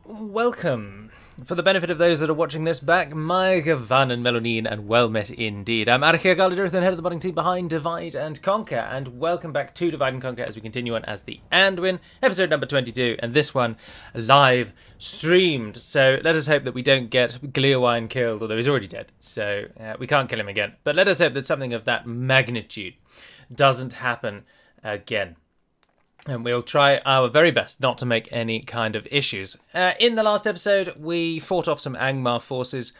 welcome. For the benefit of those that are watching this back, Mike, Van and Melonine, and well met indeed. I'm Arachia Galadirth, and head of the budding team behind Divide and Conquer, and welcome back to Divide and Conquer as we continue on as the Anduin, episode number 22, and this one live streamed. So let us hope that we don't get Gleowine killed, although he's already dead, so we can't kill him again. But let us hope that something of that magnitude doesn't happen again. And we'll try our very best not to make any kind of issues. In the last episode, we fought off some Angmar forces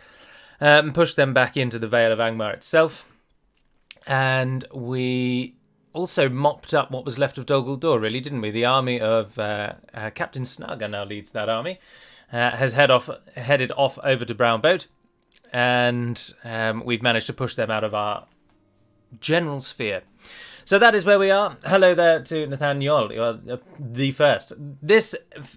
and pushed them back into the Vale of Angmar itself. And we also mopped up what was left of Dol Guldur, really, didn't we? The army of Captain Snugger now leads that army. Has headed off over to Brown Boat. And we've managed to push them out of our general sphere. So that is where we are. Hello there to Nathaniel. You are the first. This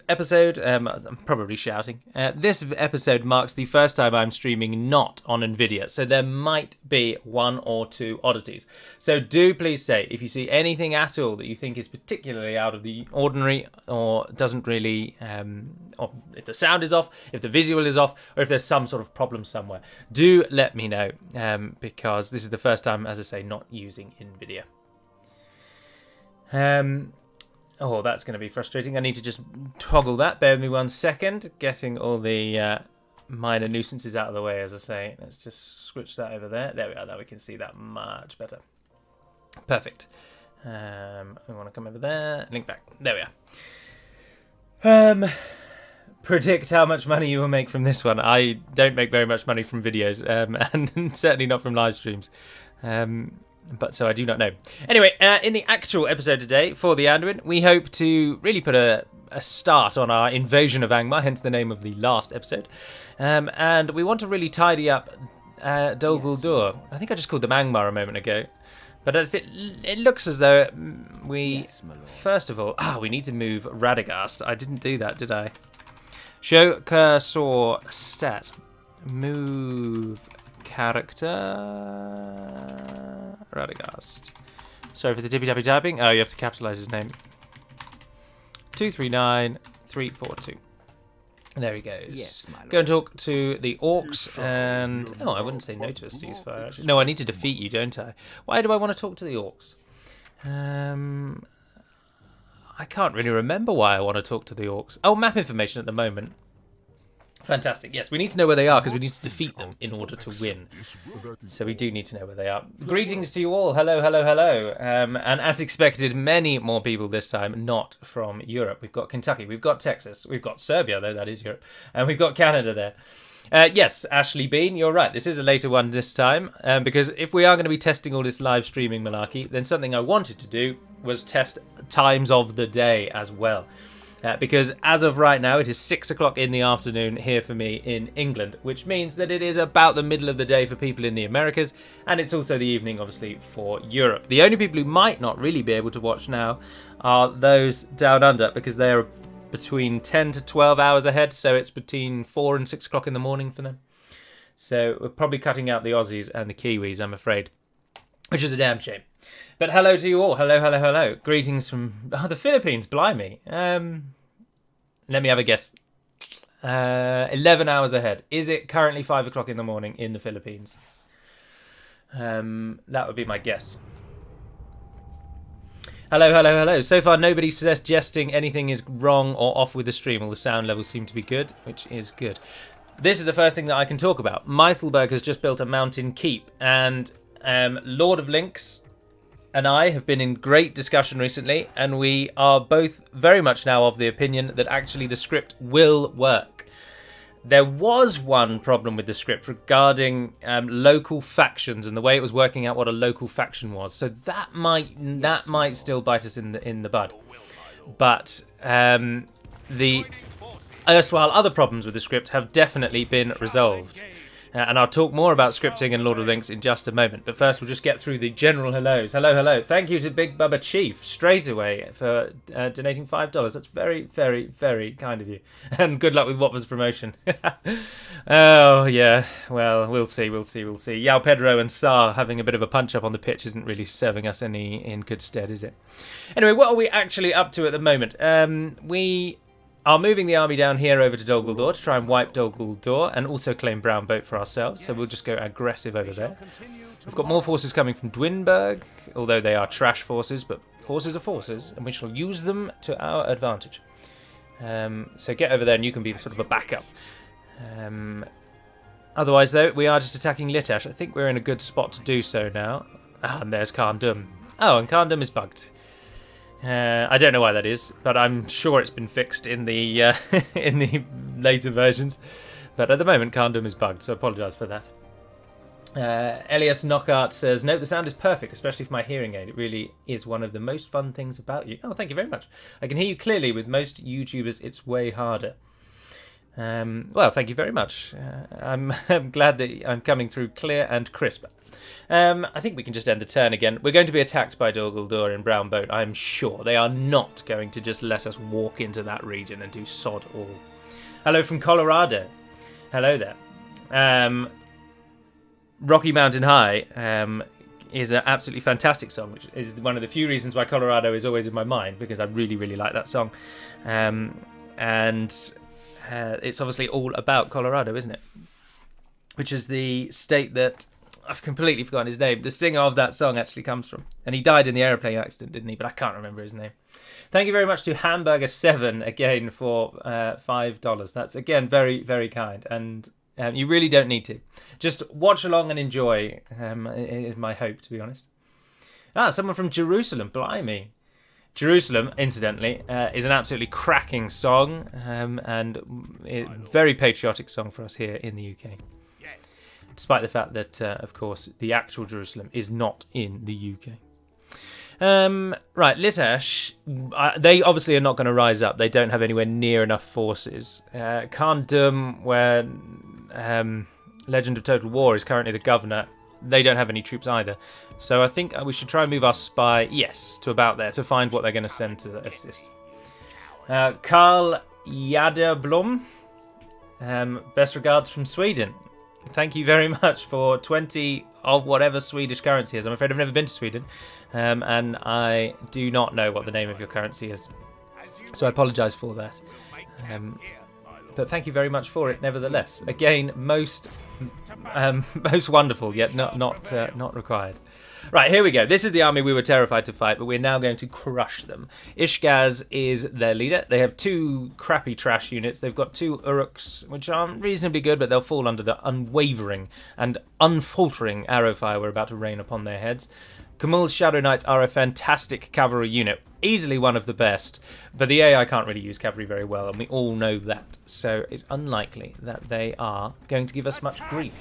episode, I'm probably shouting. This episode marks the first time I'm streaming not on NVIDIA. So there might be one or two oddities. So do please say if you see anything at all that you think is particularly out of the ordinary or doesn't really, or if the sound is off, if the visual is off, or if there's some sort of problem somewhere. Do let me know because this is the first time, as I say, not using NVIDIA. Oh, that's going to be frustrating. I need to just toggle that. Bear with me 1 second. Getting all the minor nuisances out of the way, as I say. Let's just switch that over there. There we are. Now we can see that much better. Perfect. We want to come over there. Link back. There we are. Predict how much money you will make from this one. I don't make very much money from videos, and certainly not from live streams. But so I do not know. Anyway, in the actual episode today for the Anduin, we hope to really put a start on our invasion of Angmar, hence the name of the last episode. And we want to really tidy up Dol Guldur. I think I just called them Angmar a moment ago. But it looks as though we, first of all, we need to move Radagast. I didn't do that, did I? Show cursor stat. Move character Radagast. Sorry for the tippy-tappy typing. Oh, you have to capitalize his name. 239342. There he goes. Yes, go and talk to the orcs and... Oh, I wouldn't say no to a ceasefire, actually. No, I need to defeat you, don't I? Why do I want to talk to the orcs? I can't really remember why I want to talk to the orcs. Oh, map information at the moment. Fantastic. Yes, we need to know where they are because we need to defeat them in order to win. So we do need to know where they are. Greetings to you all. Hello, hello, hello. And as expected, many more people this time, not from Europe. We've got Kentucky, we've got Texas, we've got Serbia, though that is Europe, and we've got Canada there. Yes, Ashley Bean, you're right. This is a later one this time because if we are going to be testing all this live streaming malarkey, then something I wanted to do was test times of the day as well. Because as of right now, it is 6 o'clock in the afternoon here for me in England, which means that it is about the middle of the day for people in the Americas, and it's also the evening, obviously, for Europe. The only people who might not really be able to watch now are those down under, because they are between 10 to 12 hours ahead, so it's between 4 and 6 o'clock in the morning for them. So we're probably cutting out the Aussies and the Kiwis, I'm afraid, which is a damn shame. But hello to you all. Hello, hello, hello. Greetings from the Philippines. Blimey. Let me have a guess. 11 hours ahead. Is it currently 5 o'clock in the morning in the Philippines? That would be my guess. Hello, hello, hello. So far, nobody's suggesting anything is wrong or off with the stream. All the sound levels seem to be good, which is good. This is the first thing that I can talk about. Meithelberg has just built a mountain keep, and Lord of Links and I have been in great discussion recently, and we are both very much now of the opinion that actually the script will work. There was one problem with the script regarding local factions and the way it was working out what a local faction was. So that might still bite us in the bud. But the erstwhile other problems with the script have definitely been resolved. And I'll talk more about scripting and Lord of the Rings in just a moment. But first, we'll just get through the general hellos. Hello, hello. Thank you to Big Bubba Chief straight away for donating $5. That's very, very, very kind of you. And good luck with Whopper's promotion. Oh, yeah. Well, we'll see. Yao Pedro and Saar having a bit of a punch-up on the pitch isn't really serving us any in good stead, is it? Anyway, what are we actually up to at the moment? We are moving the army down here over to Dol Guldur to try and wipe Dol Guldur and also claim Brown Boat for ourselves. So we'll just go aggressive over there. We've got more forces coming from Dwinberg, although they are trash forces, but forces are forces, and we shall use them to our advantage. So get over there and you can be sort of a backup. Otherwise, though, we are just attacking Litash. I think we're in a good spot to do so now. Ah, and there's Karndum. Oh, and Karndum is bugged. I don't know why that is, but I'm sure it's been fixed in the in the later versions. But at the moment, Karndum is bugged, so I apologise for that. Elias Knockout says, "No, the sound is perfect, especially for my hearing aid. It really is one of the most fun things about you." Oh, thank you very much. I can hear you clearly. With most YouTubers, it's way harder. Well, thank you very much. I'm glad that I'm coming through clear and crisp. I think we can just end the turn again. We're going to be attacked by Dol Guldur in Brown Boat, I'm sure. They are not going to just let us walk into that region and do sod all. Hello from Colorado. Hello there. Rocky Mountain High is an absolutely fantastic song, which is one of the few reasons why Colorado is always in my mind, because I really, really like that song. It's obviously all about Colorado, isn't it? Which is the state that I've completely forgotten his name. The singer of that song actually comes from. And he died in the aeroplane accident, didn't he? But I can't remember his name. Thank you very much to Hamburger7 again for $5. That's, again, very, very kind. And you really don't need to. Just watch along and enjoy, is my hope, to be honest. Ah, someone from Jerusalem. Blimey. Jerusalem, incidentally, is an absolutely cracking song and a very patriotic song for us here in the UK. Despite the fact that, of course, the actual Jerusalem is not in the UK. Right, Litash, they obviously are not going to rise up. They don't have anywhere near enough forces. Karndum, where Legend of Total War is currently the governor, they don't have any troops either. So I think we should try and move our spy, yes, to about there, to find what they're going to send to assist. Karl Jaderblom, best regards from Sweden. Thank you very much for 20 of whatever Swedish currency is. I'm afraid I've never been to Sweden, and I do not know what the name of your currency is. So I apologise for that. But thank you very much for it, nevertheless. Again, most wonderful, yet not required. Right, here we go. This is the army we were terrified to fight, but we're now going to crush them. Ishgaz is their leader. They have two crappy trash units. They've got two Uruks, which aren't reasonably good, but they'll fall under the unwavering and unfaltering arrow fire we're about to rain upon their heads. Kamul's Shadow Knights are a fantastic cavalry unit, easily one of the best, but the AI can't really use cavalry very well, and we all know that. So it's unlikely that they are going to give us much grief.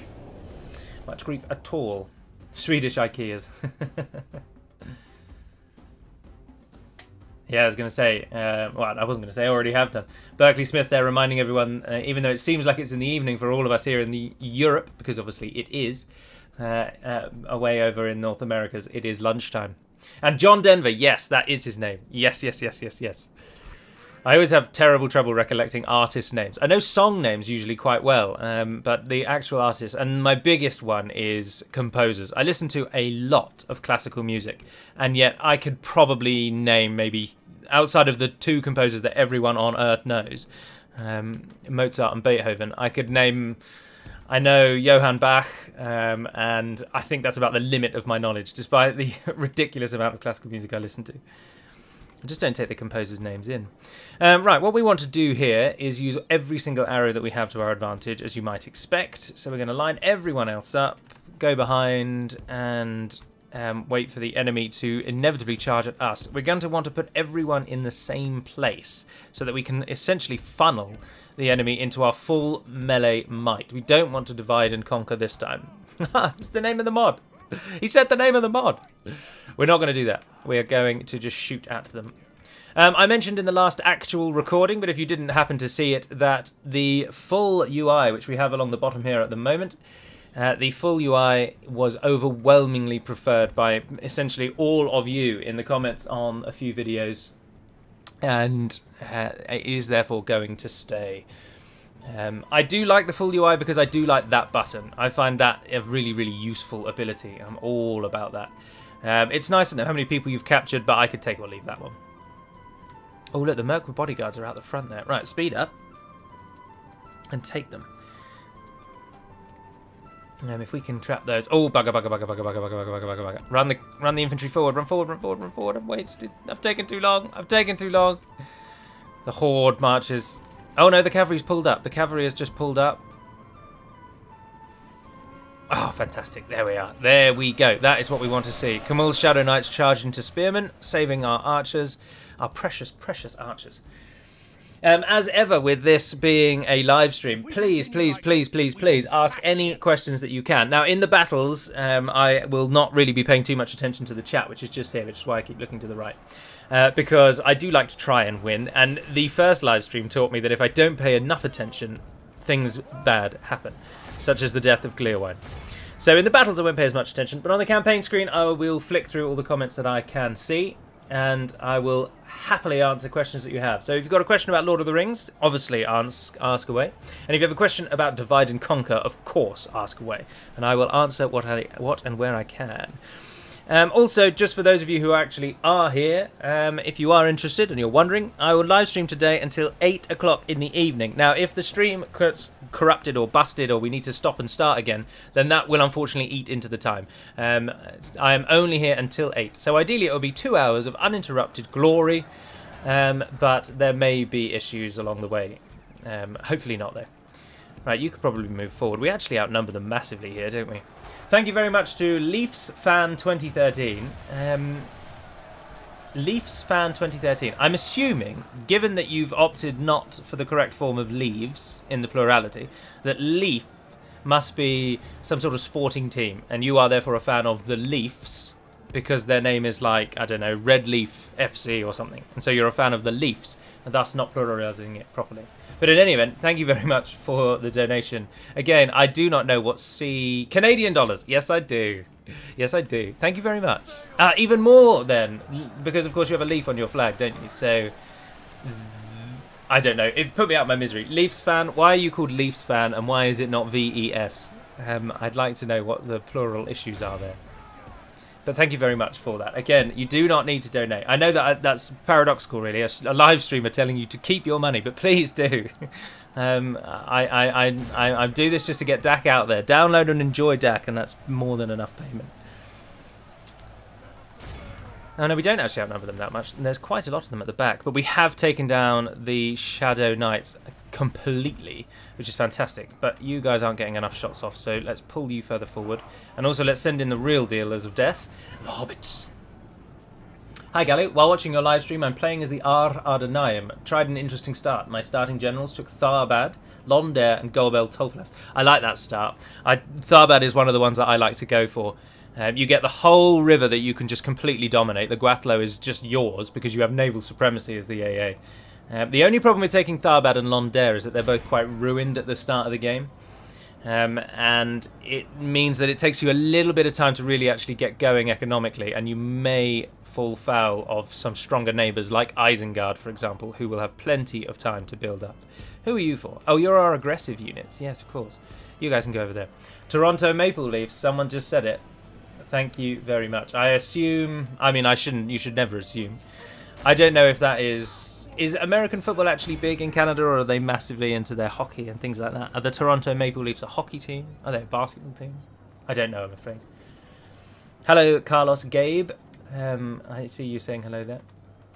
Much grief at all. Swedish Ikeas. Yeah, I was going to say, well, I wasn't going to say, I already have done. Berkeley Smith there reminding everyone, even though it seems like it's in the evening for all of us here in the Europe, because obviously it is, away over in North Americas, it is lunchtime. And John Denver, yes, that is his name. Yes. I always have terrible trouble recollecting artist names. I know song names usually quite well, but the actual artists, and my biggest one is composers. I listen to a lot of classical music, and yet I could probably name maybe, outside of the two composers that everyone on earth knows, Mozart and Beethoven, I could name, I know Johann Bach, and I think that's about the limit of my knowledge, despite the ridiculous amount of classical music I listen to. I just don't take the composers' names in. Right, what we want to do here is use every single arrow that we have to our advantage, as you might expect. So we're going to line everyone else up, go behind, and wait for the enemy to inevitably charge at us. We're going to want to put everyone in the same place so that we can essentially funnel the enemy into our full melee might. We don't want to divide and conquer this time. It's the name of the mod. He said the name of the mod. We're not going to do that. We are going to just shoot at them. I mentioned in the last actual recording, but if you didn't happen to see it, that the full UI, which we have along the bottom here at the moment, the full UI was overwhelmingly preferred by essentially all of you in the comments on a few videos, and it is therefore going to stay. I do like the full UI because I do like that button. I find that a really, really useful ability. I'm all about that. It's nice to know how many people you've captured, but I could take or leave that one. Oh, look, the Merkwood bodyguards are out the front there. Right, speed up. And take them. If we can trap those... Oh, bugger. Run the infantry forward. Run forward. I've wasted. I've taken too long. The horde marches. Oh, no, the cavalry's pulled up. The cavalry has just pulled up. Oh, fantastic. There we are. There we go. That is what we want to see. Kamul's Shadow Knights charge into spearmen, saving our archers. Our precious, precious archers. As ever, with this being a live stream, please ask any questions that you can. Now, in the battles, I will not really be paying too much attention to the chat, which is just here, which is why I keep looking to the right. Because I do like to try and win, and the first live stream taught me that if I don't pay enough attention, things bad happen, such as the death of Clearwine. So in the battles, I won't pay as much attention, but on the campaign screen, I will flick through all the comments that I can see, and I will happily answer questions that you have. So if you've got a question about Lord of the Rings, obviously ask away. And if you have a question about Divide and Conquer, of course ask away. And I will answer what and where I can. Also, just for those of you who actually are here, if you are interested and you're wondering, I will live stream today until 8 o'clock in the evening. Now, if the stream gets corrupted or busted or we need to stop and start again, then that will unfortunately eat into the time. I am only here until 8. So ideally it will be 2 hours of uninterrupted glory, but there may be issues along the way. Hopefully not, though. Right, you could probably move forward. We actually outnumber them massively here, don't we? Thank you very much to Leafs Fan 2013. Leafs Fan 2013. I'm assuming, given that you've opted not for the correct form of leaves in the plurality, that Leaf must be some sort of sporting team, and you are therefore a fan of the Leafs because their name is like, I don't know, Red Leaf FC or something. And so you're a fan of the Leafs, and thus not pluralizing it properly. But in any event, thank you very much for the donation. Again, I do not know what Canadian dollars. Yes, I do. Yes, I do. Thank you very much. Even more then, because of course you have a leaf on your flag, don't you? So, I don't know. It put me out of my misery. Leafs fan. Why are you called Leafs fan, and why is it not VES? I'd like to know what the plural issues are there. But thank you very much for that. Again, you do not need to donate. I know that that's paradoxical, really. A live streamer telling you to keep your money, but please do. I do this just to get DaC out there. Download and enjoy DaC, and that's more than enough payment. Oh, no, we don't actually outnumber them that much. And there's quite a lot of them at the back, but we have taken down the Shadow Knights completely, which is fantastic. But you guys aren't getting enough shots off, so let's pull you further forward. And also let's send in the real dealers of death, the hobbits. Hi Galli, while watching your live stream I'm playing as the Ardanaim. Tried an interesting start. My starting generals took Tharbad, Londare and Golbel Tolflas. I like that start. Tharbad is one of the ones that I like to go for. You get the whole river that you can just completely dominate. The Gwathlo is just yours because you have naval supremacy as the AA. The only problem with taking Tharbad and Londare is that they're both quite ruined at the start of the game. And it means that it takes you a little bit of time to really actually get going economically, and you may fall foul of some stronger neighbours like Isengard, for example, who will have plenty of time to build up. Who are you for? Oh, you're our aggressive units. Yes, of course. You guys can go over there. Toronto Maple Leafs, someone just said it. Thank you very much. I assume... I mean, I shouldn't. You should never assume. I don't know if that is... Is American football actually big in Canada, or are they massively into their hockey and things like that? Are the Toronto Maple Leafs a hockey team? Are they a basketball team? I don't know, I'm afraid. Hello, Carlos Gabe. I see you saying hello there.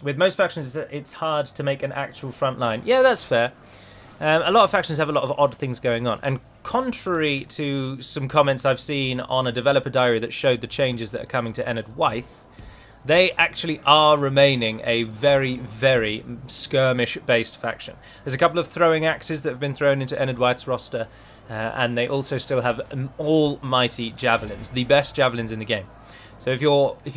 With most factions, it's hard to make an actual front line. Yeah, that's fair. A lot of factions have a lot of odd things going on. And contrary to some comments I've seen on a developer diary that showed the changes that are coming to Enid Wythe, they actually are remaining a very, very skirmish-based faction. There's a couple of throwing axes that have been thrown into Enid Wythe's roster, and they also still have almighty javelins, the best javelins in the game. So if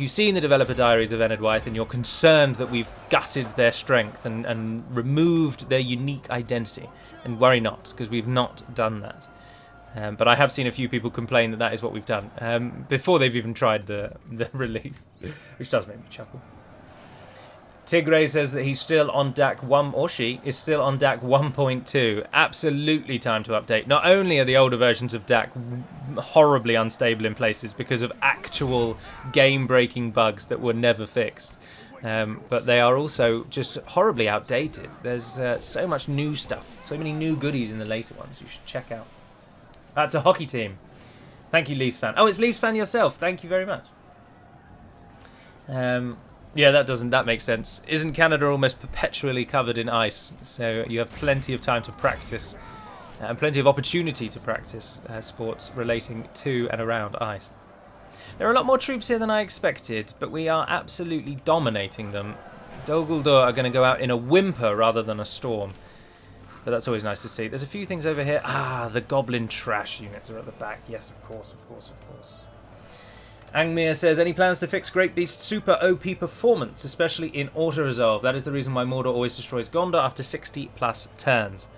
you've seen the developer diaries of Enid Wythe and you're concerned that we've gutted their strength and removed their unique identity, and worry not, because we've not done that. But I have seen a few people complain that that is what we've done before they've even tried the release, which does make me chuckle. Tigray says that he's still on DaC 1, or she is still on DaC 1.2. Absolutely time to update. Not only are the older versions of DaC horribly unstable in places because of actual game-breaking bugs that were never fixed, but they are also just horribly outdated. There's so much new stuff, so many new goodies in the later ones you should check out. That's a hockey team. Thank you, Leafs fan. Oh, it's Leafs fan yourself. Thank you very much. Yeah, that makes sense. Isn't Canada almost perpetually covered in ice? So you have plenty of time to practice and plenty of opportunity to practice sports relating to and around ice. There are a lot more troops here than I expected, but we are absolutely dominating them. Dol Guldur are going to go out in a whimper rather than a storm. But that's always nice to see. There's a few things over here. Ah, the goblin trash units are at the back. Yes, of course. Angmar says, any plans to fix Great Beast's super OP performance, especially in auto-resolve? That is the reason why Mordor always destroys Gondor after 60 plus turns.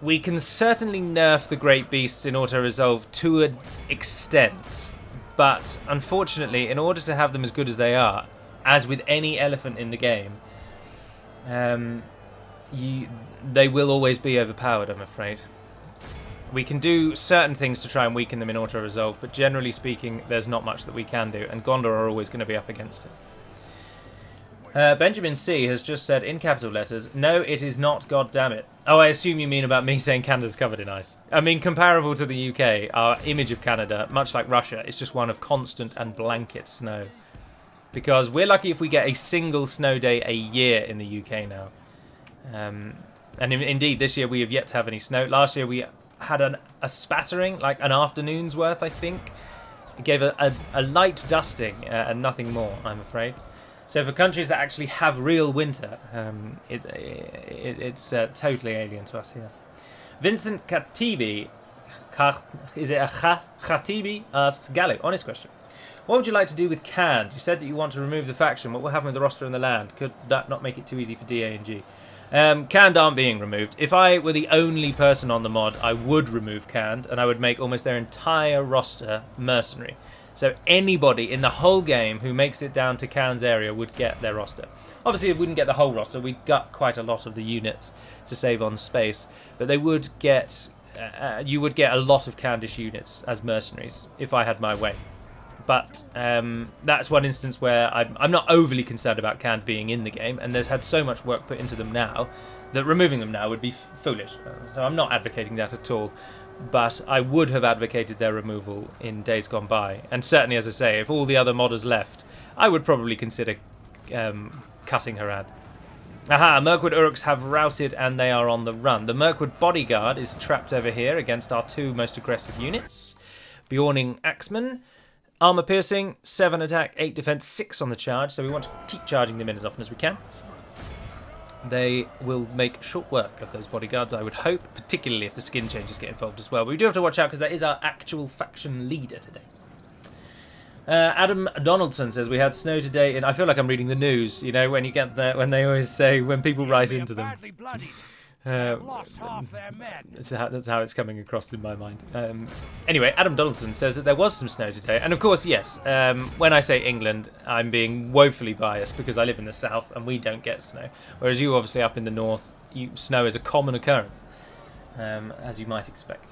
We can certainly nerf the Great Beasts in auto-resolve to an extent, but unfortunately, in order to have them as good as they are, as with any elephant in the game, they will always be overpowered, I'm afraid. We can do certain things to try and weaken them in auto-resolve, but generally speaking, there's not much that we can do, and Gondor are always going to be up against it. Benjamin C. has just said, in capital letters, no, it is not, goddammit. Oh, I assume you mean about me saying Canada's covered in ice. I mean, comparable to the UK, our image of Canada, much like Russia, is just one of constant and blanket snow. Because we're lucky if we get a single snow day a year in the UK now. And indeed, this year we have yet to have any snow. Last year we had a spattering, like an afternoon's worth, I think. It gave a light dusting and nothing more, I'm afraid. So for countries that actually have real winter, it's totally alien to us here. Vincent Khatibi, is it a Khatibi, asks, Gallo, honest question. What would you like to do with Canned? You said that you want to remove the faction. What will happen with the roster and the land? Could that not make it too easy for DA and G? Canned aren't being removed. If I were the only person on the mod, I would remove Canned, and I would make almost their entire roster mercenary. So anybody in the whole game who makes it down to Canned's area would get their roster. Obviously, it wouldn't get the whole roster. We'd gut quite a lot of the units to save on space, but they would get. You would get a lot of Candish units as mercenaries if I had my way. But that's one instance where I'm not overly concerned about Canned being in the game, and there's had so much work put into them now that removing them now would be foolish. So I'm not advocating that at all. But I would have advocated their removal in days gone by. And certainly, as I say, if all the other modders left, I would probably consider cutting Harad. Aha, Mirkwood Uruks have routed and they are on the run. The Mirkwood Bodyguard is trapped over here against our two most aggressive units. Bjorning Axeman. Armour piercing, 7 attack, 8 defense, 6 on the charge. So we want to keep charging them in as often as we can. They will make short work of those bodyguards, I would hope, particularly if the skin changes get involved as well. But we do have to watch out because that is our actual faction leader today. Adam Donaldson says we had snow today, and I feel like I'm reading the news. You know, when you get there, when they always say when people write into them. Lost half their men. That's how it's coming across in my mind. Anyway, Adam Donaldson says that there was some snow today, and of course, yes. When I say England, I'm being woefully biased because I live in the south and we don't get snow, whereas you obviously up in the north, snow is a common occurrence, as you might expect.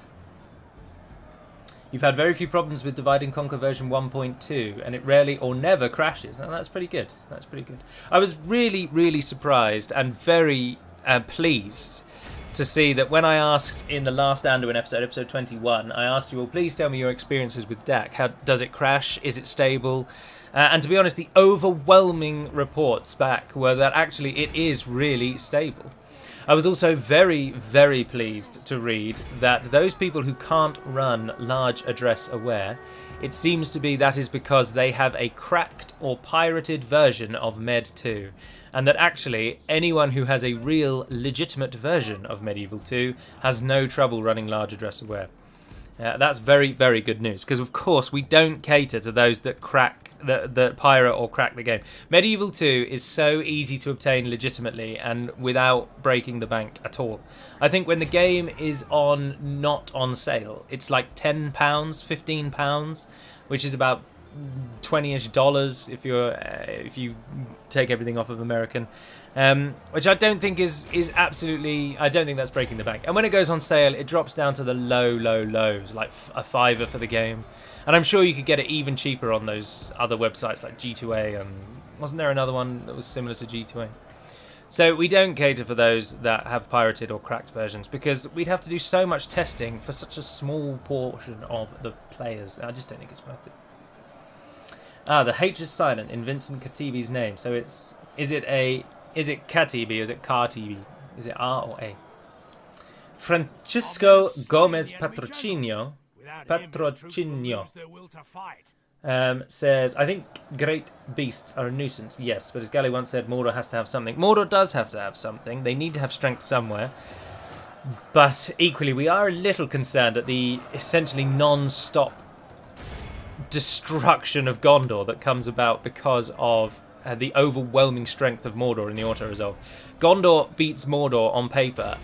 You've had very few problems with Divide and Conquer version 1.2, and it rarely or never crashes. And that's pretty good. That's pretty good. I was really, really surprised and very pleased to see that when I asked in the last Anduin episode 21, I asked you, well, please tell me your experiences with DaC. How does it crash? Is it stable? And to be honest, the overwhelming reports back were that actually it is really stable. I was also very, very pleased to read that those people who can't run large address aware, it seems to be that is because they have a cracked or pirated version of Med 2. And that actually anyone who has a real legitimate version of Medieval 2 has no trouble running large address aware. That's very, very good news, because of course we don't cater to those that crack, that pirate or crack the game. Medieval 2 is so easy to obtain legitimately and without breaking the bank at all. I think when the game is not on sale, it's like £10, £15, which is about $20-ish if you take everything off of American, which I don't think is absolutely. I don't think that's breaking the bank. And when it goes on sale, it drops down to the lows, like a $5 for the game. And I'm sure you could get it even cheaper on those other websites like G2A and Wasn't there another one that was similar to G2A? So we don't cater for those that have pirated or cracked versions because we'd have to do so much testing for such a small portion of the players. I just don't think it's worth it. Ah, the H is silent in Vincent Katibi's name. So is it Katibi or is it Cartibi? Is it R or A? Francisco Gomez Patrocinio says, I think great beasts are a nuisance. Yes, but as Gally once said, Mordor has to have something. Mordor does have to have something. They need to have strength somewhere. But equally, we are a little concerned at the essentially non-stop destruction of Gondor that comes about because of the overwhelming strength of Mordor in the auto-resolve. Gondor beats Mordor on paper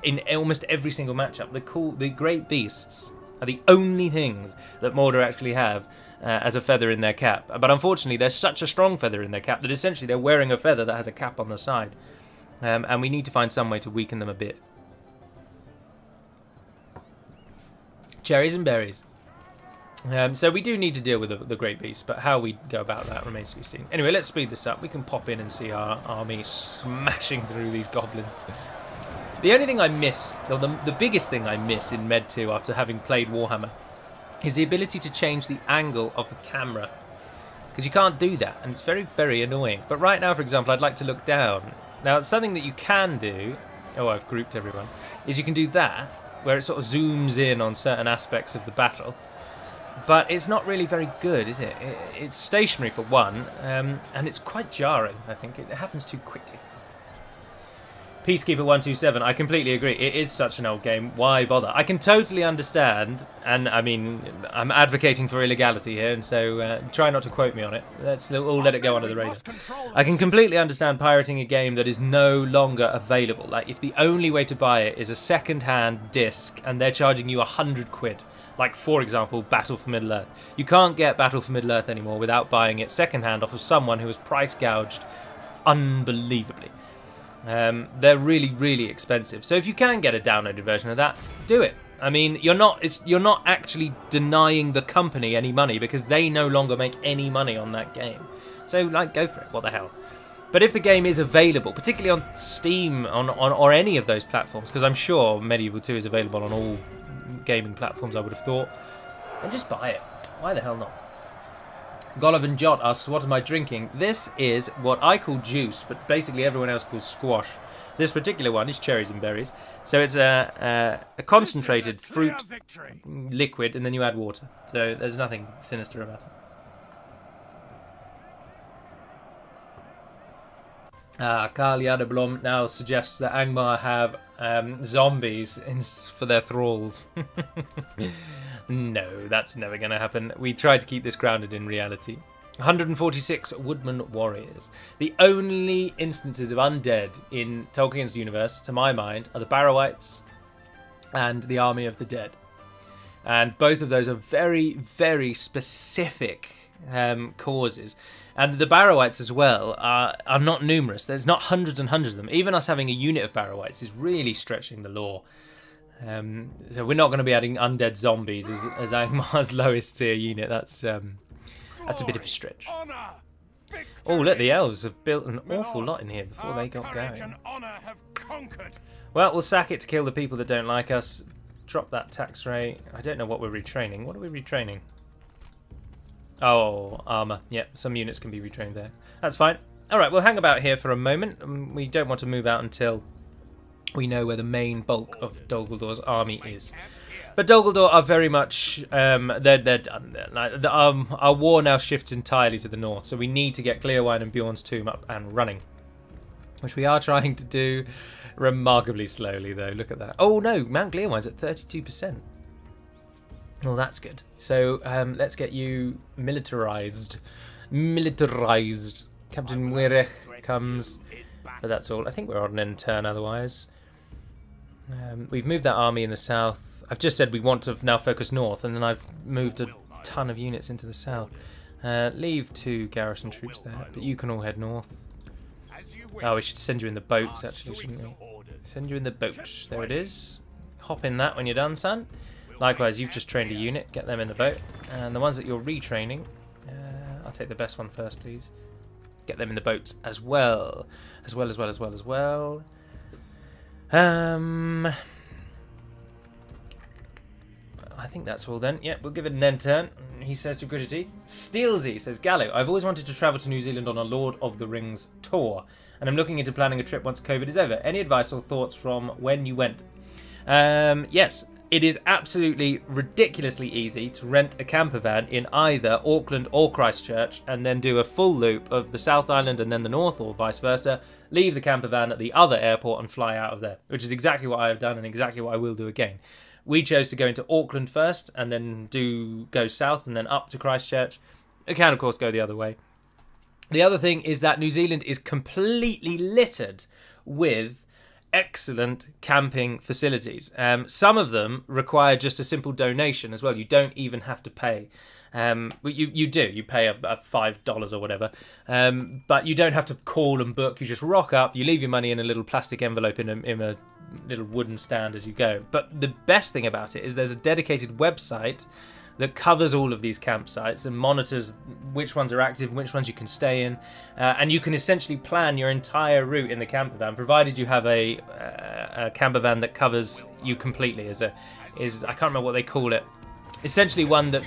in almost every single matchup. The great beasts are the only things that Mordor actually have as a feather in their cap. But unfortunately, they're such a strong feather in their cap that essentially they're wearing a feather that has a cap on the side. And we need to find some way to weaken them a bit. Cherries and berries. So we do need to deal with the great beast, but how we go about that remains to be seen. Anyway, let's speed this up. We can pop in and see our army smashing through these goblins. The only thing I miss, or the biggest thing I miss in Med 2 after having played Warhammer, is the ability to change the angle of the camera. Because you can't do that, and it's very, very annoying. But right now, for example, I'd like to look down. Now, something that you can do, oh, I've grouped everyone, is you can do that, where it sort of zooms in on certain aspects of the battle. But it's not really very good, is it? It's stationary for one, and it's quite jarring, I think. It happens too quickly. Peacekeeper 127, I completely agree. It is such an old game. Why bother? I can totally understand, and I mean, I'm advocating for illegality here, and so try not to quote me on it. Let's all let it go under the radar. I can completely understand pirating a game that is no longer available. Like, if the only way to buy it is a second-hand disc, and they're charging you 100 quid. Like, for example, Battle for Middle-earth. You can't get Battle for Middle-earth anymore without buying it second-hand off of someone who was price gouged unbelievably. They're really, really expensive. So if you can get a downloaded version of that, do it. I mean, you're not actually denying the company any money because they no longer make any money on that game. So, like, go for it. What the hell? But if the game is available, particularly on Steam or any of those platforms, because I'm sure Medieval 2 is available on all gaming platforms, I would have thought, then just buy it. Why the hell not? Golovan Jot asks, what am I drinking? This is what I call juice, but basically everyone else calls squash. This particular one is cherries and berries. So it's a concentrated fruit liquid, and then you add water. So there's nothing sinister about it. Carl Jadeblom now suggests that Angmar have zombies for their thralls. No, that's never going to happen. We try to keep this grounded in reality. 146 Woodman Warriors. The only instances of undead in Tolkien's universe, to my mind, are the Barrow-wights and the Army of the Dead. And both of those are very, very specific causes. And the Barrow-wights as well are not numerous. There's not hundreds and hundreds of them. Even us having a unit of Barrow-wights is really stretching the law. So we're not going to be adding undead zombies as Angmar's lowest tier unit. That's a bit of a stretch. Oh, look, the elves have built an awful lot in here before they got going. Well, we'll sack it to kill the people that don't like us. Drop that tax rate. I don't know what we're retraining. What are we retraining? Oh, armour. Yep, some units can be retrained there. That's fine. Alright, we'll hang about here for a moment. We don't want to move out until we know where the main bulk of Dol Guldur army is. But Dol Guldur are very much, they're done. Like, our war now shifts entirely to the north, so we need to get Clearwine and Bjorn's Tomb up and running. Which we are trying to do remarkably slowly, though. Look at that. Oh, no, Mount Clearwine's at 32%. Well, that's good. So, let's get you militarized. Captain Wirech comes, but that's all. I think we're on an end turn otherwise. We've moved that army in the south. I've just said we want to now focus north, and then I've moved a ton of units into the south. Leave 2 garrison troops there, but you can all head north. Oh, we should send you in the boats, actually, shouldn't we? Send you in the boat. There it is. Hop in that when you're done, son. Likewise, you've just trained a unit. Get them in the boat. And the ones that you're retraining, I'll take the best one first, please. get them in the boats as well. As well. I think that's all then. Yeah, we'll give it an end turn. He says to Gritty. Steelsy says, Gallo, I've always wanted to travel to New Zealand on a Lord of the Rings tour, and I'm looking into planning a trip once COVID is over. Any advice or thoughts from when you went? Yes, it is absolutely ridiculously easy to rent a camper van in either Auckland or Christchurch and then do a full loop of the South Island and then the North, or vice versa, leave the camper van at the other airport and fly out of there, which is exactly what I have done and exactly what I will do again. We chose to go into Auckland first and then go south and then up to Christchurch. It can, of course, go the other way. The other thing is that New Zealand is completely littered with excellent camping facilities. Some of them require just a simple donation as well. You don't even have to pay. You do. You pay a $5 or whatever. But you don't have to call and book. You just rock up. You leave your money in a little plastic envelope in a little wooden stand as you go. But the best thing about it is there's a dedicated website that covers all of these campsites and monitors which ones are active and which ones you can stay in. And you can essentially plan your entire route in the camper van, provided you have a camper van that covers you completely. I can't remember what they call it. Essentially one that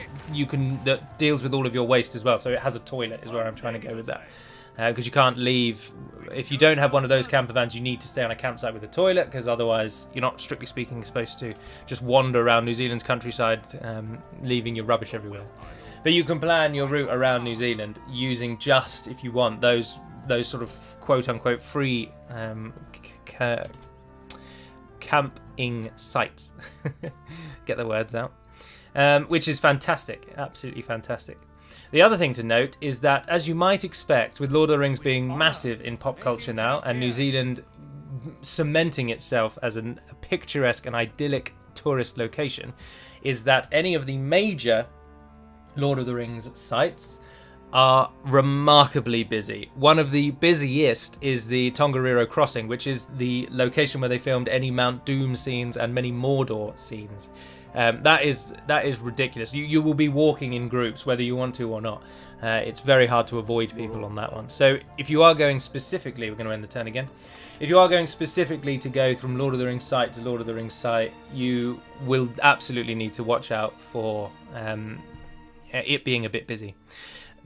deals with all of your waste as well. So it has a toilet is where I'm trying to go with that. Because you can't leave. If you don't have one of those camper vans, you need to stay on a campsite with a toilet, because otherwise you're not, strictly speaking, supposed to just wander around New Zealand's countryside leaving your rubbish everywhere. But you can plan your route around New Zealand using just, if you want, those sort of quote-unquote free camping sites. Get the words out. Which is fantastic, absolutely fantastic. The other thing to note is that, as you might expect, with Lord of the Rings being massive in pop culture now, and New Zealand cementing itself as a picturesque and idyllic tourist location, is that any of the major Lord of the Rings sites are remarkably busy. One of the busiest is the Tongariro Crossing, which is the location where they filmed any Mount Doom scenes and many Mordor scenes. That is ridiculous. You will be walking in groups whether you want to or not. It's very hard to avoid people on that one. So if you are going specifically, we're going to end the turn again. If you are going specifically to go from Lord of the Rings site to Lord of the Rings site, you will absolutely need to watch out for it being a bit busy.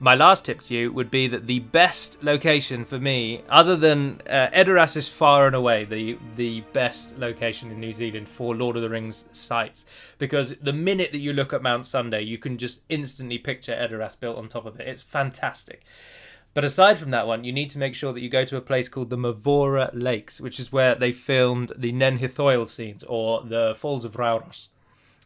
My last tip to you would be that the best location for me, other than Edoras, is far and away the best location in New Zealand for Lord of the Rings sites, because the minute that you look at Mount Sunday, you can just instantly picture Edoras built on top of it. It's fantastic. But aside from that one, you need to make sure that you go to a place called the Mavora Lakes, which is where they filmed the Nen Hithoil scenes, or the Falls of Rauros.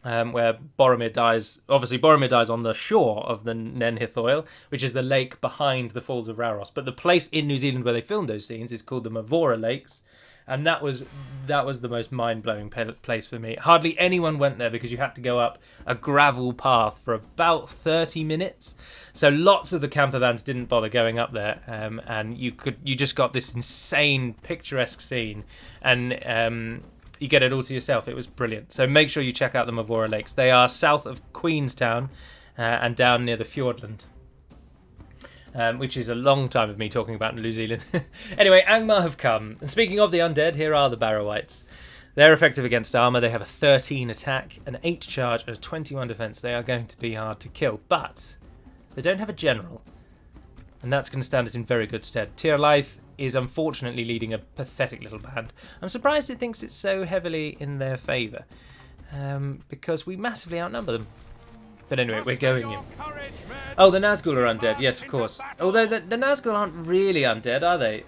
Where Boromir dies. Obviously, Boromir dies on the shore of the Nen Hithoil, which is the lake behind the Falls of Rauros. But the place in New Zealand where they filmed those scenes is called the Mavora Lakes, and that was the most mind-blowing place for me. Hardly anyone went there because you had to go up a gravel path for about 30 minutes. So lots of the camper vans didn't bother going up there, and you just got this insane picturesque scene, and you get it all to yourself. It was brilliant. So make sure you check out the Mavora Lakes. They are south of Queenstown and down near the Fjordland, which is a long time of me talking about New Zealand. Anyway, Angmar have come. And speaking of the undead, here are the Barrow-wights. They're effective against armour. They have a 13 attack, an 8 charge, and a 21 defence. They are going to be hard to kill, but they don't have a general, and that's going to stand us in very good stead. Tir Lyth is unfortunately leading a pathetic little band. I'm surprised it thinks it's so heavily in their favour, because we massively outnumber them. But anyway, we're going in. Oh, the Nazgul are undead. Yes, of course. Although the Nazgul aren't really undead, are they?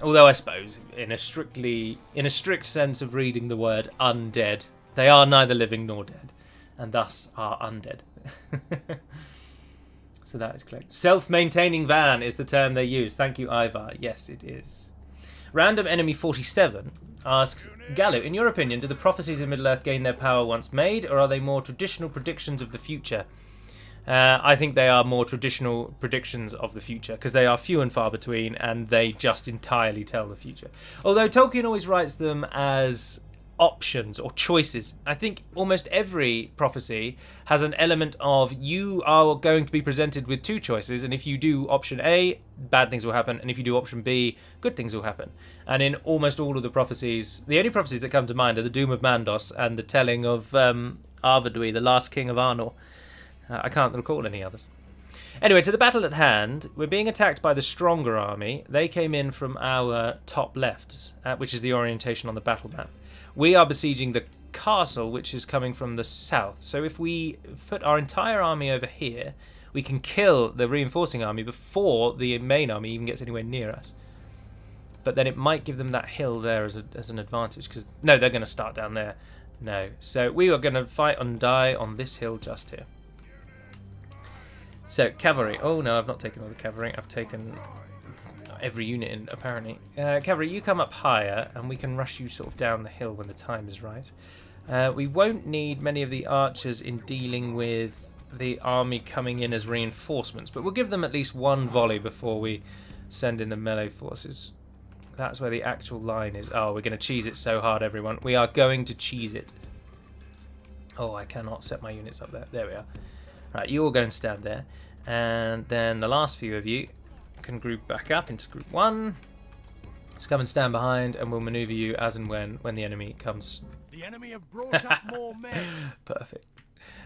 Although I suppose, in a strict sense of reading the word undead, they are neither living nor dead, and thus are undead. So that is correct. Self-maintaining van is the term they use. Thank you, Ivar. Yes, it is. Random Enemy 47 asks, Gallo, in your opinion, do the prophecies of Middle-earth gain their power once made, or are they more traditional predictions of the future? I think they are more traditional predictions of the future, because they are few and far between, and they just entirely tell the future. Although Tolkien always writes them as options or choices. I think almost every prophecy has an element of you are going to be presented with two choices, and if you do option A, bad things will happen, and if you do option B, good things will happen. And in almost all of the prophecies, the only prophecies that come to mind are the Doom of Mandos and the telling of Arvedui, the last king of Arnor. I can't recall any others. Anyway, to the battle at hand, we're being attacked by the stronger army. They came in from our top left, which is the orientation on the battle map. We are besieging the castle, which is coming from the south. So if we put our entire army over here, we can kill the reinforcing army before the main army even gets anywhere near us. But then it might give them that hill there as an advantage, because no, they're going to start down there. No, so we are going to fight and die on this hill just here. So cavalry. Oh no, I've not taken all the cavalry. I've taken every unit in, apparently. Cavalry, you come up higher, and we can rush you sort of down the hill when the time is right. We won't need many of the archers in dealing with the army coming in as reinforcements, but we'll give them at least one volley before we send in the melee forces. That's where the actual line is. Oh, we're going to cheese it so hard, everyone. We are going to cheese it. Oh, I cannot set my units up there. There we are. Right, you all go and stand there. And then the last few of you can group back up into group 1. Just come and stand behind, and we'll maneuver you as and when the enemy comes. The enemy have brought up more men. Perfect.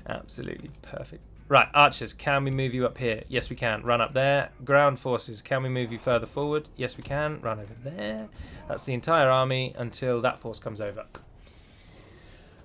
Absolutely perfect. Right, archers, can we move you up here? Yes, we can. Run up there. Ground forces, can we move you further forward? Yes, we can. Run over there. That's the entire army until that force comes over.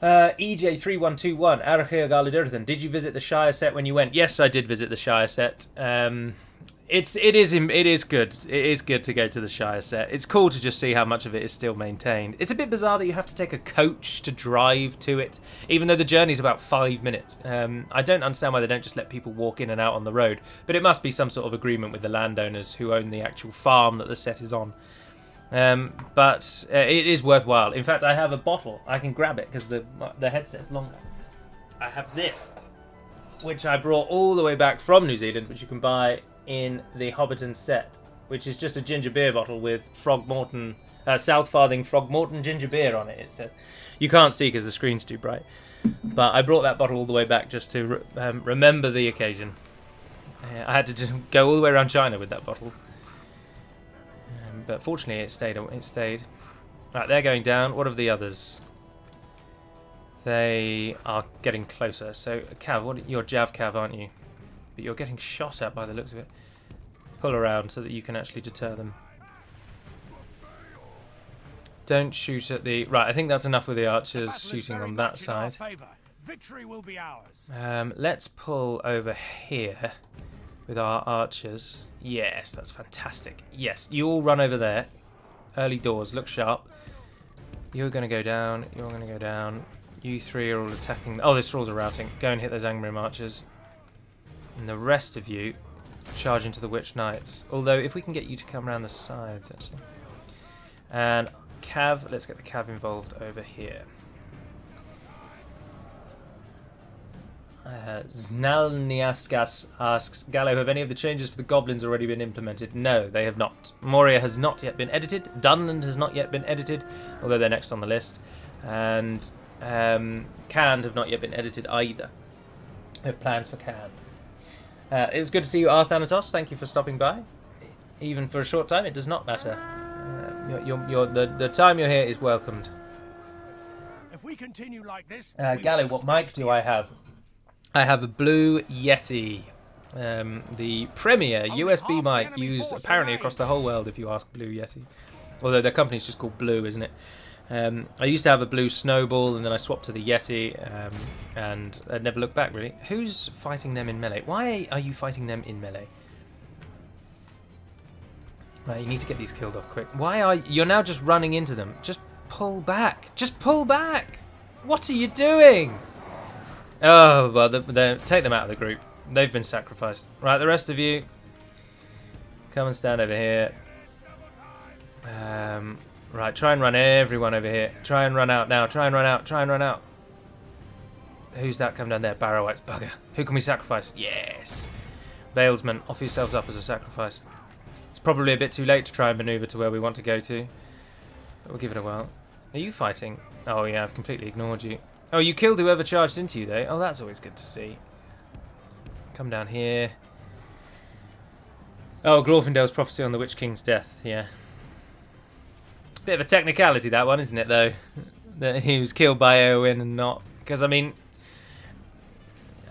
EJ3121, Arachia Galidurthan, did you visit the Shire set when you went? Yes, I did visit the Shire set. It is good. It is good to go to the Shire set. It's cool to just see how much of it is still maintained. It's a bit bizarre that you have to take a coach to drive to it, even though the journey's about 5 minutes. I don't understand why they don't just let people walk in and out on the road, but it must be some sort of agreement with the landowners who own the actual farm that the set is on. But it is worthwhile. In fact, I have a bottle. I can grab it because the headset's longer. I have this, which I brought all the way back from New Zealand, which you can buy in the Hobbiton set, which is just a ginger beer bottle with Frogmorton, South Farthing Frogmorton ginger beer on it, it says. You can't see because the screen's too bright. But I brought that bottle all the way back just to remember the occasion. I had to just go all the way around China with that bottle. But fortunately it stayed. Right, they're going down. What of the others? They are getting closer. So, Cav, you're Jav Cav, aren't you? But you're getting shot at by the looks of it. Pull around so that you can actually deter them. Don't shoot at the... Right, I think that's enough with the archers shooting on that side. Victory will be ours. Let's pull over here with our archers. Yes, that's fantastic. Yes, you all run over there. Early doors, look sharp. You're going to go down. You're going to go down. You three are all attacking. Oh, the Thralls are routing. Go and hit those Angmar archers. And the rest of you charge into the Witch Knights. Although, if we can get you to come around the sides, actually. And Cav, let's get the Cav involved over here. Znalniaskas asks, Gallo, have any of the changes for the goblins already been implemented? No, they have not. Moria has not yet been edited. Dunland has not yet been edited, although they're next on the list. And Canned have not yet been edited either. We have plans for Canned. It was good to see you, Arthanatos. Thank you for stopping by. Even for a short time, it does not matter. The time you're here is welcomed. If we continue like this, Gallo, what mic do I have? I have a Blue Yeti, the premier USB mic used apparently across the whole world if you ask Blue Yeti. Although their company's just called Blue, isn't it? I used to have a Blue Snowball and then I swapped to the Yeti and I never looked back really. Who's fighting them in melee? Why are you fighting them in melee? Right, you need to get these killed off quick. Why are you're now just running into them? Just pull back. Just pull back. What are you doing? Oh, well, take them out of the group. They've been sacrificed. Right, the rest of you, come and stand over here. Right, try and run everyone over here. Try and run out now. Try and run out. Try and run out. Who's that come down there? Barrow-White's bugger. Who can we sacrifice? Yes. Valesmen, offer yourselves up as a sacrifice. It's probably a bit too late to try and maneuver to where we want to go to. But we'll give it a while. Are you fighting? Oh yeah, I've completely ignored you. Oh, you killed whoever charged into you though. Oh, that's always good to see. Come down here. Oh, Glorfindale's prophecy on the Witch King's death, yeah. Bit of a technicality that one, isn't it though? That he was killed by Eowyn and not... Because, I mean...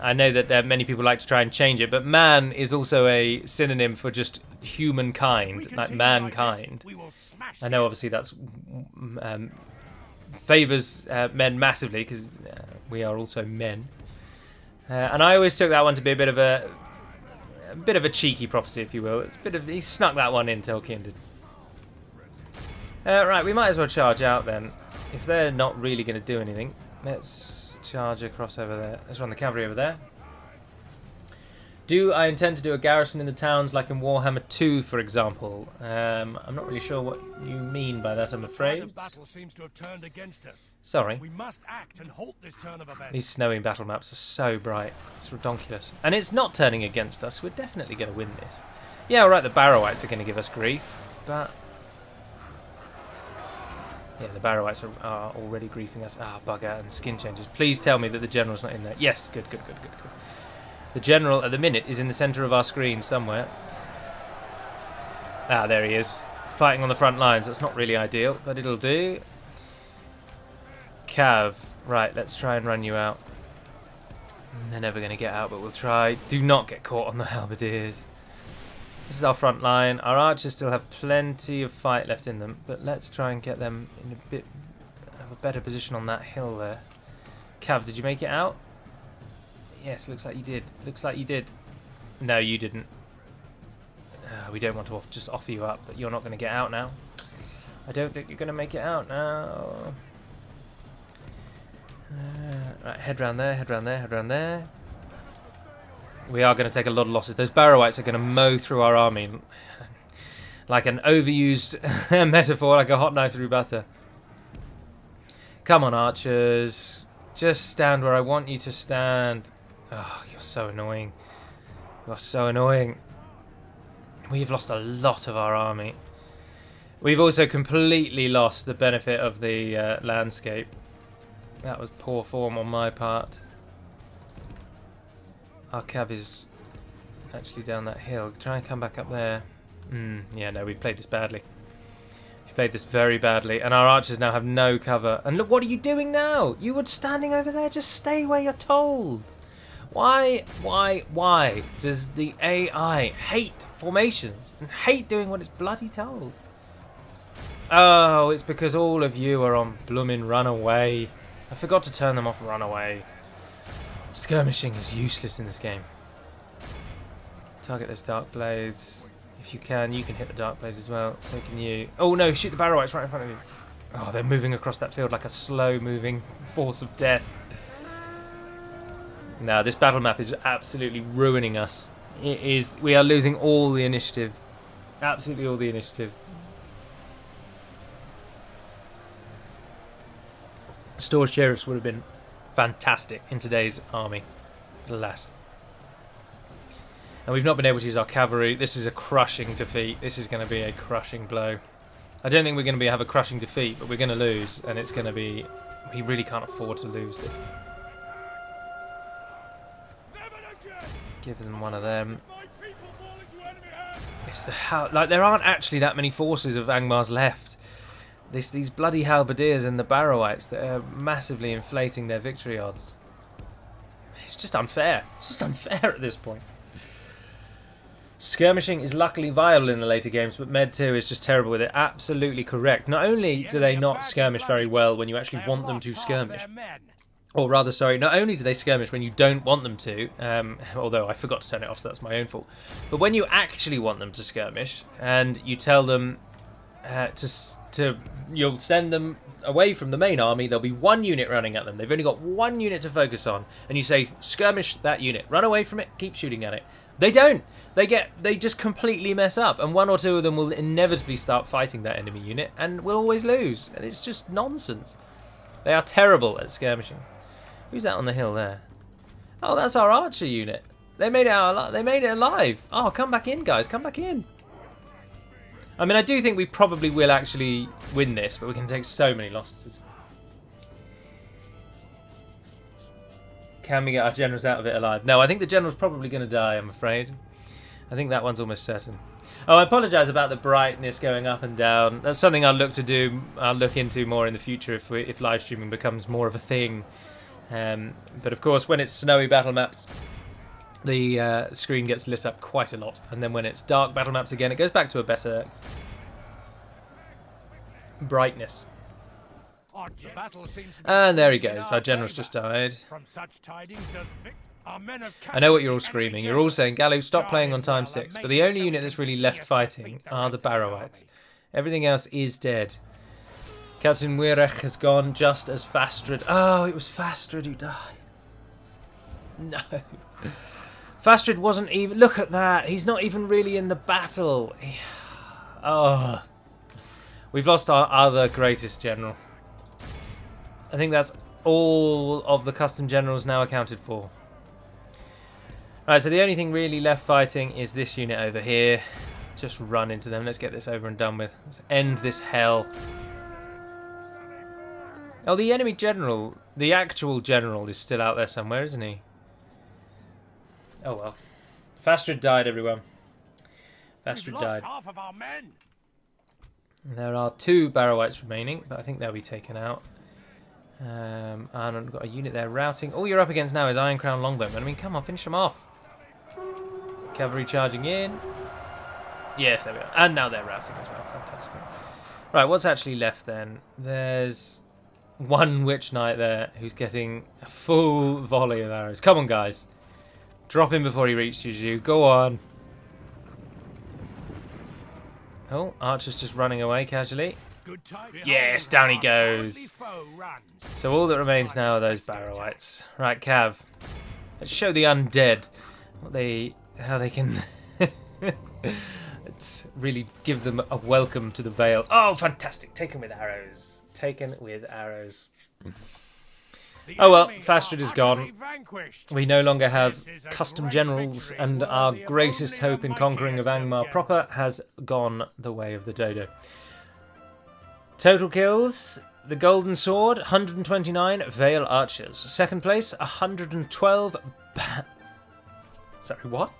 I know that many people like to try and change it, but man is also a synonym for just humankind, like mankind. I know obviously that's favours men massively, because we are also men. And I always took that one to be a bit of a cheeky prophecy, if you will. It's a bit of, he snuck that one in, Tolkien did. Right, we might as well charge out then. If they're not really going to do anything, let's charge across over there. Let's run the cavalry over there. Do I intend to do a garrison in the towns like in Warhammer 2, for example? I'm not really sure what you mean by that, I'm afraid. The battle seems to have turned against us. Sorry. We must act and halt this turn of events. These snowy battle maps are so bright. It's redonkulous. And it's not turning against us. We're definitely going to win this. Yeah, alright, the Barrowites are going to give us grief, but... Yeah, the Barrowites are already griefing us. Ah, bugger, and skin changes. Please tell me that the general's not in there. Yes, good. The general, at the minute, is in the centre of our screen somewhere. Ah, there he is. Fighting on the front lines. That's not really ideal, but it'll do. Cav. Right, let's try and run you out. They're never going to get out, but we'll try. Do not get caught on the halberdiers. This is our front line. Our archers still have plenty of fight left in them, but let's try and get them in a bit of a better position on that hill there. Cav, did you make it out? Yes, looks like you did. Looks like you did. No, you didn't. We don't want to just offer you up, but you're not going to get out now. I don't think you're going to make it out now. Right, head round there, head round there, head round there. We are going to take a lot of losses. Those Barrowites are going to mow through our army like an overused metaphor, like a hot knife through butter. Come on, archers. Just stand where I want you to stand. Oh, you're so annoying. You're so annoying. We've lost a lot of our army. We've also completely lost the benefit of the landscape. That was poor form on my part. Our cav is actually down that hill. Try and come back up there. Yeah, no, we've played this badly. We've played this very badly. And our archers now have no cover. And look, what are you doing now? You were standing over there. Just stay where you're told. Why does the AI hate formations and hate doing what it's bloody told? Oh, it's because all of you are on bloomin' runaway. I forgot to turn them off runaway. Skirmishing is useless in this game. Target those dark blades. If you can hit the dark blades as well. So can you. Oh no, shoot the Barrowites right in front of you. Oh, they're moving across that field like a slow-moving force of death. No, this battle map is absolutely ruining us. It is. We are losing all the initiative. Absolutely all the initiative. Storage sheriffs would have been fantastic in today's army, alas. And we've not been able to use our cavalry. This is a crushing defeat. This is going to be a crushing blow. I don't think we're going to have a crushing defeat, but we're going to lose, and it's going to be... We really can't afford to lose this. Give them one of them. It's the like there aren't actually that many forces of Angmar's left. These bloody halberdiers and the Barrowites that are massively inflating their victory odds. It's just unfair. It's just unfair at this point. Skirmishing is luckily viable in the later games, but Med 2 is just terrible with it. Absolutely correct. Not only do they not skirmish very well when you actually want them to skirmish, or rather, sorry, not only do they skirmish when you don't want them to, although I forgot to turn it off, so that's my own fault, but when you actually want them to skirmish, and you tell them you'll send them away from the main army, there'll be one unit running at them. They've only got one unit to focus on, and you say, skirmish that unit, run away from it, keep shooting at it. They don't. They just completely mess up, and one or two of them will inevitably start fighting that enemy unit, and will always lose, and it's just nonsense. They are terrible at skirmishing. Who's that on the hill there? Oh, that's our archer unit. They made it alive. Oh, come back in, guys. Come back in. I mean, I do think we probably will actually win this, but we can take so many losses. Can we get our generals out of it alive? No, I think the general's probably going to die, I'm afraid. I think that one's almost certain. Oh, I apologise about the brightness going up and down. That's something I'll look to do. I'll look into more in the future if live streaming becomes more of a thing. But of course, when it's snowy battle maps, the screen gets lit up quite a lot, and then when it's dark battle maps again, it goes back to a better brightness. And there he goes. Our general's just died. I know what you're all screaming. You're all saying, Gallo, stop playing on time 6. But the only unit that's really left fighting are the Barrowites. Everything else is dead. Captain Wirech has gone just as Fastred. Oh, it was Fastred who died. No. Fastred wasn't even... Look at that. He's not even really in the battle. Oh. We've lost our other greatest general. I think that's all of the custom generals now accounted for. Right, so the only thing really left fighting is this unit over here. Just run into them. Let's get this over and done with. Let's end this hell. Oh, the enemy general, the actual general, is still out there somewhere, isn't he? Oh well. Fastred died, everyone. Fastred died. Half of our men. There are 2 Barrowites remaining, but I think they'll be taken out. And I've got a unit there routing. All you're up against now is Iron Crown Longbowmen. I mean, come on, finish them off. Cavalry charging in. Yes, there we are. And now they're routing as well. Fantastic. Right, what's actually left then? There's one Witch Knight there who's getting a full volley of arrows. Come on, guys. Drop him before he reaches you. Go on. Oh, Archer's just running away casually. Yes, down he goes. So all that remains now are those Barrowites. Right, Cav. Let's show the undead how they can let's really give them a welcome to the Vale. Oh, fantastic. Taken with arrows. Taken with arrows. Oh well, Fastred is gone. We no longer have custom generals, and our greatest hope in conquering of Angmar proper has gone the way of the dodo. Total kills, the Golden Sword, 129 Vale Archers. Second place, 112... Sorry, what?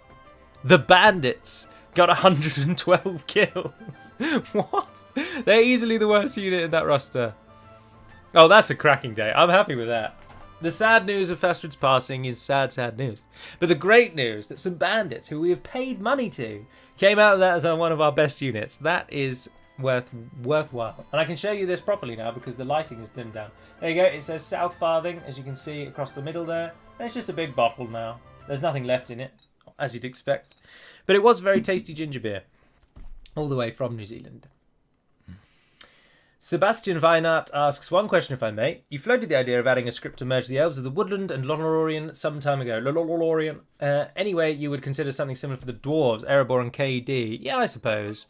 The Bandits got 112 kills. What? They're easily the worst unit in that roster. Oh, that's a cracking day. I'm happy with that. The sad news of Fastred's passing is sad, sad news. But the great news that some bandits who we have paid money to came out of that as one of our best units. That is worthwhile. And I can show you this properly now because the lighting is dimmed down. There you go. It says South Farthing, as you can see across the middle there. And it's just a big bottle now. There's nothing left in it, as you'd expect. But it was very tasty ginger beer. All the way from New Zealand. Sebastian Weinart asks, one question if I may. You floated the idea of adding a script to merge the elves of the woodland and Lothlorien some time ago. Lothlorien. Anyway, you would consider something similar for the dwarves, Erebor and KD. Yeah, I suppose.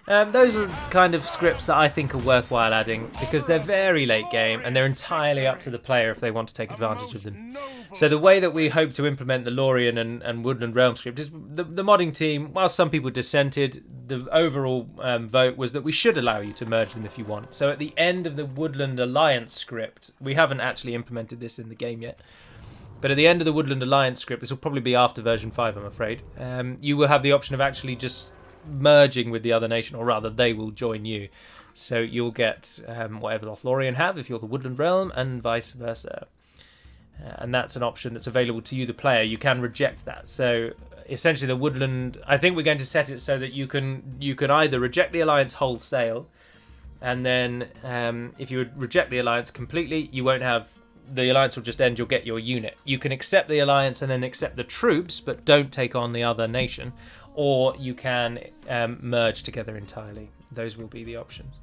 Those are the kind of scripts that I think are worthwhile adding because they're very late game and they're entirely up to the player if they want to take advantage of them. So the way that we hope to implement the Lorien and Woodland Realm script is the modding team, while some people dissented, the overall vote was that we should allow you to merge them if you want. So at the end of the Woodland Alliance script, we haven't actually implemented this in the game yet, but at the end of the Woodland Alliance script, this will probably be after version 5, I'm afraid, you will have the option of actually just merging with the other nation, or rather they will join you, so you'll get whatever Lothlorien have if you're the Woodland Realm and vice versa, and that's an option that's available to you, the player. You can reject that. So essentially the Woodland, I think we're going to set it so that you can either reject the alliance wholesale, and then if you would reject the alliance completely, you won't have, the alliance will just end, you'll get your unit. You can accept the alliance and then accept the troops but don't take on the other nation, or you can merge together entirely. Those will be the options.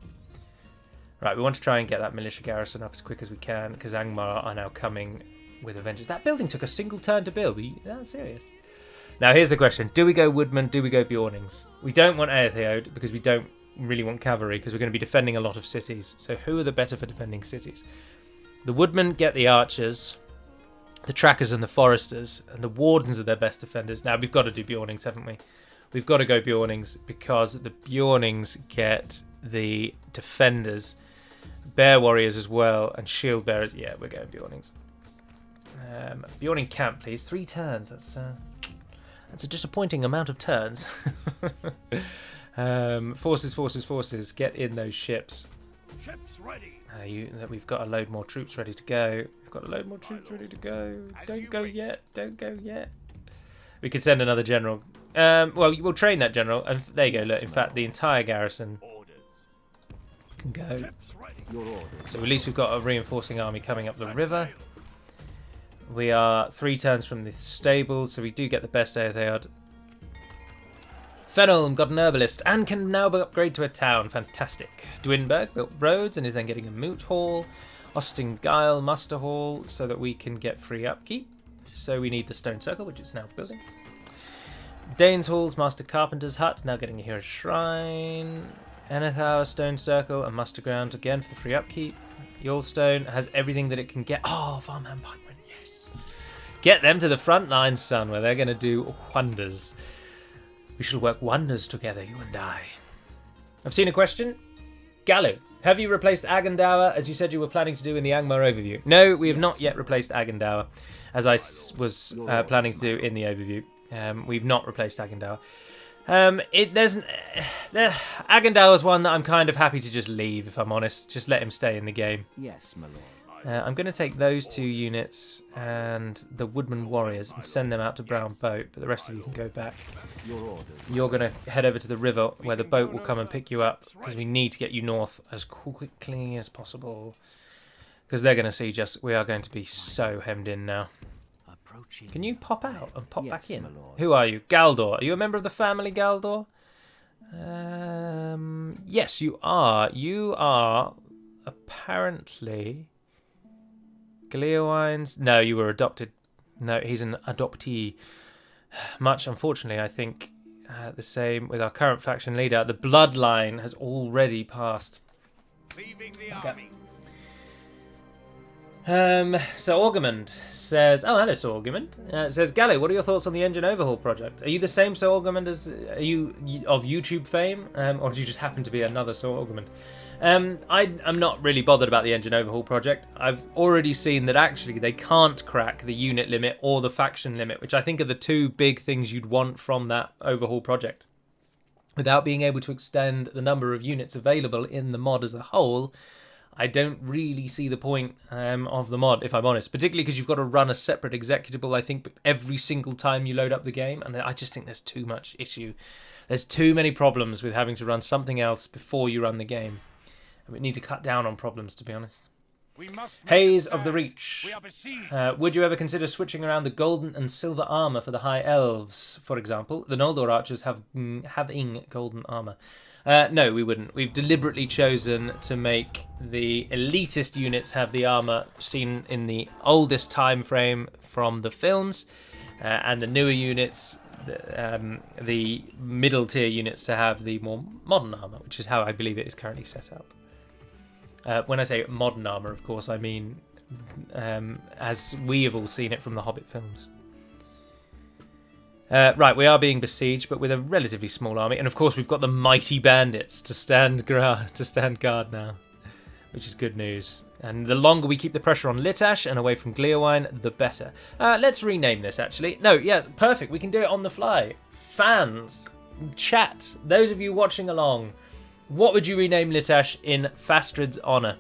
Right, we want to try and get that militia garrison up as quick as we can, because Angmar are now coming with a vengeance. That building took a single turn to build. Are you serious? Now here's the question. Do we go Woodman? Do we go Bjornings? We don't want Aethiode because we don't really want cavalry, because we're going to be defending a lot of cities. So who are the better for defending cities? The Woodmen get the archers, the trackers and the foresters, and the wardens are their best defenders. Now we've got to do Bjornings, haven't we? we've got to go Bjornings because the Bjornings get the defenders, bear warriors as well, and shield bearers. Yeah, we're going Bjornings. Bjorning camp, please. 3 turns. That's a disappointing amount of turns. Forces. Get in those ships. Ships ready. We've got to load more troops ready to go. Don't go yet. We could send another general. Well, we'll train that general. And there you go. Look, in fact, the entire garrison can go. So at least we've got a reinforcing army coming up the river. We are 3 turns from the stables, so we do get the best Aetheod. Fenelm got an herbalist and can now upgrade to a town. Fantastic. Dwinberg built roads and is then getting a moot hall. Ostingile muster hall so that we can get free upkeep. So we need the stone circle, which it's now building. Dane's Hall's master carpenter's hut, now getting a hero shrine. Enethauer stone circle and muster ground again for the free upkeep. Yulstone has everything that it can get. Oh, farmhand pikemen, yes. Get them to the front lines, son, where they're going to do wonders. We shall work wonders together, you and I. I've seen a question. Gallo, have you replaced Agendour as you said you were planning to do in the Angmar overview? No, we have not yet replaced Agendour as I was planning to do in the overview. We've not replaced Agendour. Agendour is one that I'm kind of happy to just leave, if I'm honest. Just let him stay in the game. Yes, my lord. I'm going to take those 2 units and the Woodman Warriors and send them out to Brown Boat, but the rest of you can go back. You're going to head over to the river where the boat will come and pick you up because we need to get you north as quickly as possible because they're going to see we are going to be so hemmed in now. Can you pop out and pop back in? Who are you? Galdor. Are you a member of the family, Galdor? Yes, you are. You are apparently... Gleowines? No, you were adopted. No, he's an adoptee. Much, unfortunately, I think the same with our current faction leader. The bloodline has already passed. Leaving the army. So Orgumund says, oh, hello, Sir Orgumund. Says, Gallo, what are your thoughts on the engine overhaul project? Are you the same Sir Orgumund as, are you of YouTube fame? Or do you just happen to be another Sir Orgumund? I'm not really bothered about the engine overhaul project. I've already seen that actually they can't crack the unit limit or the faction limit, which I think are the 2 big things you'd want from that overhaul project. Without being able to extend the number of units available in the mod as a whole, I don't really see the point of the mod, if I'm honest, particularly because you've got to run a separate executable, I think, every single time you load up the game, and I just think there's too much issue. There's too many problems with having to run something else before you run the game. And we need to cut down on problems, to be honest. Haze of the Reach. Would you ever consider switching around the golden and silver armour for the High Elves, for example? The Noldor archers having golden armour. No, we wouldn't. We've deliberately chosen to make the elitist units have the armour seen in the oldest time frame from the films, and the newer units, the middle tier units, to have the more modern armour, which is how I believe it is currently set up. When I say modern armour, of course, I mean as we have all seen it from the Hobbit films. Right, we are being besieged, but with a relatively small army, and of course we've got the mighty bandits to stand guard now, which is good news. And the longer we keep the pressure on Litash and away from Gleowine, the better. Let's rename this, actually. No, yeah, perfect. We can do it on the fly. Fans, chat, those of you watching along, what would you rename Litash in Fastred's honour?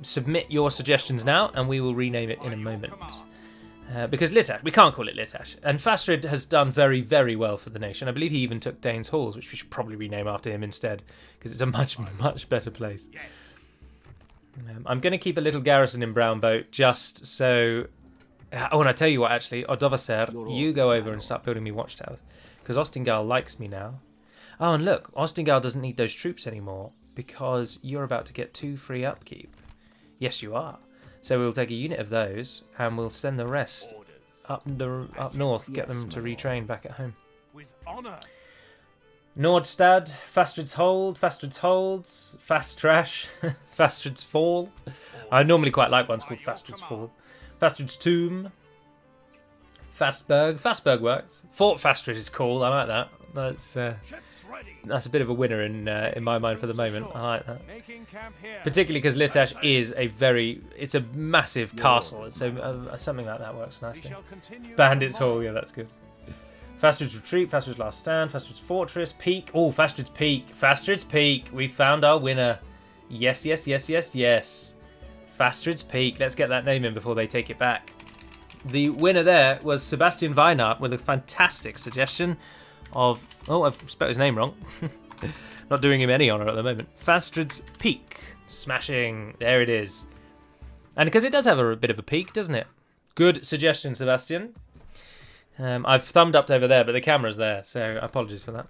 Submit your suggestions now, and we will rename it in a moment. Because Litash, we can't call it Litash. And Fastred has done very, very well for the nation. I believe he even took Dane's Halls, which we should probably rename after him instead, because it's a much, much better place. I'm going to keep a little garrison in Brown Boat, just so... Oh, and I tell you what, actually, Odovacer, you go over and start building me watchtowers, because Ostingal likes me now. Oh, and look, Ostingal doesn't need those troops anymore, because you're about to get 2 free upkeep. Yes, you are. So we'll take a unit of those, and we'll send the rest up north, get them to retrain back at home. With honor. Nordstad, Fastred's Hold, Fastred's Holds, Fast Trash, Fastred's Fall. I normally quite like ones called Fastred's Fall. Fastred's Tomb. Fastberg. Fastberg works. Fort Fastred is cool, I like that. That's Ships ready. that's a bit of a winner in my mind for the moment. I like that. Making camp here. Particularly because Litash is it's a massive castle, so something like that works We nicely. shall continue Bandits tomorrow. Hall, yeah, that's good. Fastrid's Retreat, Fastrid's Last Stand, Fastrid's Fortress, Peak. Oh, Fastrid's Peak, Fastrid's Peak. We found our winner. Yes, yes, yes, yes, yes. Fastrid's Peak. Let's get that name in before they take it back. The winner there was Sebastian Weinart with a fantastic suggestion of... Oh, I've spelled his name wrong. Not doing him any honour at the moment. Fastrid's Peak. Smashing. There it is. And because it does have a bit of a peak, doesn't it? Good suggestion, Sebastian. I've thumbed up over there, but the camera's there, so apologies for that.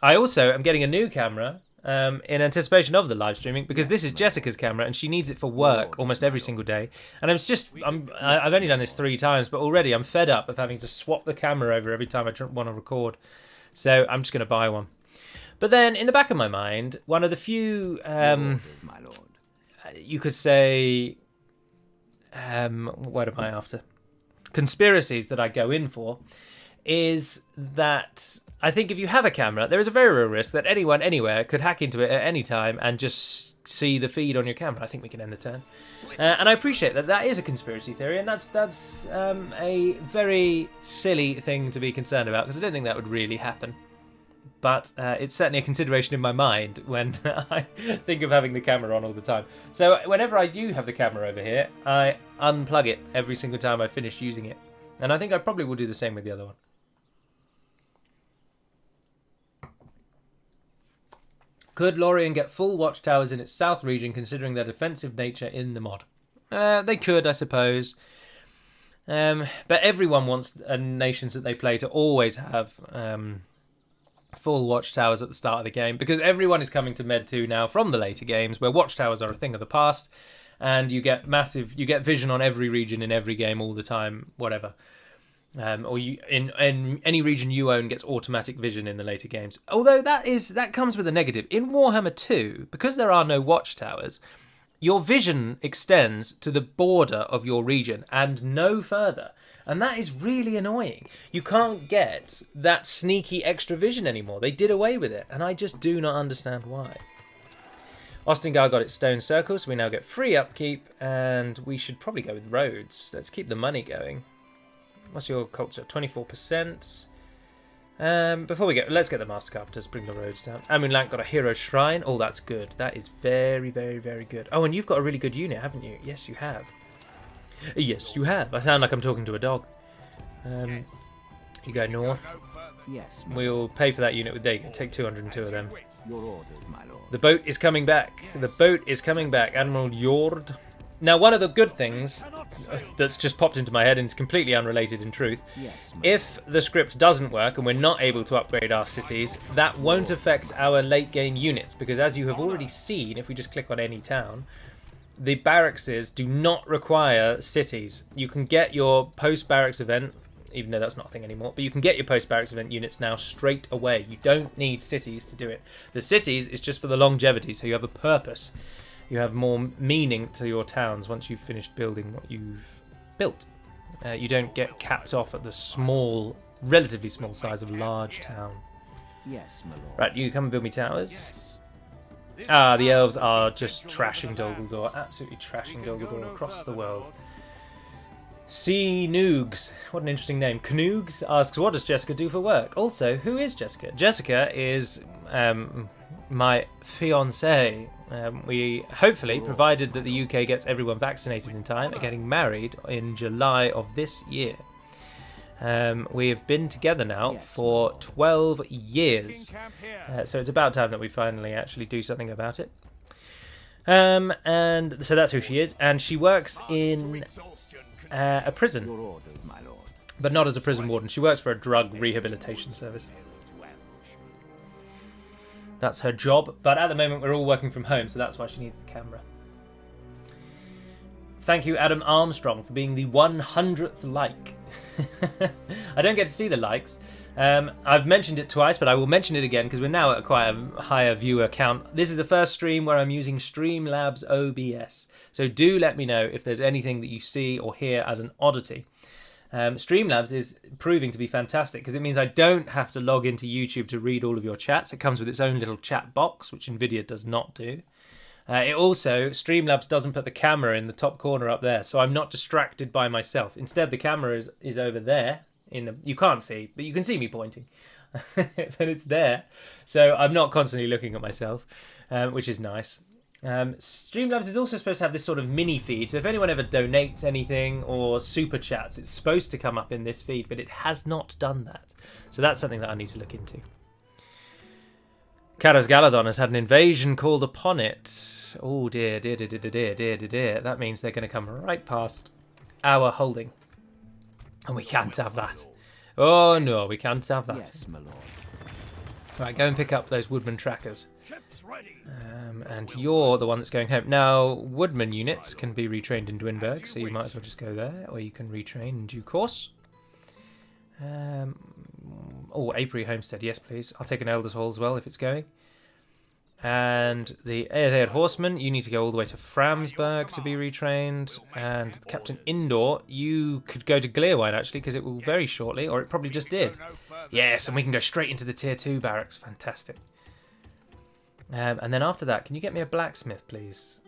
I also am getting a new camera in anticipation of the live streaming, because this is Jessica's camera and she needs it for work almost every single day. And I've only done this 3 times, but already I'm fed up of having to swap the camera over every time I want to record. So I'm just going to buy one. But then in the back of my mind, one of the few, you could say, what am I after? Conspiracies that I go in for is that I think if you have a camera, there is a very real risk that anyone anywhere could hack into it at any time and just see the feed on your camera. I think we can end the turn. And I appreciate that is a conspiracy theory, and that's a very silly thing to be concerned about, because I don't think that would really happen. But it's certainly a consideration in my mind when I think of having the camera on all the time. So whenever I do have the camera over here, I unplug it every single time I finish using it. And I think I probably will do the same with the other one. Could Lorien get full watchtowers in its south region, considering their defensive nature in the mod? They could, I suppose. But everyone wants nations that they play to always have... full watchtowers at the start of the game, because everyone is coming to Med 2 now from the later games where watchtowers are a thing of the past, and you get vision on every region in every game all the time, whatever. Or you in any region you own gets automatic vision in the later games. Although that comes with a negative. In Warhammer 2, because there are no watchtowers, your vision extends to the border of your region and no further. And that is really annoying. You can't get that sneaky extra vision anymore. They did away with it, and I just do not understand why. Ostingar got its stone circle, so we now get free upkeep, and we should probably go with roads. Let's keep the money going. What's your culture? 24%. Before we go, let's get the Master Carpenters, bring the roads down. Amunlank got a hero shrine. Oh, that's good. That is very, very, very good. Oh, and you've got a really good unit, haven't you? Yes, you have. Yes, you have. I sound like I'm talking to a dog. You go north. Yes, We'll pay for that unit. There you go. Take 202 of them. your orders, my lord. The boat is coming back. The boat is coming back. Admiral Jord. Now, one of the good things that's just popped into my head, and it's completely unrelated in truth, Yes, if the script doesn't work and we're not able to upgrade our cities, that won't affect our late game units, because as you have already seen, if we just click on any town, the barracks do not require cities. You can get your post-barracks event, even though that's not a thing anymore, but you can get your post-barracks event units now straight away. You don't need cities to do it. The cities is just for the longevity, so you have a purpose. You have more meaning to your towns once you've finished building what you've built. You don't get capped off at the small, relatively small size of a large town. yes, my lord. Right, you come and build me towers. Ah, the elves are just trashing Dol Guldur, absolutely trashing Dol Guldur across the world. C Noogs, what an interesting name. Knoogs asks, what does Jessica do for work? Also, who is Jessica? Jessica is my fiancée. We hopefully, provided that the UK gets everyone vaccinated in time, are getting married in July of this year. We have been together now for 12 years. So it's about time that we finally actually do something about it. And so that's who she is. And she works in a prison, Your orders, my lord. but not as a prison warden. She works for a drug rehabilitation service. That's her job. But at the moment, we're all working from home, so that's why she needs the camera. Thank you, Adam Armstrong, for being the 100th like. I don't get to see the likes. I've mentioned it twice, but I will mention it again because we're now at quite a higher viewer count. This is the first stream where I'm using Streamlabs OBS. So do let me know if there's anything that you see or hear as an oddity. Streamlabs is proving to be fantastic because it means I don't have to log into YouTube to read all of your chats. It comes with its own little chat box, which NVIDIA does not do. It also, Streamlabs doesn't put the camera in the top corner up there, so I'm not distracted by myself. Instead, the camera is over there. You can't see, but you can see me pointing. But it's there, so I'm not constantly looking at myself, which is nice. Streamlabs is also supposed to have this sort of mini feed, so if anyone ever donates anything or super chats, it's supposed to come up in this feed, but it has not done that. So that's something that I need to look into. Karas Galadon has had an invasion called upon it. Oh dear, dear, dear, dear, dear, dear, dear, dear. That means they're going to come right past our holding. And we can't have that. Oh no, we can't have that. Yes, my lord. Right, go and pick up those woodman trackers. Ships ready. And you're the one that's going home. Now, woodman units can be retrained in Dwinberg, so you might as well just go there, or you can retrain in due course. Apiary Homestead, yes please. I'll take an Elder's Hall as well if it's going. And the Aethead Horseman, you need to go all the way to Framsburg to be retrained. And Captain Indoor, you could go to Gleerwine actually, because it will very shortly, or it probably just did. Yes, and we can go straight into the Tier 2 barracks. Fantastic. And then after that, can you get me a blacksmith, please?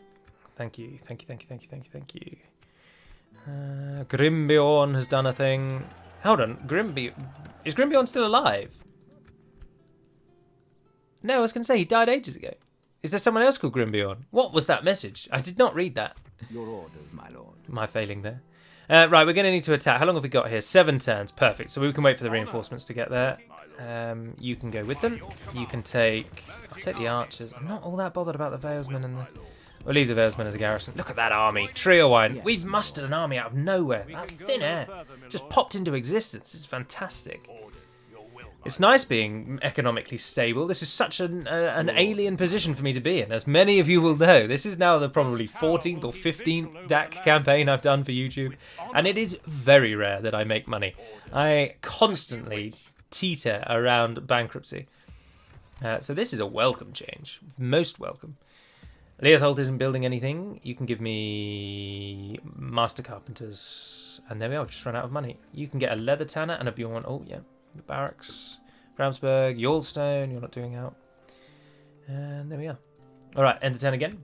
Thank you, thank you, thank you, thank you, thank you, thank you. Grimbeorn has done a thing. Hold on, is Grimbeorn still alive? No, I was going to say he died ages ago. Is there someone else called Grimbeorn? What was that message? I did not read that. Your orders, my lord. My failing there. Right, we're going to need to attack. How long have we got here? 7 turns. Perfect. So we can wait for the reinforcements to get there. You can go with them. You can take... I'll take the archers. I'm not all that bothered about the Valesmen and the... We'll leave the Valesmen as a garrison. Look at that army. Trio wine. Yes. We've mustered an army out of nowhere. That thin air just popped into existence. It's fantastic. It's nice being economically stable. This is such an alien position for me to be in. As many of you will know, this is now the probably 14th or 15th DaC campaign I've done for YouTube. And it is very rare that I make money. I constantly teeter around bankruptcy. So this is a welcome change. Most welcome. Leothold isn't building anything. You can give me Master Carpenters. And there we are, we've just run out of money. You can get a Leather Tanner and a Bjorn. Oh, yeah. The barracks. Ramsburg, Yalstone, you're not doing out. And there we are. Alright, end the turn again.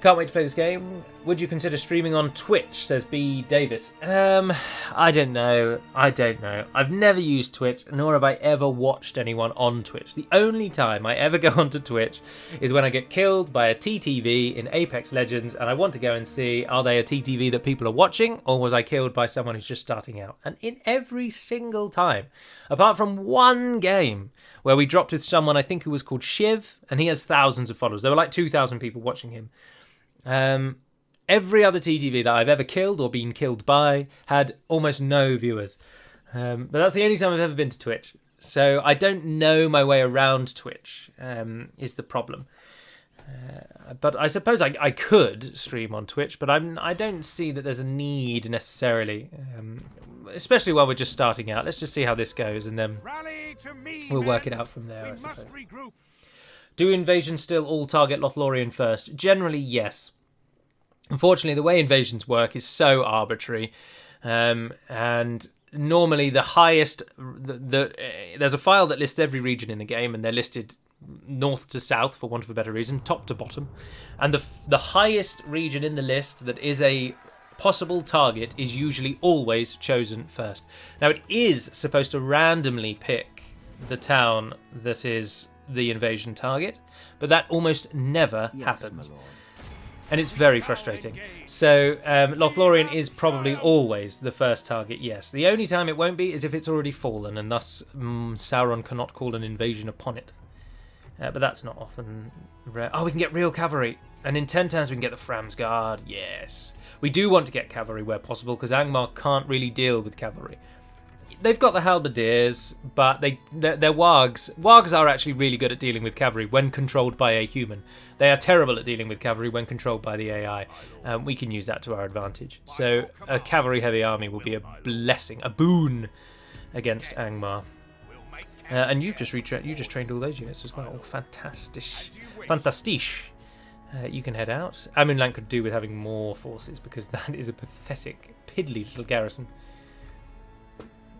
Can't wait to play this game. Would you consider streaming on Twitch, says B. Davis. I don't know. I've never used Twitch, nor have I ever watched anyone on Twitch. The only time I ever go onto Twitch is when I get killed by a TTV in Apex Legends, and I want to go and see, are they a TTV that people are watching, or was I killed by someone who's just starting out? And in every single time, apart from one game, where we dropped with someone I think who was called Shiv, and he has thousands of followers. There were like 2,000 people watching him. Every other TTV that I've ever killed or been killed by had almost no viewers. But that's the only time I've ever been to Twitch. So I don't know my way around Twitch, is the problem. But I suppose I could stream on Twitch, but I don't see that there's a need necessarily, especially while we're just starting out. Let's just see how this goes, and then we'll work it out from there, I suppose. Do invasions still all target Lothlorien first? Generally, yes. Unfortunately, the way invasions work is so arbitrary, and normally the highest... there's a file that lists every region in the game, and they're listed north to south, for want of a better reason, top to bottom. And the highest region in the list that is a possible target is usually always chosen first. Now, it is supposed to randomly pick the town that is the invasion target, but that almost never happens. And it's very frustrating. So Lothlorien is probably always the first target, yes. The only time it won't be is if it's already fallen, and thus Sauron cannot call an invasion upon it. But that's not often rare. Oh, we can get real cavalry. And in 10 turns we can get the Framsguard, yes. We do want to get cavalry where possible, because Angmar can't really deal with cavalry. They've got the halberdiers, but they're wargs. Wargs are actually really good at dealing with cavalry when controlled by a human. They are terrible at dealing with cavalry when controlled by the AI. We can use that to our advantage. So a cavalry-heavy army will be a blessing, a boon against Angmar. And you just trained all those units as well. Oh, fantastic. Fantastic. You can head out. Anduin could do with having more forces because that is a pathetic, piddly little garrison.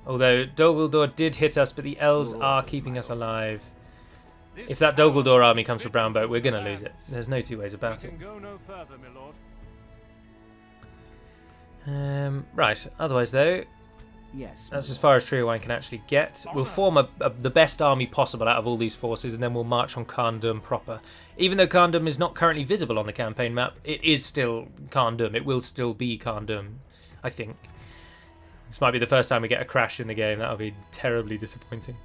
Although Dogaldor did hit us, but the elves are keeping us alive. If that Dogaldor army comes for Brownboat, we're going to lose it. There's no two ways about it. Go no further, my lord. Right, otherwise though, Yes. that's as far as Trio Wine can actually get. We'll form the best army possible out of all these forces, and then we'll march on Carndum proper. Even though Carndum is not currently visible on the campaign map, it is still Carndum. It will still be Carndum, I think. This might be the first time we get a crash in the game. That'll be terribly disappointing.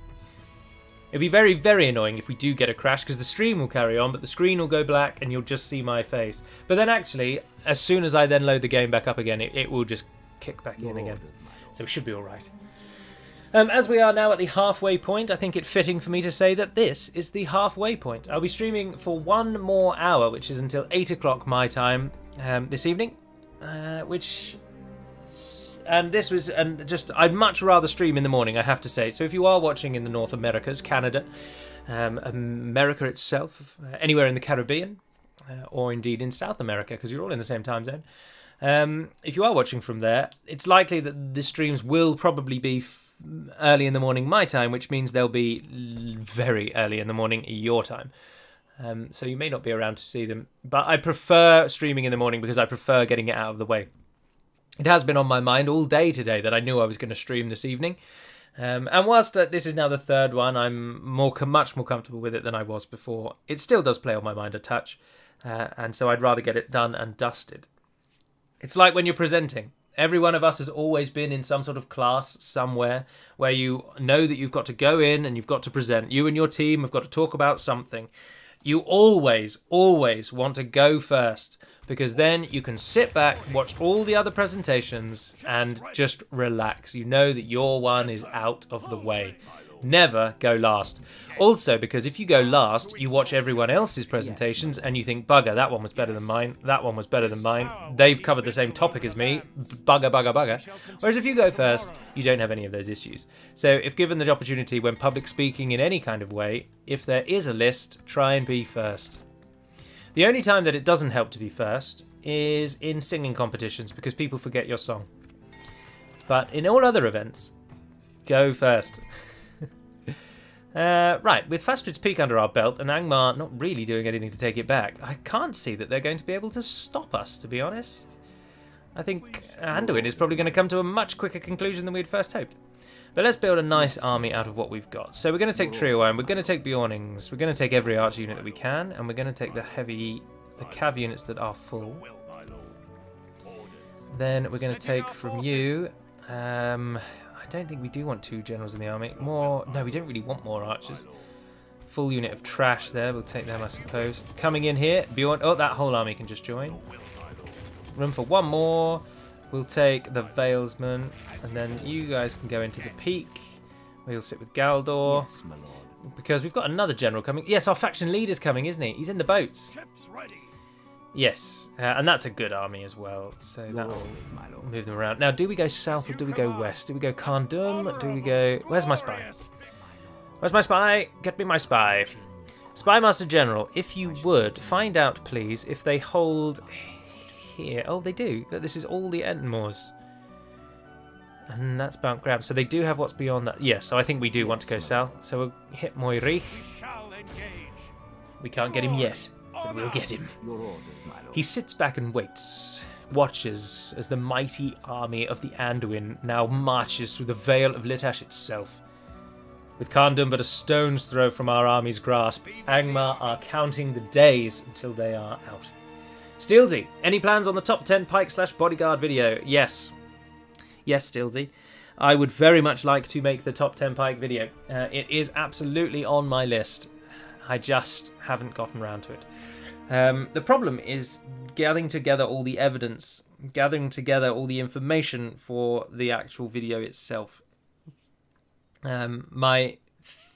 It'd be very, very annoying if we do get a crash, because the stream will carry on, but the screen will go black and you'll just see my face. But then actually, as soon as I then load the game back up again, it will just kick back in again. So we should be alright. As we are now at the halfway point, I think it's fitting for me to say that this is the halfway point. I'll be streaming for 1 more hour, which is until 8 o'clock my time this evening, I'd much rather stream in the morning, I have to say. So if you are watching in the North Americas, Canada, America itself, anywhere in the Caribbean, or indeed in South America, because you're all in the same time zone, if you are watching from there, it's likely that the streams will probably be early in the morning my time, which means they'll be very early in the morning your time. So you may not be around to see them, but I prefer streaming in the morning because I prefer getting it out of the way. It has been on my mind all day today that I knew I was going to stream this evening. And whilst this is now the third one, I'm much more comfortable with it than I was before. It still does play on my mind a touch, and so I'd rather get it done and dusted. It's like when you're presenting. Every one of us has always been in some sort of class somewhere where you know that you've got to go in and you've got to present. You and your team have got to talk about something. You always want to go first, because then you can sit back, watch all the other presentations, and just relax. You know that your one is out of the way. Never go last. Also, because if you go last, you watch everyone else's presentations and you think, bugger, that one was better than mine, that one was better than mine, they've covered the same topic as me, bugger. Whereas if you go first, you don't have any of those issues. So if given the opportunity when public speaking in any kind of way, if there is a list, try and be first. The only time that it doesn't help to be first is in singing competitions, because people forget your song. But in all other events, go first. Right, with Fastrid's Peak under our belt and Angmar not really doing anything to take it back, I can't see that they're going to be able to stop us, to be honest. I think Anduin is probably going to come to a much quicker conclusion than we'd first hoped. But let's build a nice army out of what we've got. So we're going to take Trio Iron, we're going to take Bjornings, we're going to take every arch unit that we can, and we're going to take the cav units that are full. Then we're going to take from you... I don't think we do want 2 generals in the army. No, we don't really want more archers. Full unit of trash there. We'll take them, I suppose. Coming in here, Bjorn. Oh, that whole army can just join. Room for 1 more. We'll take the Valesman, and then you guys can go into the peak. We'll sit with Galdor. Yes, my lord. Because we've got another general coming. Yes, our faction leader's coming, isn't he? He's in the boats. Ships ready. Yes, and that's a good army as well, so that'll move them around. Now, do we go south or do we go west? Do we go Carndum? Do we go... Where's my spy? Where's my spy? Get me my spy. Spy Master General, if you would, find out, please, if they hold here. Oh, they do. This is all the Entmoors. And that's Mount Grab. So they do have what's beyond that. Yes, so I think we do want to go south. So we'll hit Moirich. We can't get him yet. But we'll get him. He sits back and waits, watches as the mighty army of the Anduin now marches through the Vale of Litash itself. With Carndum but a stone's throw from our army's grasp, Angmar are counting the days until they are out. Steelsy, any plans on the top 10 Pike/Bodyguard video? Yes. Yes, Steelsy. I would very much like to make the top 10 Pike video. It is absolutely on my list. I just haven't gotten around to it. The problem is gathering together all the evidence, gathering together all the information for the actual video itself. My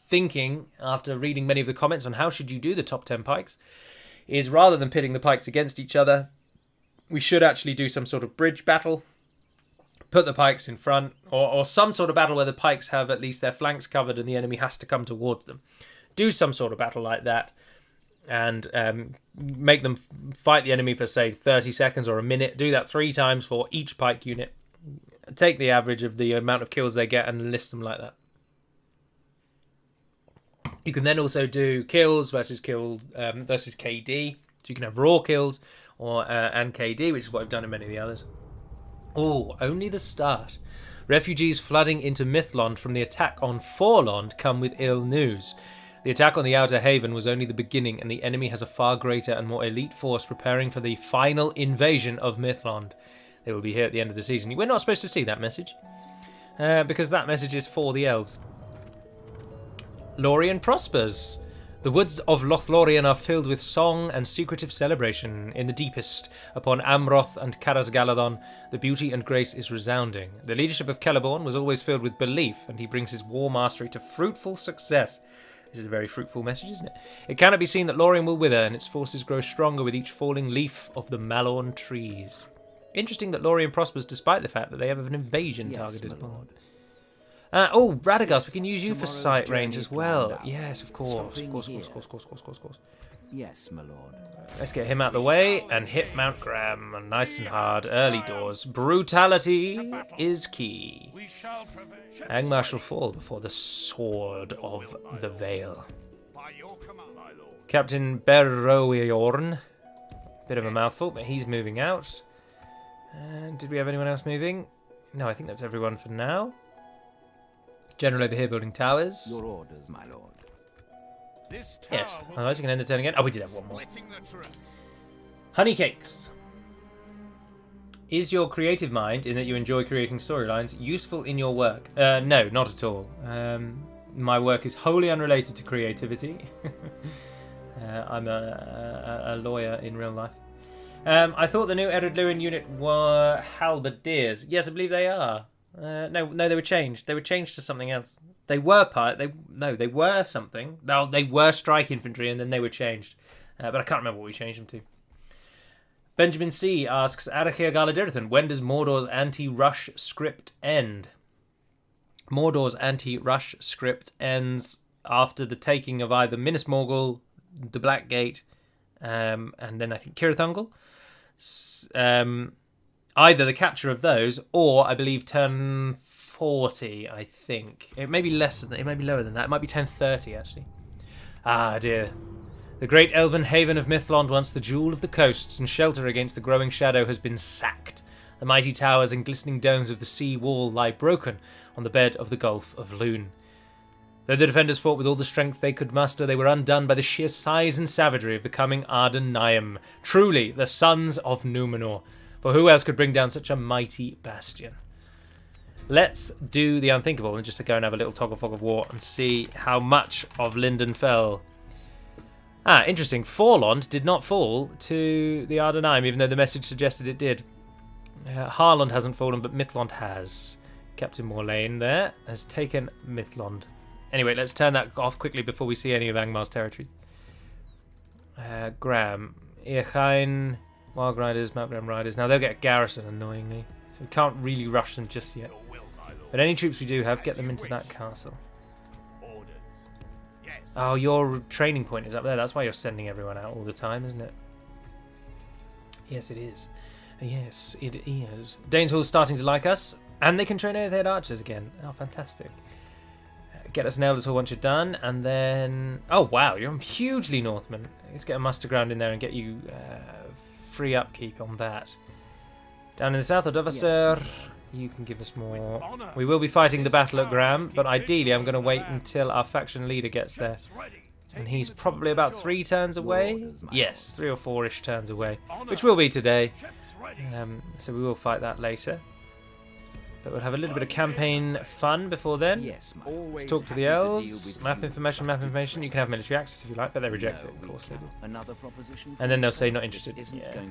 thinking, after reading many of the comments on how should you do the top 10 pikes, is rather than pitting the pikes against each other, we should actually do some sort of bridge battle, put the pikes in front, or some sort of battle where the pikes have at least their flanks covered and the enemy has to come towards them. Do some sort of battle like that. and make them fight the enemy for, say, 30 seconds or a minute. Do that 3 times for each pike unit. Take the average of the amount of kills they get and list them like that. You can then also do kills versus versus KD. So you can have raw kills or and KD, which is what I've done in many of the others. Oh, only the start. Refugees flooding into Mythlond from the attack on Forlond come with ill news. The attack on the Outer Haven was only the beginning, and the enemy has a far greater and more elite force preparing for the final invasion of Mythlond. They will be here at the end of the season. We're not supposed to see that message, because that message is for the elves. Lorien prospers. The woods of Lothlorien are filled with song and secretive celebration. In the deepest, upon Amroth and Caras Galadon, the beauty and grace is resounding. The leadership of Celeborn was always filled with belief, and he brings his war mastery to fruitful success. This is a very fruitful message, isn't it? It cannot be seen that Lorien will wither, and its forces grow stronger with each falling leaf of the Malorn trees. Interesting that Lorien prospers despite the fact that they have an invasion targeted upon. Oh, Radagast, we can use you for sight range as well. Yes, of course. Of course. Yes, my lord. Let's get him out of the way and hit Mount Graham. Nice and hard, early doors. Brutality is key. Angmar shall fall before the sword of the Vale. Captain Berroiorn. Bit of a mouthful, but he's moving out. Did we have anyone else moving? No, I think that's everyone for now. General over here building towers. Your orders, my lord. This tower Yes, will otherwise we can end the turn again. Oh, we did have one more. splitting the troops. Honey cakes. Is your creative mind, in that you enjoy creating storylines, useful in your work? No, not at all. My work is wholly unrelated to creativity. I'm a lawyer in real life. I thought the new Ered Luin unit were halberdiers. Yes, I believe they are. No, they were changed. They were changed to something else. They were they were something. No, they were strike infantry, and then they were changed. But I can't remember what we changed them to. Benjamin C asks, Arachia Galadirthan, when does Mordor's anti-rush script end? Mordor's anti-rush script ends after the taking of either Minas Morgul, the Black Gate, and then I think Cirith Ungol. Either the capture of those, or I believe turn 40. I think it may be less than that. It may be lower than that. It might be 10:30 actually. Ah dear. The great elven haven of Mythlond, once the jewel of the coasts and shelter against the growing shadow, has been sacked. The mighty towers and glistening domes of the sea wall lie broken on the bed of the Gulf of Lune. Though the defenders fought with all the strength they could muster, they were undone by the sheer size and savagery of the coming Arden Naim. Truly, the sons of Númenor. For who else could bring down such a mighty bastion? Let's do the unthinkable and just go and have a little toggle fog of war and see how much of Linden fell. Ah, interesting. Forlond did not fall to the Ardenaim, even though the message suggested it did. Harlond hasn't fallen, but Mythlond has. Captain Morlane there has taken Mythlond. Anyway, let's turn that off quickly before we see any of Angmar's territories. Graham. Earchain, Wild Riders, Mount Graham Riders. Now they'll get a garrison, annoyingly. So we can't really rush them just yet. But any troops we do have, get them into that castle. Oh, your training point is up there. That's why you're sending everyone out all the time, isn't it? Yes, it is. Yes, it is. Danes Hall's starting to like us. And they can train Airhead archers again. Oh, fantastic. Get us nailed until once you're done. And then... Oh, wow. You're hugely Northman. Let's get a muster ground in there and get you free upkeep on that. Down in the south of Dovasur, you can give us more. We will be fighting the battle at Graham, but ideally I'm going to wait until our faction leader gets there. And he's probably about 3 turns away. Yes, 3 or 4-ish turns away, which will be today. So we will fight that later. But we'll have a little bit of campaign fun before then. Yes, Let's talk to the elves. Map information. You can have military access if you like, but they reject it, of course they do. Another proposition. And then they'll say not interested.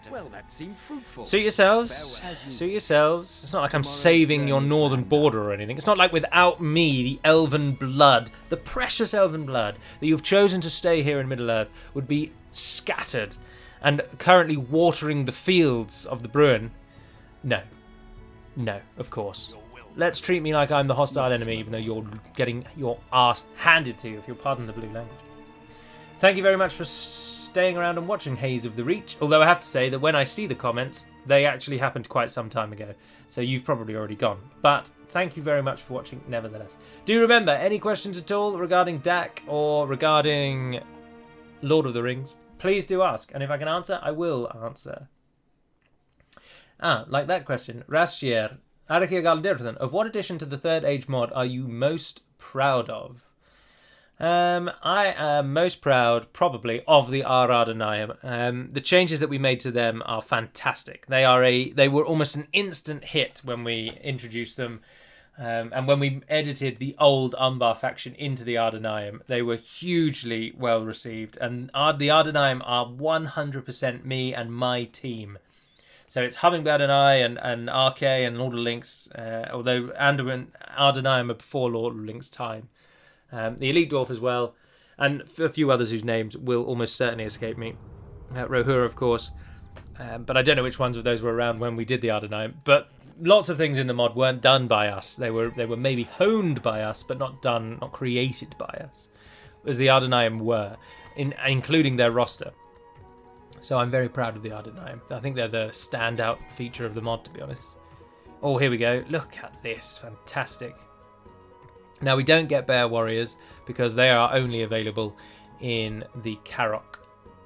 Well, that seemed fruitful. Suit yourselves. Suit yourselves. It's not like I'm saving your northern border or anything. It's not like without me, the elven blood, the precious elven blood that you've chosen to stay here in Middle-earth would be scattered and currently watering the fields of the Bruin. No. No, of course. Let's treat me like I'm the hostile enemy, even though you're getting your arse handed to you, if you'll pardon the blue language. Thank you very much for staying around and watching Haze of the Reach. Although I have to say that when I see the comments, they actually happened quite some time ago. So you've probably already gone. But thank you very much for watching nevertheless. Do remember, any questions at all regarding DaC or regarding Lord of the Rings, please do ask. And if I can answer, I will answer. Like that question. Rashier, Arakia, of what addition to the Third Age mod are you most proud of? I am most proud, probably, of the Aradanaim. The changes that we made to them are fantastic. They were almost an instant hit when we introduced them, and when we edited the old Umbar faction into the Ardanaim, they were hugely well received. And the Ardanaim are 100% me and my team. So it's Hummingbird and I and RK and Lord of Link's, although Anduin, Ardanaim are before Lord of Link's time. The Elite Dwarf as well, and a few others whose names will almost certainly escape me. Rohura, of course, but I don't know which ones of those were around when we did the Ardanaim. But lots of things in the mod weren't done by us. They were maybe honed by us, but not created by us, as the Ardanaim were, including their roster. So I'm very proud of the Ardanaim. I think they're the standout feature of the mod, to be honest. Oh, here we go. Look at this. Fantastic. Now, we don't get Bear Warriors because they are only available in the Karok,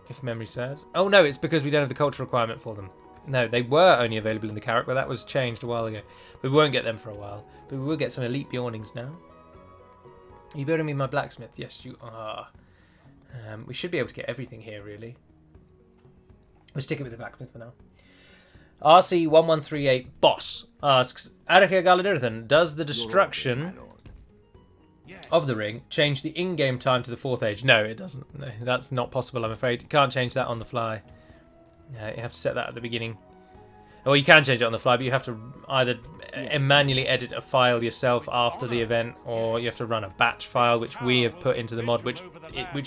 if memory serves. Oh, no, it's because we don't have the culture requirement for them. No, they were only available in the Karok, but that was changed a while ago. We won't get them for a while, but we will get some Elite Bjornings now. Are you building me my blacksmith? Yes, you are. We should be able to get everything here, really. We'll stick it with the blacksmith for now. RC1138 Boss asks, Arika Galadirthan, does the destruction of the ring change the in-game time to the Fourth Age? No, it doesn't. No, that's not possible, I'm afraid. You can't change that on the fly. You have to set that at the beginning. Well, you can change it on the fly, but you have to either manually edit a file yourself after the event, or you have to run a batch file, which we have put into the mod, which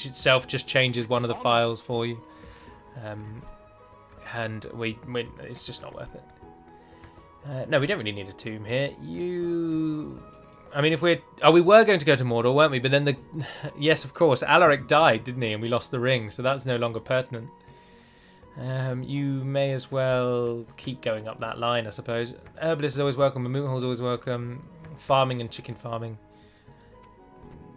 itself just changes one of the files for you. And it's just not worth it. No, we don't really need a tomb here. I mean, we were going to go to Mordor, weren't we? But then yes, of course, Alaric died, didn't he? And we lost the ring, so that's no longer pertinent. You may as well keep going up that line, I suppose. Herbalist is always welcome, and Moonhall's always welcome. Farming and chicken farming.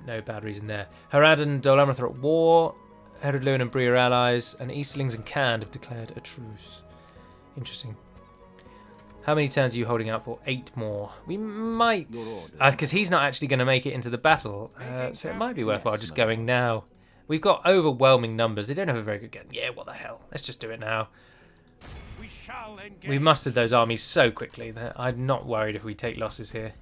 No bad reason there. Harad and Dolamath are at war. Herodluin and Bree are allies, and Eastlings and Cand have declared a truce. Interesting. How many turns are you holding out for? 8 more. We might, because he's not actually going to make it into the battle, so it might be worthwhile just going now. We've got overwhelming numbers. They don't have a very good game. Yeah, what the hell? Let's just do it now. We mustered those armies so quickly that I'm not worried if we take losses here.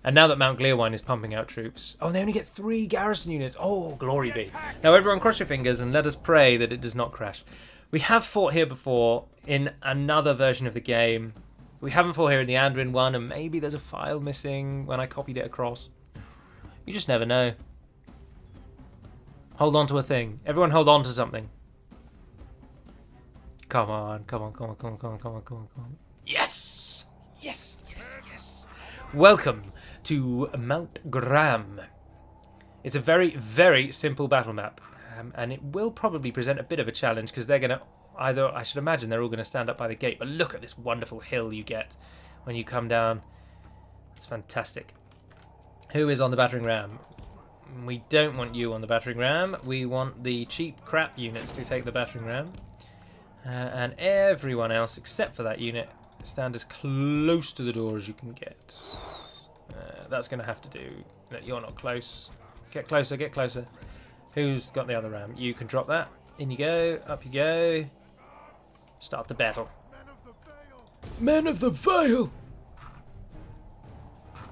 And now that Mount Gleerwine is pumping out troops... Oh, they only get 3 garrison units. Oh, glory be. Now, everyone cross your fingers and let us pray that it does not crash. We have fought here before in another version of the game. We haven't fought here in the Anduin one, and maybe there's a file missing when I copied it across. You just never know. Hold on to a thing. Everyone hold on to something. Come on, come on, come on, come on, come on, come on, come on, come on. Yes! Yes, yes, yes. Welcome to Mount Graham. It's a very, very simple battle map, and it will probably present a bit of a challenge because they're going to either, I should imagine they're all going to stand up by the gate, but look at this wonderful hill you get when you come down. It's fantastic. Who is on the battering ram? We don't want you on the battering ram. We want the cheap crap units to take the battering ram. And everyone else, except for that unit, stand as close to the door as you can get. That's going to have to do. You're not close. Get closer, get closer. Who's got the other ram? You can drop that. In you go, up you go. Start the battle. Men of the Vale!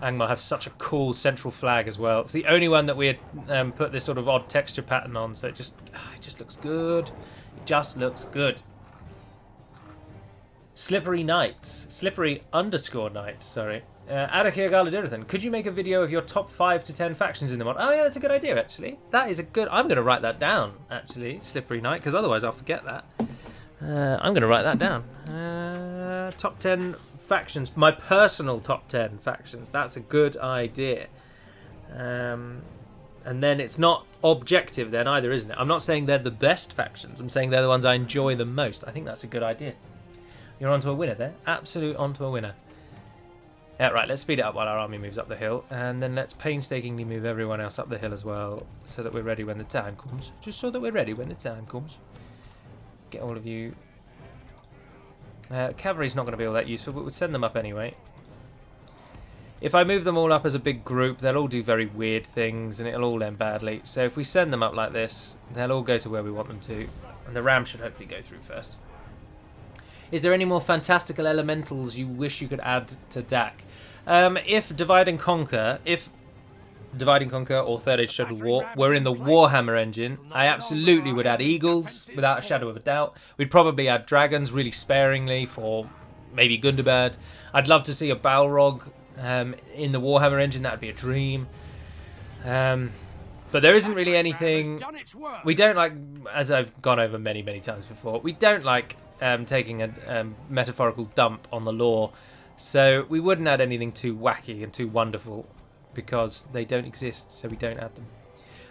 Angmar have such a cool central flag as well. It's the only one that we had put this sort of odd texture pattern on, so it just looks good. It just looks good. Slippery Knights. Slippery_Knights, sorry. Adakir Galadirthan, could you make a video of your top 5 to 10 factions in the mod? Oh yeah, that's a good idea actually. That is a good... I'm going to write that down actually, Slippery Knight, because otherwise I'll forget that. I'm going to write that down. Top 10 factions. My personal top 10 factions. That's a good idea. And then it's not objective then either, isn't it? I'm not saying they're the best factions. I'm saying they're the ones I enjoy the most. I think that's a good idea. You're onto a winner there. Absolute onto a winner. Yeah, right, let's speed it up while our army moves up the hill. And then let's painstakingly move everyone else up the hill as well, so that we're ready when the time comes. Just so that we're ready when the time comes. Get all of you. Cavalry's not going to be all that useful, but we'll send them up anyway. If I move them all up as a big group, they'll all do very weird things, and it'll all end badly. So if we send them up like this, they'll all go to where we want them to. And the ram should hopefully go through first. Is there any more fantastical elementals you wish you could add to DaC? If Divide and Conquer or Third Age Total War were in the Warhammer engine, I absolutely would add eagles, without a shadow of a doubt. We'd probably add dragons really sparingly for maybe Gundabad. I'd love to see a Balrog in the Warhammer engine. That would be a dream. But there isn't really anything. We don't like, as I've gone over many times before, we don't like taking a metaphorical dump on the lore, so we wouldn't add anything too wacky and too wonderful because they don't exist, so we don't add them.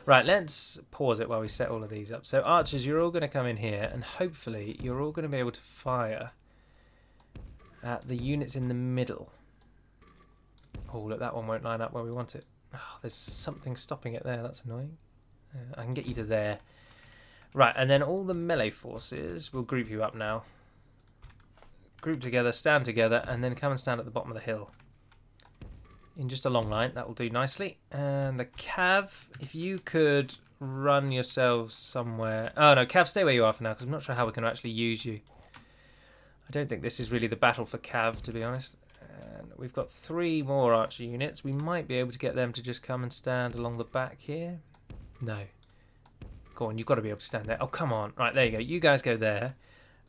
Right, let's pause it while we set all of these up. So archers, you're all going to come in here, and hopefully you're all going to be able to fire at the units in the middle. Oh, look, that one won't line up where we want it. Oh, there's something stopping it there. That's annoying. I can get you to there. Right, and then all the melee forces, we'll group you up now. Group together, stand together, and then come and stand at the bottom of the hill. In just a long line, that will do nicely. And the Cav, if you could run yourselves somewhere... Oh no, Cav, stay where you are for now, because I'm not sure how we can actually use you. I don't think this is really the battle for Cav, to be honest. And we've got 3 more archer units. We might be able to get them to just come and stand along the back here. No. Go on, you've got to be able to stand there. Oh, come on. Right, there you go. You guys go there.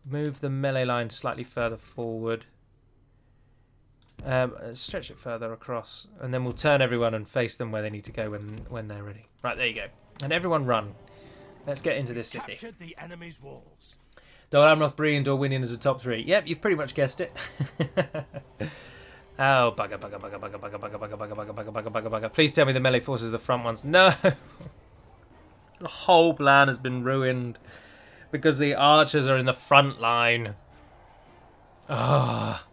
Move the melee line slightly further forward. Stretch it further across. And then we'll turn everyone and face them where they need to go when they're ready. Right, there you go. And everyone run. Let's get into this city. Captured the enemy's walls. Dol Amroth, Bree, and Dorwinian as a top 3. Yep, you've pretty much guessed it. Oh, bugger. Please tell me the melee forces are the front ones. No! The whole plan has been ruined because the archers are in the front line. Ah.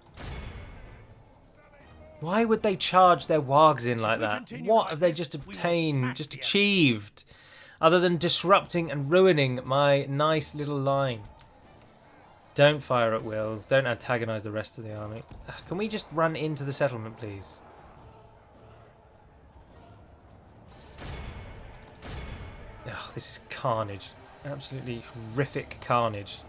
Why would they charge their wargs in like that? What have they just obtained, just achieved, other than disrupting and ruining my nice little line? Don't fire at will. Don't antagonise the rest of the army. Can we just run into the settlement, please? Ugh, this is carnage. Absolutely horrific carnage.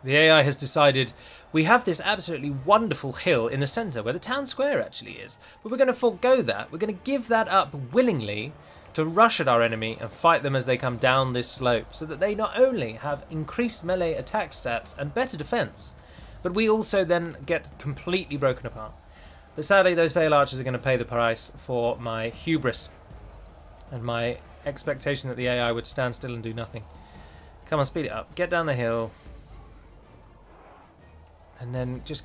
The AI has decided we have this absolutely wonderful hill in the centre where the town square actually is. But we're going to forego that. We're going to give that up willingly to rush at our enemy and fight them as they come down this slope, so that they not only have increased melee attack stats and better defence, but we also then get completely broken apart. But sadly, those Vale Archers are going to pay the price for my hubris and my expectation that the AI would stand still and do nothing. Come on, speed it up. Get down the hill. And then just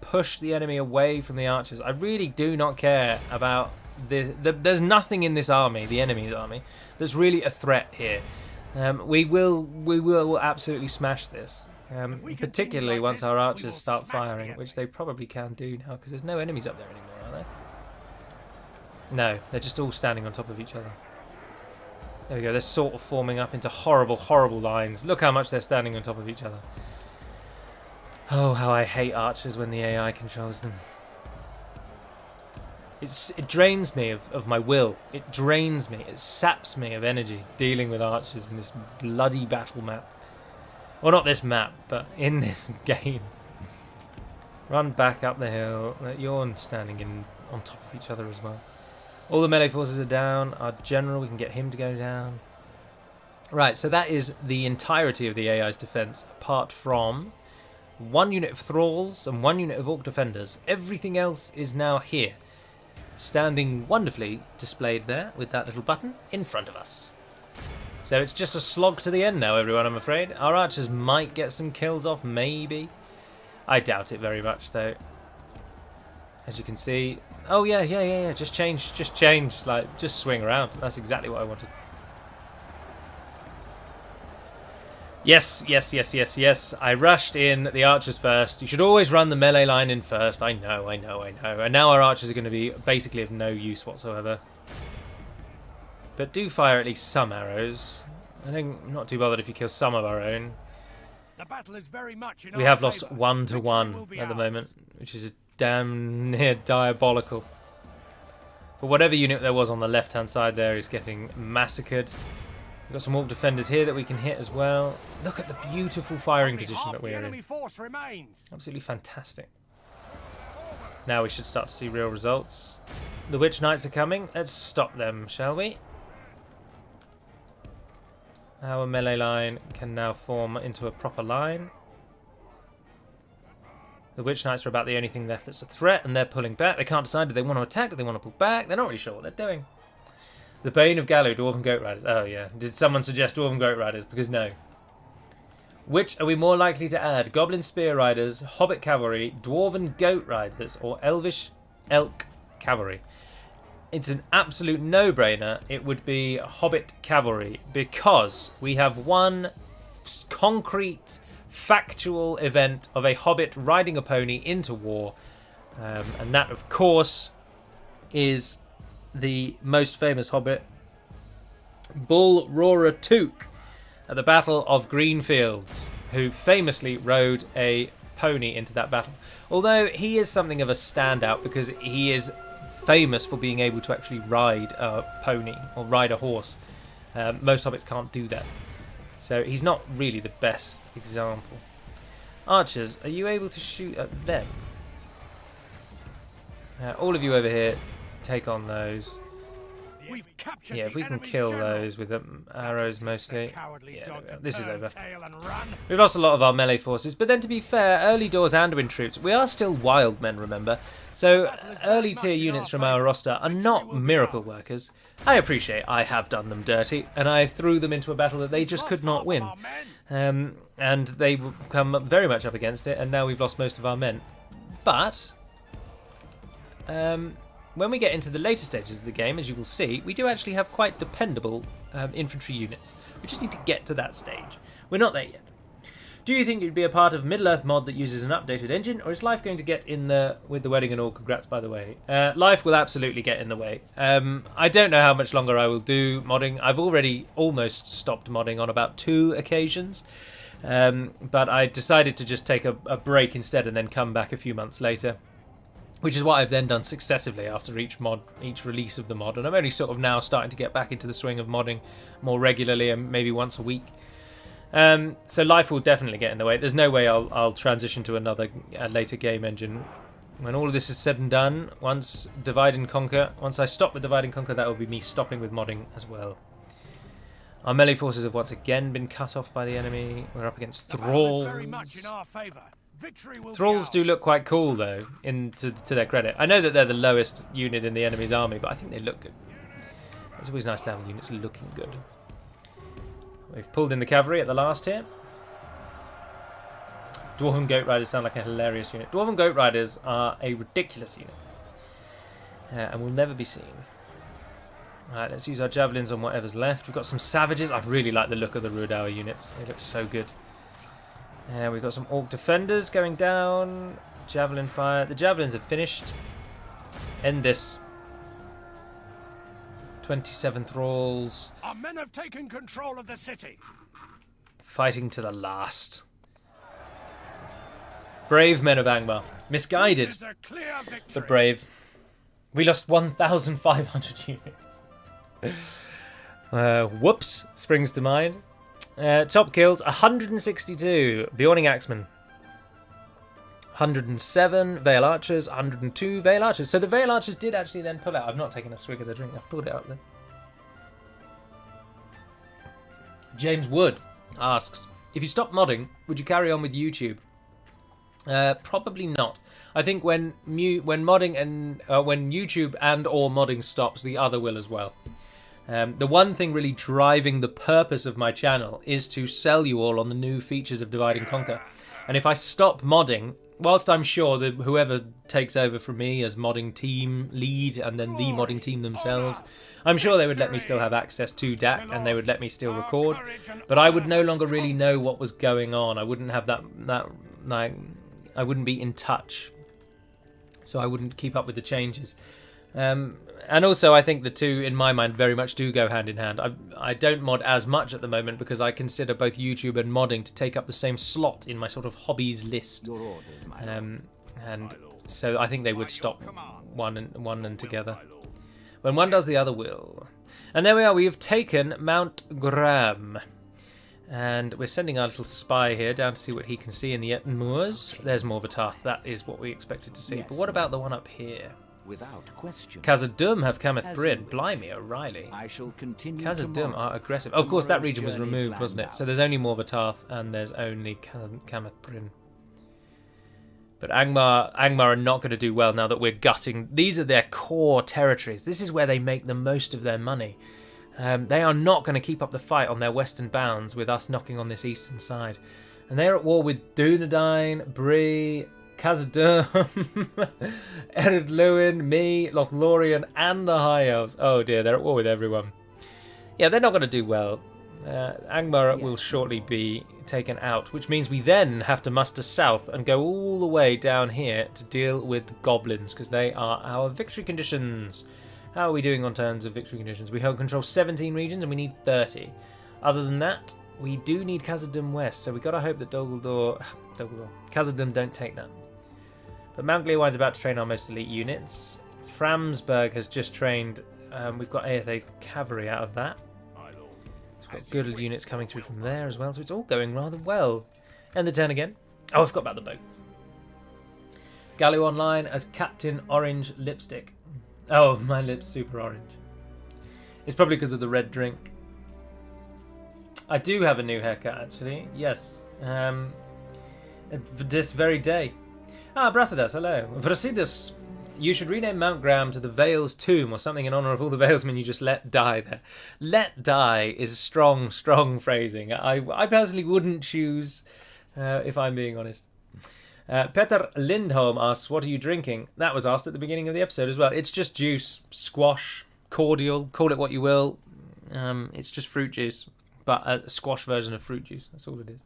push the enemy away from the archers. I really do not care about there's nothing in this army, the enemy's army, that's really a threat here. We will absolutely smash this, particularly once our archers start firing, which they probably can do now because there's no enemies up there anymore, are there? No, they're just all standing on top of each other. There we go. They're sort of forming up into horrible lines. Look how much they're standing on top of each other. Oh, how I hate archers when the AI controls them. It drains me of my will. It drains me. It saps me of energy dealing with archers in this bloody battle map. Well, not this map, but in this game. Run back up the hill. You're standing on top of each other as well. All the melee forces are down. Our general, we can get him to go down. Right, so that is the entirety of the AI's defense, apart from 1 unit of thralls and 1 unit of orc defenders. Everything else is now here, standing wonderfully displayed there with that little button in front of us. So it's just a slog to the end now, everyone, I'm afraid. Our archers might get some kills off, maybe. I doubt it very much, though. As you can see. Oh yeah. Just change. Like, just swing around. That's exactly what I wanted. Yes. I rushed in the archers first. You should always run the melee line in first. I know. And now our archers are going to be basically of no use whatsoever. But do fire at least some arrows. I think I'm not too bothered if you kill some of our own. The battle is very much in We our have lost favor. 1-1 Victory at the will be moment, ours. which is damn near diabolical. But whatever unit there was on the left-hand side there is getting massacred. We've got some orc defenders here that we can hit as well. Look at the beautiful firing Only position half that the we're enemy in. force remains. Absolutely fantastic. Now we should start to see real results. The Witch Knights are coming. Let's stop them, shall we? Our melee line can now form into a proper line. The Witch Knights are about the only thing left that's a threat, and they're pulling back. They can't decide, do they want to attack, do they want to pull back? They're not really sure what they're doing. The Bane of Gallo, Dwarven Goat Riders. Oh yeah, did someone suggest Dwarven Goat Riders? Because no. Which are we more likely to add? Goblin Spear Riders, Hobbit Cavalry, Dwarven Goat Riders, or Elvish Elk Cavalry? It's an absolute no-brainer. It would be Hobbit Cavalry, because we have one concrete, factual event of a Hobbit riding a pony into war. And that, of course, is the most famous Hobbit, Bull Roarer Took, at the Battle of Greenfields, who famously rode a pony into that battle. Although he is something of a standout because he is famous for being able to actually ride a pony or ride a horse. Most hobbits can't do that, so he's not really the best example. Archers, are you able to shoot at them? All of you over here, take on those. We've captured Yeah, if the we can enemy's kill general. those with arrows mostly. Cowardly Yeah, dog to this is turn over. tail and run. We've lost a lot of our melee forces, but then to be fair, early doors Anduin troops, we are still wild men, remember? So early tier units from our roster are not miracle workers. I appreciate I have done them dirty, and I threw them into a battle that they just could not win. And they come very much up against it, and now we've lost most of our men. But when we get into the later stages of the game, as you will see, we do actually have quite dependable infantry units. We just need to get to that stage. We're not there yet. Do you think you'd be a part of Middle-earth mod that uses an updated engine, or is life going to get in the with the wedding and all? Congrats, by the way. Life will absolutely get in the way. I don't know how much longer I will do modding. I've already almost stopped modding on about 2 occasions, but I decided to just take a break instead and then come back a few months later, which is what I've then done successively after each release of the mod, and I'm only sort of now starting to get back into the swing of modding more regularly and maybe once a week. So life will definitely get in the way. There's no way I'll transition to another later game engine. When all of this is said and done, once I stop with Divide and Conquer, that will be me stopping with modding as well. Our melee forces have once again been cut off by the enemy. We're up against Thralls. Very much in our favor. Victory will Thralls be do look quite cool, though, to their credit. I know that they're the lowest unit in the enemy's army, but I think they look good. It's always nice to have units looking good. We've pulled in the cavalry at the last here. Dwarven Goat Riders sound like a hilarious unit. Dwarven Goat Riders are a ridiculous unit, and will never be seen. Alright, let's use our javelins on whatever's left. We've got some savages. I really like the look of the Rudawa units. They look so good. We've got some Orc Defenders going down. Javelin fire. The javelins are finished. End this. 27 Thralls. Our men have taken control of the city. Fighting to the last. Brave men of Angmar. Misguided, This is a clear victory. but brave. We lost 1,500 units. Whoops, springs to mind. Top kills, 162. Bjorning Axemen. 107 Vale Archers, 102 Vale Archers. So the Vale Archers did actually then pull out. I've not taken a swig of the drink. I've pulled it out then. James Wood asks, if you stop modding, would you carry on with YouTube? Probably not. I think when modding and when YouTube and or modding stops, the other will as well. The one thing really driving the purpose of my channel is to sell you all on the new features of Divide and Conquer. And if I stop modding, whilst I'm sure that whoever takes over from me as modding team lead and then the modding team themselves, I'm sure they would let me still have access to DaC and they would let me still record, but I would no longer really know what was going on. I wouldn't have that like, I wouldn't be in touch, so I wouldn't keep up with the changes. And also, I think the two, in my mind, very much do go hand in hand. I don't mod as much at the moment because I consider both YouTube and modding to take up the same slot in my sort of hobbies list. Your orders, my lord. And so I think they would stop one and together. When one does, the other will. And there we are. We have taken Mount Graham. And we're sending our little spy here down to see what he can see in the moors. There's Morvatarth. That is what we expected to see. Yes, but what about the one up here? Without question. Khazad-dûm have Kameth Bryn. Blimey, O'Reilly. I shall continue Khazad-dûm are aggressive. Oh, of course, that region was removed, wasn't it? So there's only Morvatarth and there's only Kameth Bryn. But Angmar are not going to do well now that we're gutting. These are their core territories. This is where they make the most of their money. They are not going to keep up the fight on their western bounds with us knocking on this eastern side. And they're at war with Dunedain, Bree, Khazad-dûm, Ered Luin, me, Lothlorien, and the High Elves. Oh dear, they're at war with everyone. Yeah, they're not going to do well. Angmar will shortly be taken out, which means we then have to muster south and go all the way down here to deal with the goblins, because they are our victory conditions. How are we doing on terms of victory conditions? We hold control 17 regions and we need 30. Other than that, we do need Khazad-dûm West, so we've got to hope that Khazad-dûm don't take that. But Mount Gleowine's about to train our most elite units. Framsburg has just trained. We've got AFA cavalry out of that. Got good units coming through from there as well, so it's all going rather well. End the turn again. Oh, I forgot about the boat. Gallo online as Captain Orange Lipstick. Oh, my lips super orange. It's probably because of the red drink. I do have a new haircut, actually. Yes. This very day. Ah, Brasidas, hello. Vrasidus. You should rename Mount Graham to the Vales Tomb or something in honour of all the Valesmen you just let die there. Let die is a strong, strong phrasing. I personally wouldn't choose, if I'm being honest. Peter Lindholm asks, what are you drinking? That was asked at the beginning of the episode as well. It's just juice, squash, cordial, call it what you will. It's just fruit juice, but a squash version of fruit juice. That's all it is.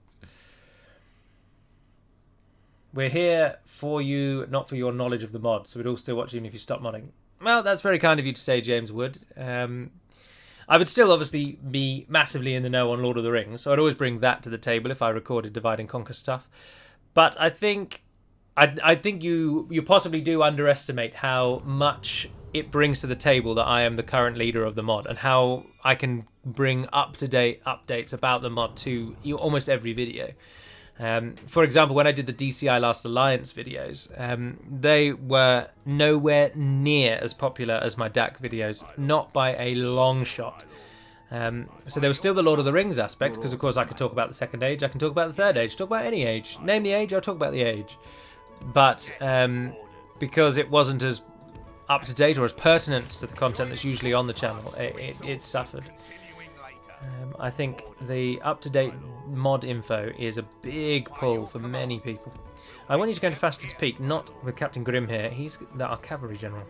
We're here for you, not for your knowledge of the mod, so we'd all still watch even if you stop modding. Well, that's very kind of you to say, James Wood. I would still obviously be massively in the know on Lord of the Rings, so I'd always bring that to the table if I recorded Divide and Conquer stuff. But I think you possibly do underestimate how much it brings to the table that I am the current leader of the mod, and how I can bring up-to-date updates about the mod to almost every video. For example, when I did the DCI Last Alliance videos, they were nowhere near as popular as my DaC videos, not by a long shot. So there was still the Lord of the Rings aspect, because of course I could talk about the Second Age, I can talk about the Third Age, talk about any age. Name the age, I'll talk about the age. But because it wasn't as up-to-date or as pertinent to the content that's usually on the channel, it suffered. I think the up-to-date mod info is a big pull for many people. I want you to go to Fastred's Peak, not with Captain Grimm here. He's our cavalry general.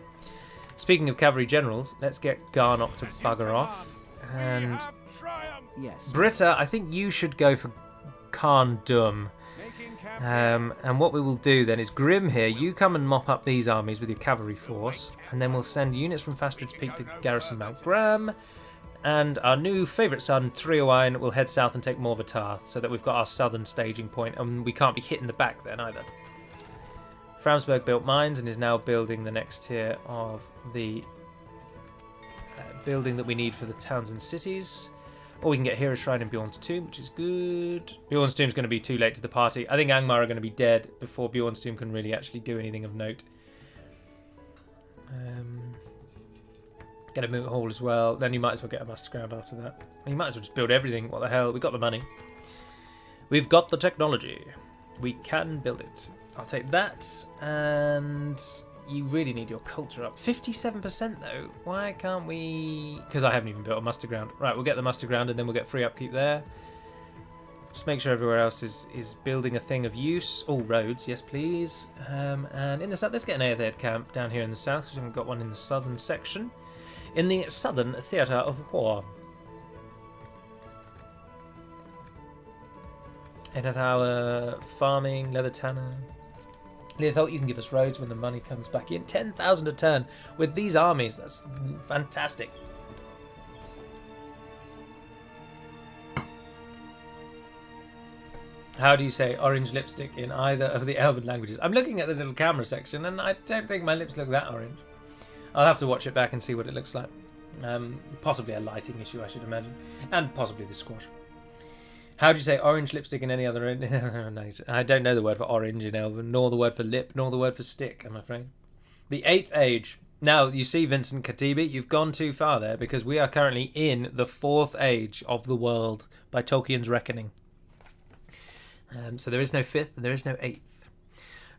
Speaking of cavalry generals, let's get Garnock to bugger off. And Yes. Britta, I think you should go for Khazad-dûm. And what we will do then is Grimm here, you come and mop up these armies with your cavalry force, and then we'll send units from Fastred's Peak to garrison Mount Graham. And our new favourite son, Triowain, will head south and take Morvatarth, so that we've got our southern staging point, and we can't be hit in the back then either. Framsburg built mines and is now building the next tier of the building that we need for the towns and cities. Or we can get Hero Shrine in Bjorn's Tomb, which is good. Bjorn's Tomb's going to be too late to the party. I think Angmar are going to be dead before Bjorn's Tomb can really actually do anything of note. Get a moot hall as well. Then you might as well get a muster ground after that. You might as well just build everything. What the hell? We've got the money. We've got the technology. We can build it. I'll take that. And you really need your culture up. 57% though. Why can't we... Because I haven't even built a muster ground. Right, we'll get the muster ground and then we'll get free upkeep there. Just make sure everywhere else is building a thing of use. All roads, yes please. And in the south, let's get an air camp down here in the south, because we haven't got one in the southern section. In the southern theatre of war. Our farming, leather tanner. Leothalt, you can give us roads when the money comes back in. 10,000 a turn with these armies. That's fantastic. How do you say orange lipstick in either of the Elven languages? I'm looking at the little camera section and I don't think my lips look that orange. I'll have to watch it back and see what it looks like. Possibly a lighting issue, I should imagine. And possibly the squash. How do you say orange lipstick in any other... No, I don't know the word for orange in Elven, nor the word for lip, nor the word for stick, I'm afraid. The 8th age. Now, you see, Vincent Katibi, you've gone too far there, because we are currently in the 4th age of the world by Tolkien's reckoning. So there is no 5th and there is no 8th.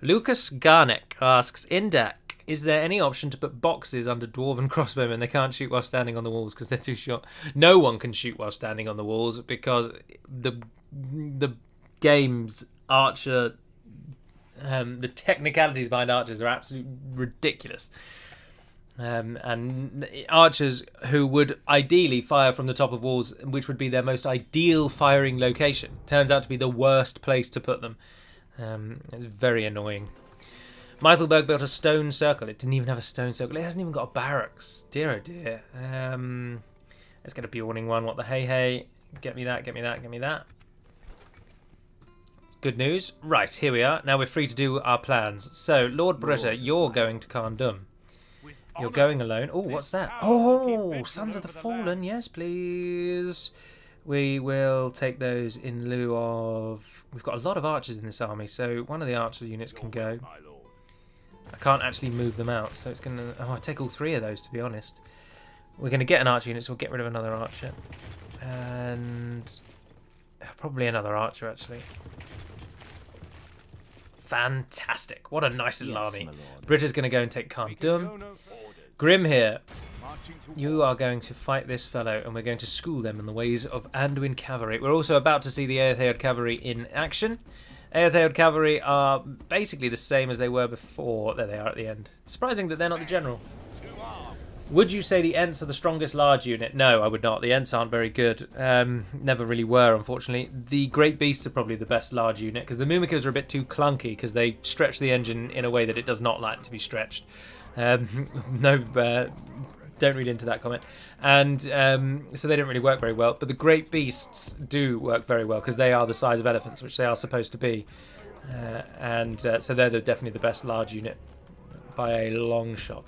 Lucas Garnek asks, in DaC, is there any option to put boxes under dwarven crossbowmen? They can't shoot while standing on the walls because they're too short. No one can shoot while standing on the walls because the game's archer, the technicalities behind archers are absolutely ridiculous. And archers who would ideally fire from the top of walls, which would be their most ideal firing location, turns out to be the worst place to put them. It's very annoying. Meithelberg built a stone circle. It didn't even have a stone circle. It hasn't even got a barracks. Dear oh dear. Let's get a Bjorning one. What the hey. Get me that, get me that, get me that. Good news. Right, here we are. Now we're free to do our plans. So, Lord Britta, you're going to Carndum. You're going alone. Oh, what's that? Oh, Sons of the Fallen. Yes, please. We will take those in lieu of... We've got a lot of archers in this army, so one of the archer units can go. I can't actually move them out, so it's going to... Oh, I'll take all 3 of those, to be honest. We're going to get an archer unit, so we'll get rid of another archer. And... probably another archer, actually. Fantastic. What a nice little army. Britta's going to go and take Carndum. Grim here. You are going to fight this fellow, and we're going to school them in the ways of Anduin cavalry. We're also about to see the Eotheod cavalry in action. Eotheod cavalry are basically the same as they were before. There they are at the end. Surprising that they're not the general. Would you say the Ents are the strongest large unit? No, I would not. The Ents aren't very good. Never really were, unfortunately. The Great Beasts are probably the best large unit, because the Mumikas are a bit too clunky, because they stretch the engine in a way that it does not like to be stretched. Don't read into that comment. And so they don't really work very well. But the Great Beasts do work very well, because they are the size of elephants, which they are supposed to be. So they're definitely the best large unit by a long shot.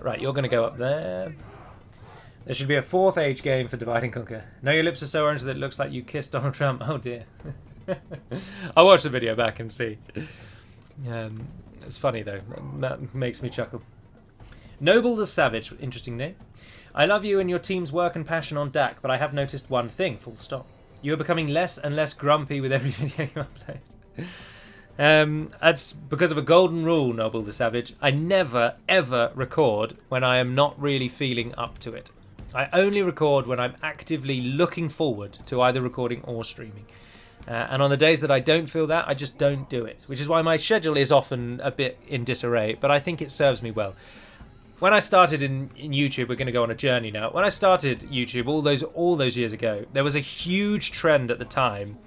Right, you're going to go up there. There should be a 4th age game for Divide and Conquer. No, your lips are so orange that it looks like you kissed Donald Trump. Oh dear. I'll watch the video back and see. It's funny though. That makes me chuckle. Noble the Savage. Interesting name. I love you and your team's work and passion on DaC, but I have noticed one thing. Full stop. You are becoming less and less grumpy with every video you upload. That's because of a golden rule, Noble the Savage. I never, ever record when I am not really feeling up to it. I only record when I'm actively looking forward to either recording or streaming. And on the days that I don't feel that, I just don't do it. Which is why my schedule is often a bit in disarray, but I think it serves me well. When I started in YouTube, we're going to go on a journey now. When I started YouTube all those years ago, there was a huge trend at the time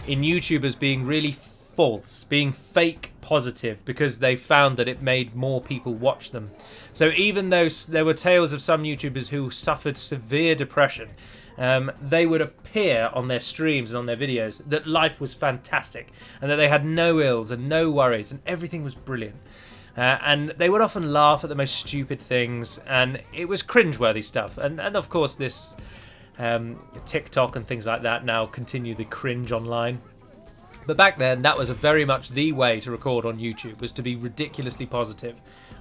in YouTubers being really false, being fake positive, because they found that it made more people watch them. So even though there were tales of some YouTubers who suffered severe depression, they would appear on their streams and on their videos that life was fantastic and that they had no ills and no worries and everything was brilliant. And they would often laugh at the most stupid things, and it was cringeworthy stuff. And of course this TikTok and things like that now continue the cringe online. But back then, that was very much the way to record on YouTube, was to be ridiculously positive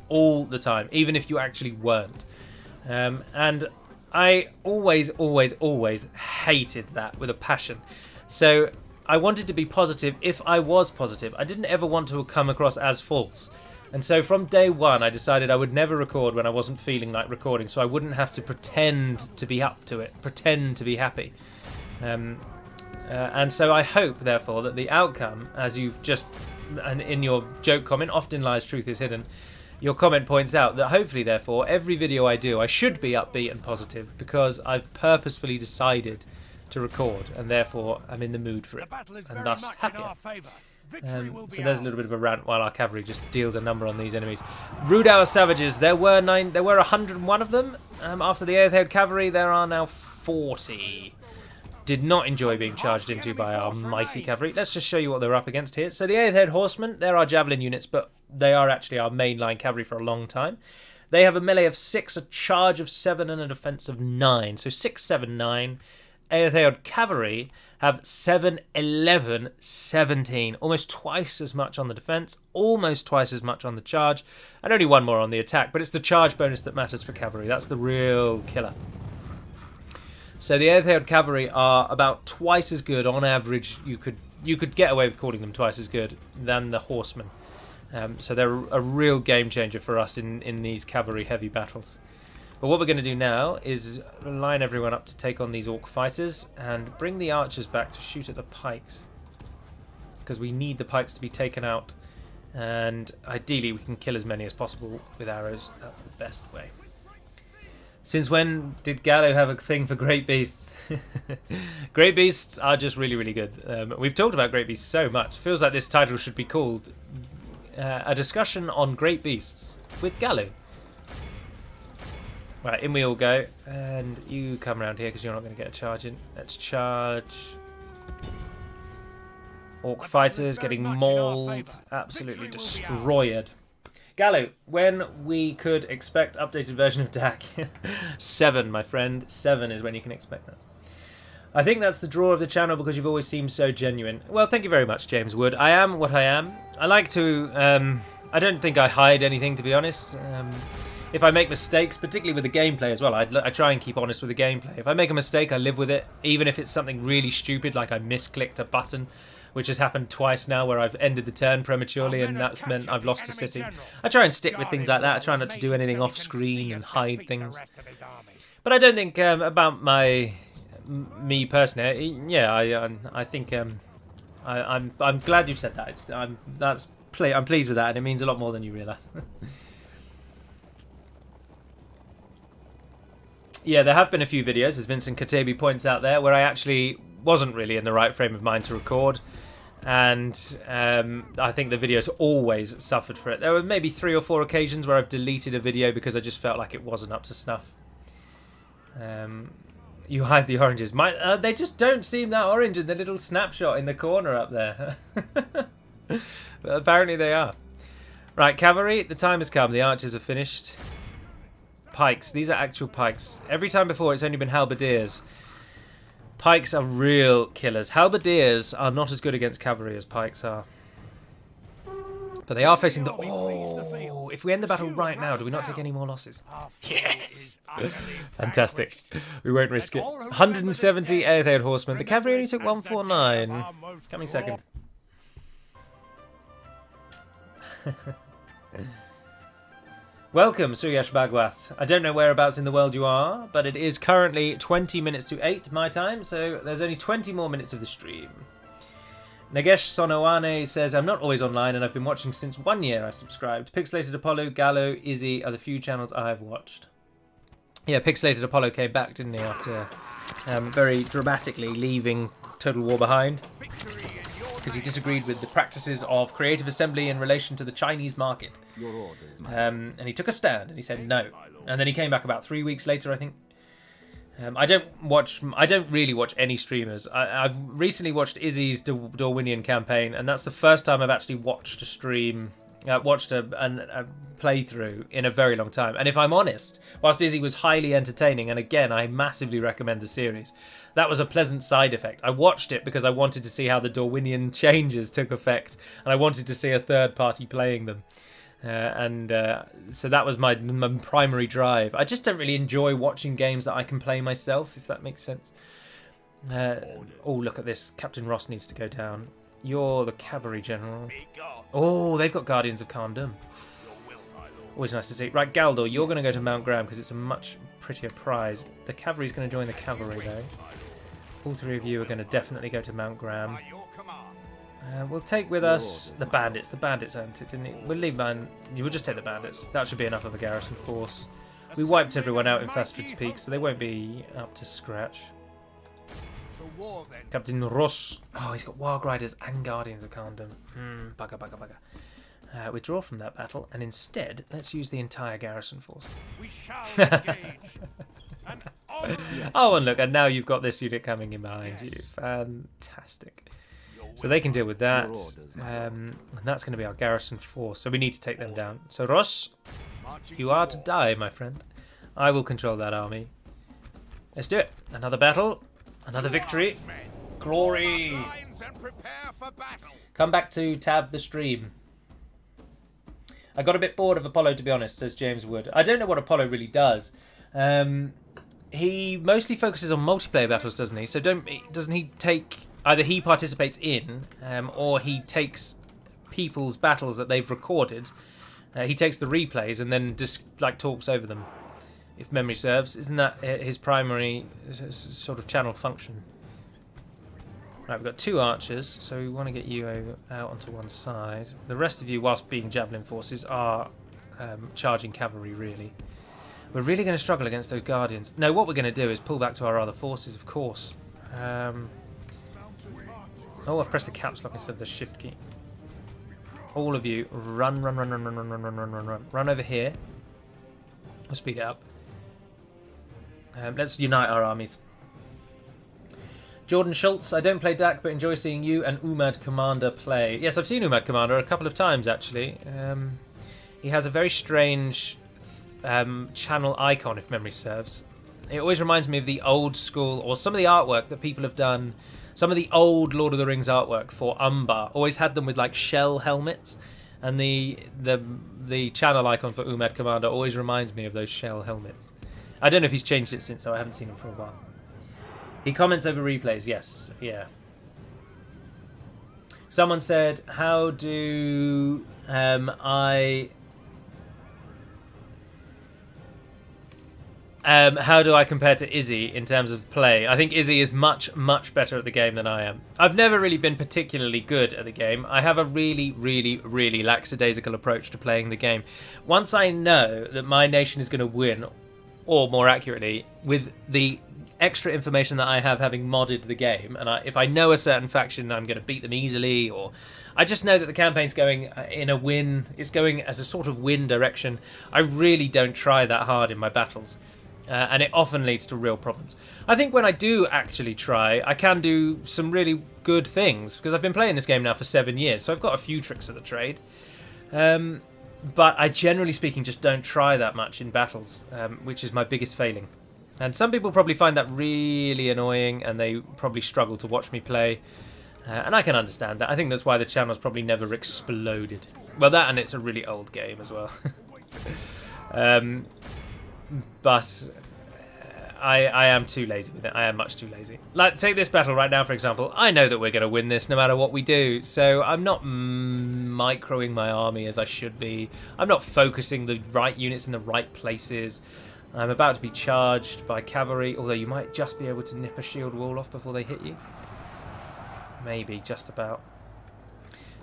all the time, even if you actually weren't. And I always hated that with a passion. So I wanted to be positive if I was positive. I didn't ever want to come across as false. And so from day one, I decided I would never record when I wasn't feeling like recording, so I wouldn't have to pretend to be up to it, pretend to be happy. And so I hope, therefore, that the outcome, as you've just, and in your joke comment, often lies, truth is hidden, your comment points out that hopefully, therefore, every video I do, I should be upbeat and positive because I've purposefully decided to record, and therefore I'm in the mood for it, and thus happier. So there's a little bit of a rant while our cavalry just deals a number on these enemies. Rudauer savages. There were 101 of them. After the 8th Head cavalry, there are now 40. Did not enjoy being charged into by our mighty cavalry. Let's just show you what they're up against here. So the 8th Head horsemen, they're our javelin units, but they are actually our mainline cavalry for a long time. They have a melee of 6, a charge of 7, and a defense of 9. So 6, 7, 9. 8th Head cavalry have 7, 11, 17. Almost twice as much on the defense, almost twice as much on the charge, and only one more on the attack. But it's the charge bonus that matters for cavalry. That's the real killer. So the 8th Head cavalry are about twice as good on average. You could get away with calling them twice as good than the horsemen. So they're a real game changer for us in these cavalry heavy battles. But what we're going to do now is line everyone up to take on these orc fighters and bring the archers back to shoot at the pikes, because we need the pikes to be taken out, and ideally we can kill as many as possible with arrows. That's the best way. Since when did Gallo have a thing for great beasts? Great beasts are just really, really good. We've talked about great beasts so much. Feels like this title should be called a discussion on great beasts with Gallo. Right, in we all go, and you come around here because you're not going to get a charge in. Let's charge. Orc fighters getting mauled, absolutely destroyed. Gallo, when we could expect updated version of DaC? 7, my friend. 7 is when you can expect that. I think that's the draw of the channel because you've always seemed so genuine. Well, thank you very much, James Wood. I am what I am. I like to... I don't think I hide anything, to be honest. If I make mistakes, particularly with the gameplay as well, I try and keep honest with the gameplay. If I make a mistake, I live with it, even if it's something really stupid, like I misclicked a button, which has happened twice now, where I've ended the turn prematurely, and that's meant I've lost a city. I try and stick with things like that. I try not to do anything off-screen and hide things. But I don't think about me personally. Yeah, I think I'm glad you've said that. I'm pleased with that, and it means a lot more than you realise. Yeah, there have been a few videos, as Vincent Katebi points out there, where I actually wasn't really in the right frame of mind to record, and I think the videos always suffered for it. There were maybe 3 or 4 occasions where I've deleted a video because I just felt like it wasn't up to snuff. You hide the oranges. They just don't seem that orange in the little snapshot in the corner up there. But apparently they are. Right, cavalry, the time has come. The archers are finished. Pikes. These are actual pikes. Every time before it's only been halberdiers. Pikes are real killers. Halberdiers are not as good against cavalry as pikes are. But they are facing the... Oh! If we end the battle right now, do we not take any more losses? Yes! Fantastic. We won't risk it. 170 8th Head horsemen. The cavalry only took 149. Coming second. Welcome, Suyash Bhagwat. I don't know whereabouts in the world you are, but it is currently 20 minutes to 8 my time, so there's only 20 more minutes of the stream. Nagesh Sonowane says, I'm not always online and I've been watching since 1 year I subscribed. Pixelated Apollo, Gallo, Izzy are the few channels I have watched. Yeah, Pixelated Apollo came back, didn't he, after very dramatically leaving Total War behind. Because he disagreed with the practices of creative assembly in relation to the Chinese market. And he took a stand and he said no. And then he came back about 3 weeks later, I think. I don't really watch any streamers. I've recently watched Izzy's Darwinian campaign, and that's the first time I've actually watched a stream, watched a playthrough in a very long time. And if I'm honest, whilst Izzy was highly entertaining, and again, I massively recommend the series, that was a pleasant side effect. I watched it because I wanted to see how the Darwinian changes took effect, and I wanted to see a third party playing them. So that was my primary drive. I just don't really enjoy watching games that I can play myself, if that makes sense. Oh, look at this. Captain Ross needs to go down. You're the cavalry general. Oh, they've got Guardians of Kharndum. Always nice to see. Right, Galdor, you're going to go to Mount Graham because it's a much prettier prize. The cavalry's going to join the cavalry, though. All three of you are going to definitely go to Mount Graham. We'll take with us the bandits. The bandits owned it, didn't he? We'll leave man. You will just take the bandits. That should be enough of a garrison force. We wiped everyone out in Fastrid's Peak, so they won't be up to scratch. Captain Ross. Oh, he's got Wild Riders and Guardians of Khandum. Bugger, bugger, bugger. Withdraw from that battle, and instead, let's use the entire garrison force. We shall engage. Oh, and look, and now you've got this unit coming in behind you. Fantastic. So they can deal with that. And that's going to be our garrison force, so we need to take them down. So, Ross, you are to die, my friend. I will control that army. Let's do it. Another battle. Another victory. Glory. Come back to tab the stream. I got a bit bored of Apollo, to be honest, says James Wood. I don't know what Apollo really does. He mostly focuses on multiplayer battles, doesn't he? So doesn't he take... Either he participates in, or he takes people's battles that they've recorded. He takes the replays and then just like talks over them, if memory serves. Isn't that his primary sort of channel function? Right, we've got 2 archers, so we want to get you out onto one side. The rest of you, whilst being javelin forces, are charging cavalry, really. We're really going to struggle against those guardians. No, what we're going to do is pull back to our other forces, of course. Oh, I've pressed the caps lock instead of the shift key. All of you, run. Run over here. We'll speed it up. Let's unite our armies. Jordan Schultz, I don't play DaC, but enjoy seeing you and Umad Commander play. Yes, I've seen Umad Commander a couple of times, actually. He has a very strange channel icon, if memory serves. It always reminds me of the old school, or some of the artwork that people have done. Some of the old Lord of the Rings artwork for Umbar always had them with like shell helmets, and the channel icon for Umad Commander always reminds me of those shell helmets. I don't know if he's changed it since, so I haven't seen him for a while. He comments over replays, yes, yeah. Someone said, how do how do I compare to Izzy in terms of play? I think Izzy is much, much better at the game than I am. I've never really been particularly good at the game. I have a really, really, really lackadaisical approach to playing the game. Once I know that my nation is going to win, or more accurately, with the extra information that I have having modded the game, and if I know a certain faction, I'm going to beat them easily, or I just know that the campaign's going in a win, it's going as a sort of win direction, I really don't try that hard in my battles. And it often leads to real problems. I think when I do actually try, I can do some really good things, because I've been playing this game now for 7 years, so I've got a few tricks of the trade. But I, generally speaking, just don't try that much in battles, which is my biggest failing. And some people probably find that really annoying, and they probably struggle to watch me play. And I can understand that. I think that's why the channel's probably never exploded. Well, that, and it's a really old game as well. But I am too lazy with it. I am much too lazy. Like, take this battle right now, for example. I know that we're going to win this no matter what we do, so I'm not microing my army as I should be. I'm not focusing the right units in the right places. I'm about to be charged by cavalry, although you might just be able to nip a shield wall off before they hit you. Maybe, just about.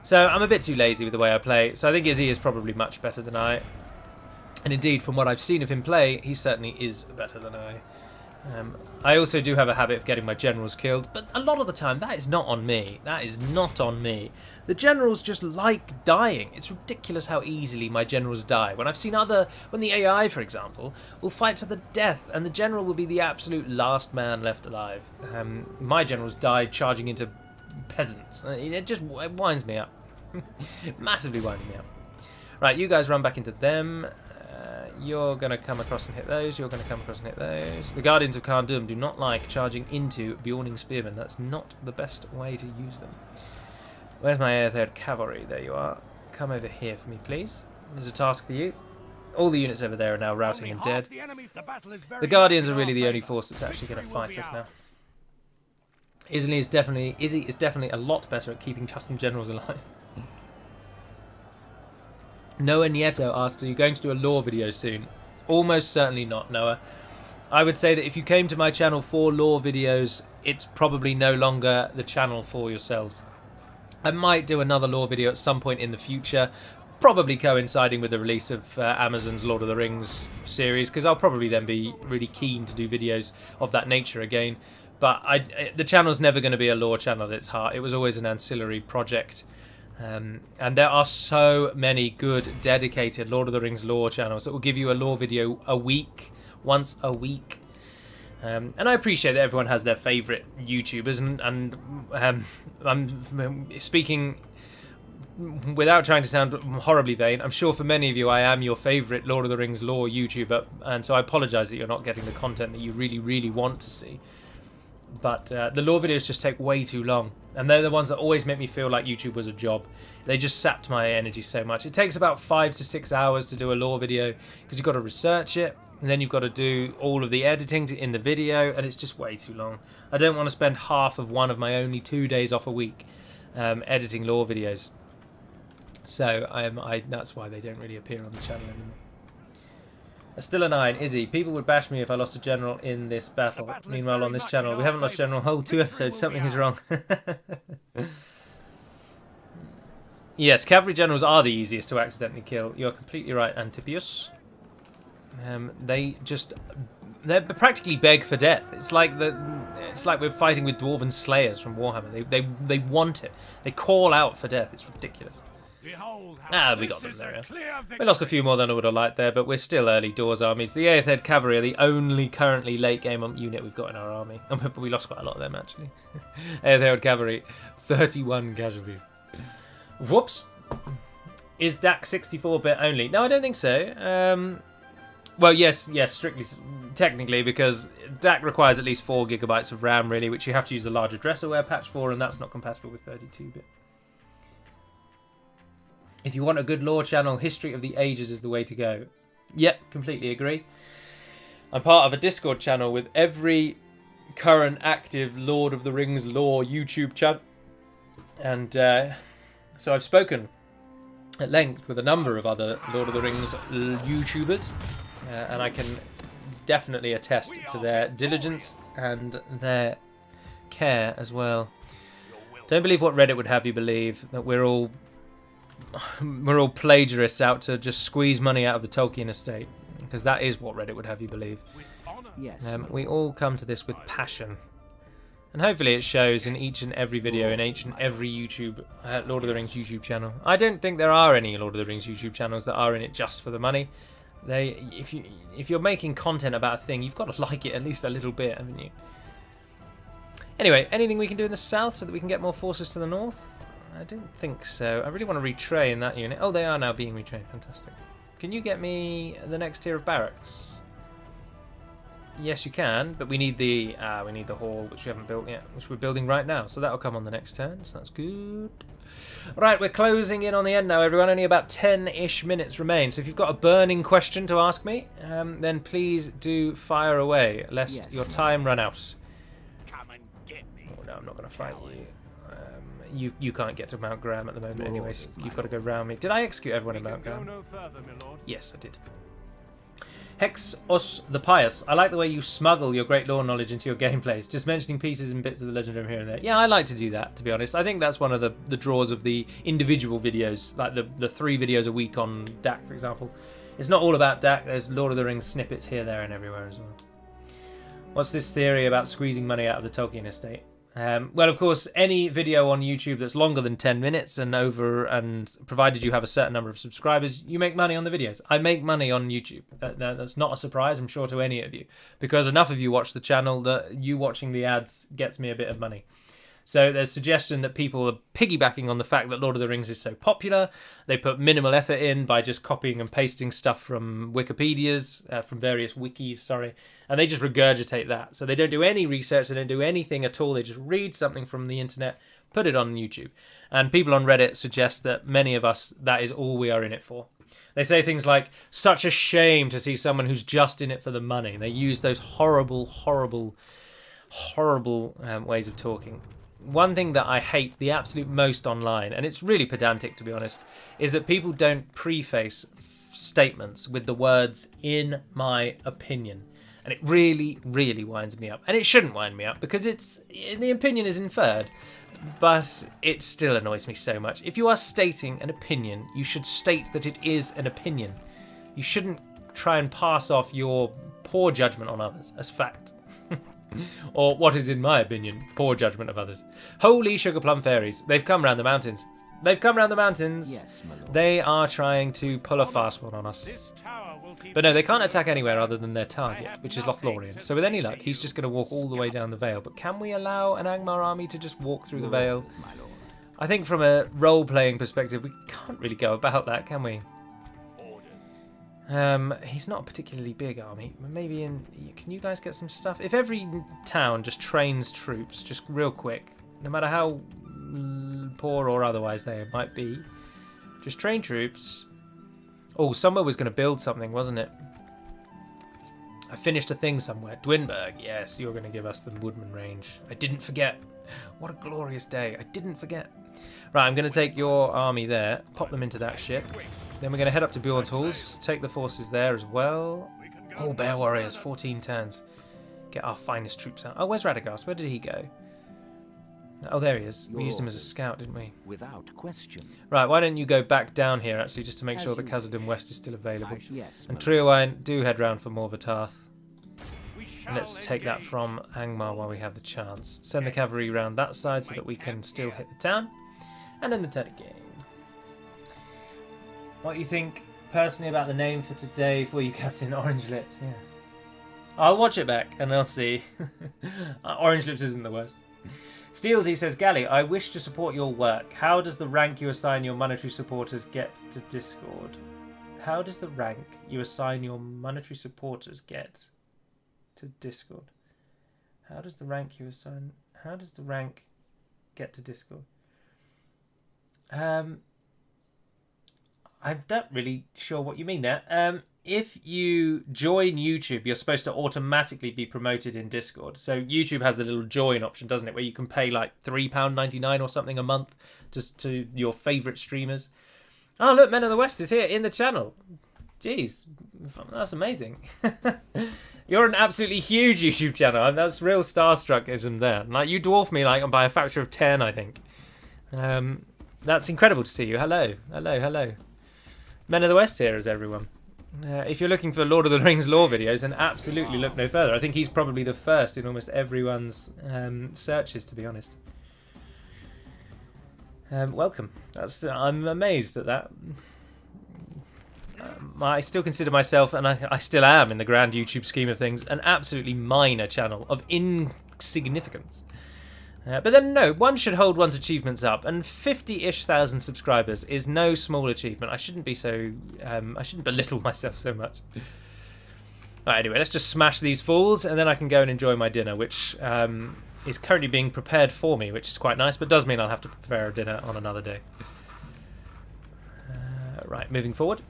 So I'm a bit too lazy with the way I play, so I think Izzy is probably much better than I. And indeed, from what I've seen of him play, he certainly is better than I. I also do have a habit of getting my generals killed, but a lot of the time that is not on me. That is not on me. The generals just like dying. It's ridiculous how easily my generals die. When I've seen when the AI, for example, will fight to the death, and the general will be the absolute last man left alive. My generals died charging into peasants. It just winds me up. It massively winds me up. Right, you guys run back into them. You're going to come across and hit those. You're going to come across and hit those. The Guardians of Khandum do not like charging into Bjorning Spearmen. That's not the best way to use them. Where's my air-third cavalry? There you are. Come over here for me, please. There's a task for you. All the units over there are now routing and dead. The Guardians are really the only force that's actually going to fight us now. Izzy is definitely a lot better at keeping custom generals alive. Noah Nieto asks, are you going to do a lore video soon? Almost certainly not, Noah. I would say that if you came to my channel for lore videos it's probably no longer the channel for yourselves. I might do another lore video at some point in the future, probably coinciding with the release of Amazon's Lord of the Rings series, because I'll probably then be really keen to do videos of that nature again. But the channel's never going to be a lore channel at its heart. It was always an ancillary project. And there are so many good, dedicated Lord of the Rings lore channels that will give you a lore video once a week. And I appreciate that everyone has their favourite YouTubers, and I'm speaking without trying to sound horribly vain. I'm sure for many of you I am your favourite Lord of the Rings lore YouTuber, and so I apologise that you're not getting the content that you really, really want to see. But the lore videos just take way too long, and they're the ones that always make me feel like YouTube was a job. They just sapped my energy so much. It takes about 5 to 6 hours to do a lore video, because you've got to research it, and then you've got to do all of the editing in the video, and it's just way too long. I don't want to spend half of one of my only 2 days off a week editing lore videos. So that's why they don't really appear on the channel anymore. Still a 9, Izzy. People would bash me if I lost a general in this battle. Meanwhile, on this channel, we haven't lost general whole 2 episodes. Something is wrong. Yes, cavalry generals are the easiest to accidentally kill. You're completely right, Antipius. They practically beg for death. It's like we're fighting with dwarven slayers from Warhammer. They want it. They call out for death. It's ridiculous. Behold, We got them there. We lost a few more than I would have liked there, but we're still early doors armies. The 8th Ed Cavalry are the only currently late game unit we've got in our army. We lost quite a lot of them, actually. 8th Ed Cavalry, 31 casualties. Whoops. Is DaC 64-bit only? No, I don't think so. Well, yes, strictly, technically, because DaC requires at least 4 GB of RAM, really, which you have to use the large address-aware patch for, and that's not compatible with 32-bit. If you want a good lore channel, History of the Ages is the way to go. Yep, completely agree. I'm part of a Discord channel with every current active Lord of the Rings lore YouTube channel. And so I've spoken at length with a number of other Lord of the Rings YouTubers. And I can definitely attest to their diligence and their care as well. Don't believe what Reddit would have you believe, that we're all plagiarists out to just squeeze money out of the Tolkien estate, because that is what Reddit would have you believe. Yes. We all come to this with passion, and hopefully it shows in each and every video in each and every Lord of the Rings YouTube channel. I don't think there are any Lord of the Rings YouTube channels that are in it just for the money. If you're making content about a thing, you've got to like it at least a little bit, haven't you? Anyway, anything we can do in the south so that we can get more forces to the north? I don't think so. I really want to retrain that unit. Oh, they are now being retrained. Fantastic. Can you get me the next tier of barracks? Yes, you can, but we need the hall, which we haven't built yet, which we're building right now. So that'll come on the next turn. So that's good. Right, we're closing in on the end now, everyone. Only about 10-ish minutes remain. So if you've got a burning question to ask me, then please do fire away, lest your time run out. Come and get me. Oh no, I'm not going to fight you. You can't get to Mount Graham at the moment, anyways. You've got to go round me. Did I execute everyone in Mount Graham? No further, my lord. Yes, I did. Hex Us the Pious. I like the way you smuggle your great lore knowledge into your gameplays, just mentioning pieces and bits of the legend here and there. Yeah, I like to do that, to be honest. I think that's one of the draws of the individual videos, like the 3 videos a week on DaC, for example. It's not all about DaC. There's Lord of the Rings snippets here, there, and everywhere as well. What's this theory about squeezing money out of the Tolkien estate? Well, of course, any video on YouTube that's longer than 10 minutes and over, and provided you have a certain number of subscribers, you make money on the videos. I make money on YouTube. That's not a surprise, I'm sure, to any of you, because enough of you watch the channel that you watching the ads gets me a bit of money. So there's suggestion that people are piggybacking on the fact that Lord of the Rings is so popular. They put minimal effort in by just copying and pasting stuff from Wikipedia's, from various wikis, sorry, and they just regurgitate that. So they don't do any research, they don't do anything at all, they just read something from the internet, put it on YouTube. And people on Reddit suggest that many of us, that is all we are in it for. They say things like, such a shame to see someone who's just in it for the money. They use those horrible ways of talking. One thing that I hate the absolute most online, and it's really pedantic to be honest, is that people don't preface statements with the words "in my opinion," And it really, really winds me up. And it shouldn't wind me up because the opinion is inferred. But it still annoys me so much. If you are stating an opinion, you should state that it is an opinion. You shouldn't try and pass off your poor judgment on others as fact. Or what is, in my opinion, poor judgment of others. Holy sugar plum fairies. They've come round the mountains. They've come round the mountains. Yes, my lord. They are trying to pull a fast one on us. This tower will keep. But no, they can't attack anywhere other than their target, which is Lothlorien. So with any luck, he's just going to walk all the way down the Vale. But can we allow an Angmar army to just walk through the Vale? My lord. I think from a role-playing perspective, we can't really go about that, can we? He's not a particularly big army. Maybe can you guys get some stuff? If every town just trains troops, just real quick, no matter how poor or otherwise they might be, just train troops. Oh, somewhere was going to build something, wasn't it? I finished a thing somewhere. Dwinberg, yes, you're going to give us the Woodman range. I didn't forget. What a glorious day. I didn't forget. Right, I'm going to take your army there, pop them into that ship. Then we're going to head up to Bjorn's Halls, take the forces there as well. Oh, Bear Warriors, 14 turns. Get our finest troops out. Oh, where's Radagast? Where did he go? Oh, there he is. We used him as a scout, didn't we? Without question. Right, why don't you go back down here, actually, just to make As sure that you Khazad-dûm West is still available. Yes, And my Triowine, do head round for Morvatarth. We shall And let's take that engage. from Angmar while we have the chance. Send the cavalry round that side so that we can still hit the town. And then the turn again. What do you think personally about the name for today for you, Captain? Orange Lips, yeah. I'll watch it back and I'll see. Orange Lips isn't the worst. Steelsy says, Gally, I wish to support your work. How does the rank you assign your monetary supporters get to Discord? How does the rank you assign your monetary supporters get to Discord? How does the rank you assign... How does the rank get to Discord? I'm not really sure what you mean there. If you join YouTube, you're supposed to automatically be promoted in Discord. So YouTube has the little join option, doesn't it? Where you can pay like £3.99 or something a month to your favourite streamers. Oh, look, Men of the West is here in the channel. Jeez, that's amazing. You're an absolutely huge YouTube channel. That's real starstruckism there. Like, you dwarf me like by a factor of 10, I think. That's incredible to see you. Hello, hello, hello. Men of the West here is everyone. If you're looking for Lord of the Rings lore videos, then absolutely look no further. I think he's probably the first in almost everyone's searches, to be honest. Welcome. I'm amazed at that. I still consider myself, and I still am in the grand YouTube scheme of things, an absolutely minor channel of insignificance. But then, no, one should hold one's achievements up, and 50-ish thousand subscribers is no small achievement. I shouldn't be so... I shouldn't belittle myself so much. Right, anyway, let's just smash these fools, and then I can go and enjoy my dinner, which is currently being prepared for me, which is quite nice, but does mean I'll have to prepare a dinner on another day. Right, moving forward.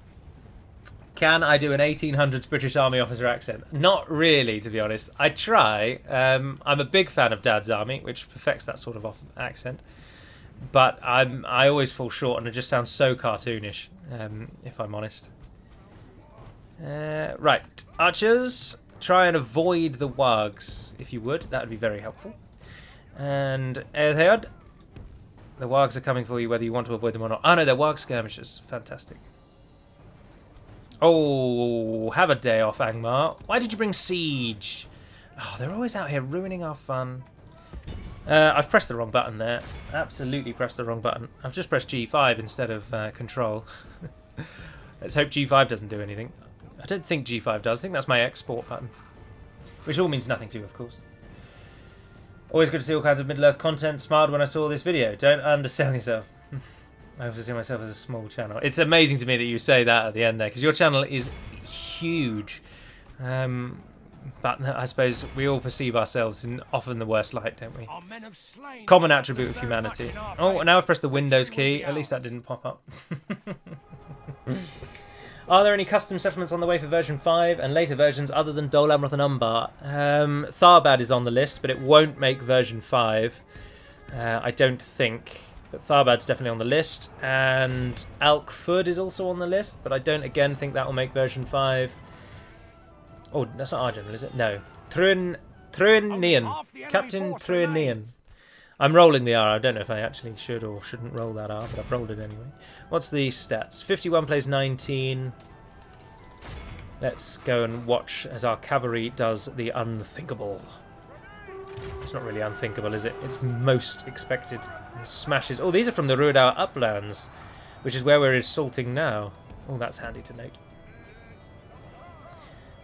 Can I do an 1800s British Army officer accent? Not really, to be honest. I try. I'm a big fan of Dad's Army, which perfects that sort of accent. But I always fall short, and it just sounds so cartoonish, if I'm honest. Right, archers, try and avoid the wargs, if you would. That would be very helpful. And Eartheod, the wargs are coming for you, whether you want to avoid them or not. Oh no, they're warg skirmishers. Fantastic. Oh, have a day off, Angmar. Why did you bring siege? Oh, they're always out here ruining our fun. I've pressed the wrong button there. Absolutely pressed the wrong button. I've just pressed G5 instead of control. Let's hope G5 doesn't do anything. I don't think G5 does. I think that's my export button. Which all means nothing to you, of course. Always good to see all kinds of Middle-earth content. Smiled when I saw this video. Don't undersell yourself. I also see myself as a small channel. It's amazing to me that you say that at the end there, because your channel is huge. But I suppose we all perceive ourselves in often the worst light, don't we? Common attribute of humanity. Oh, now I've pressed the Windows key. At least that didn't pop up. Are there any custom settlements on the way for version 5 and later versions other than Dol Amroth and Umbar? Tharbad is on the list, but it won't make version 5. I don't think. But Tharbad's definitely on the list. And Alkford is also on the list, but I don't, again, think that will make version 5. Oh, that's not our general, is it? No. Truinian. Captain Truinian. I'm rolling the R. I don't know if I actually should or shouldn't roll that R, but I've rolled it anyway. What's the stats? 51 plays 19. Let's go and watch as our cavalry does the unthinkable. It's not really unthinkable, is it? It's most expected. And smashes. Oh, these are from the Ruidau uplands, which is where we're assaulting now. Oh, that's handy to note.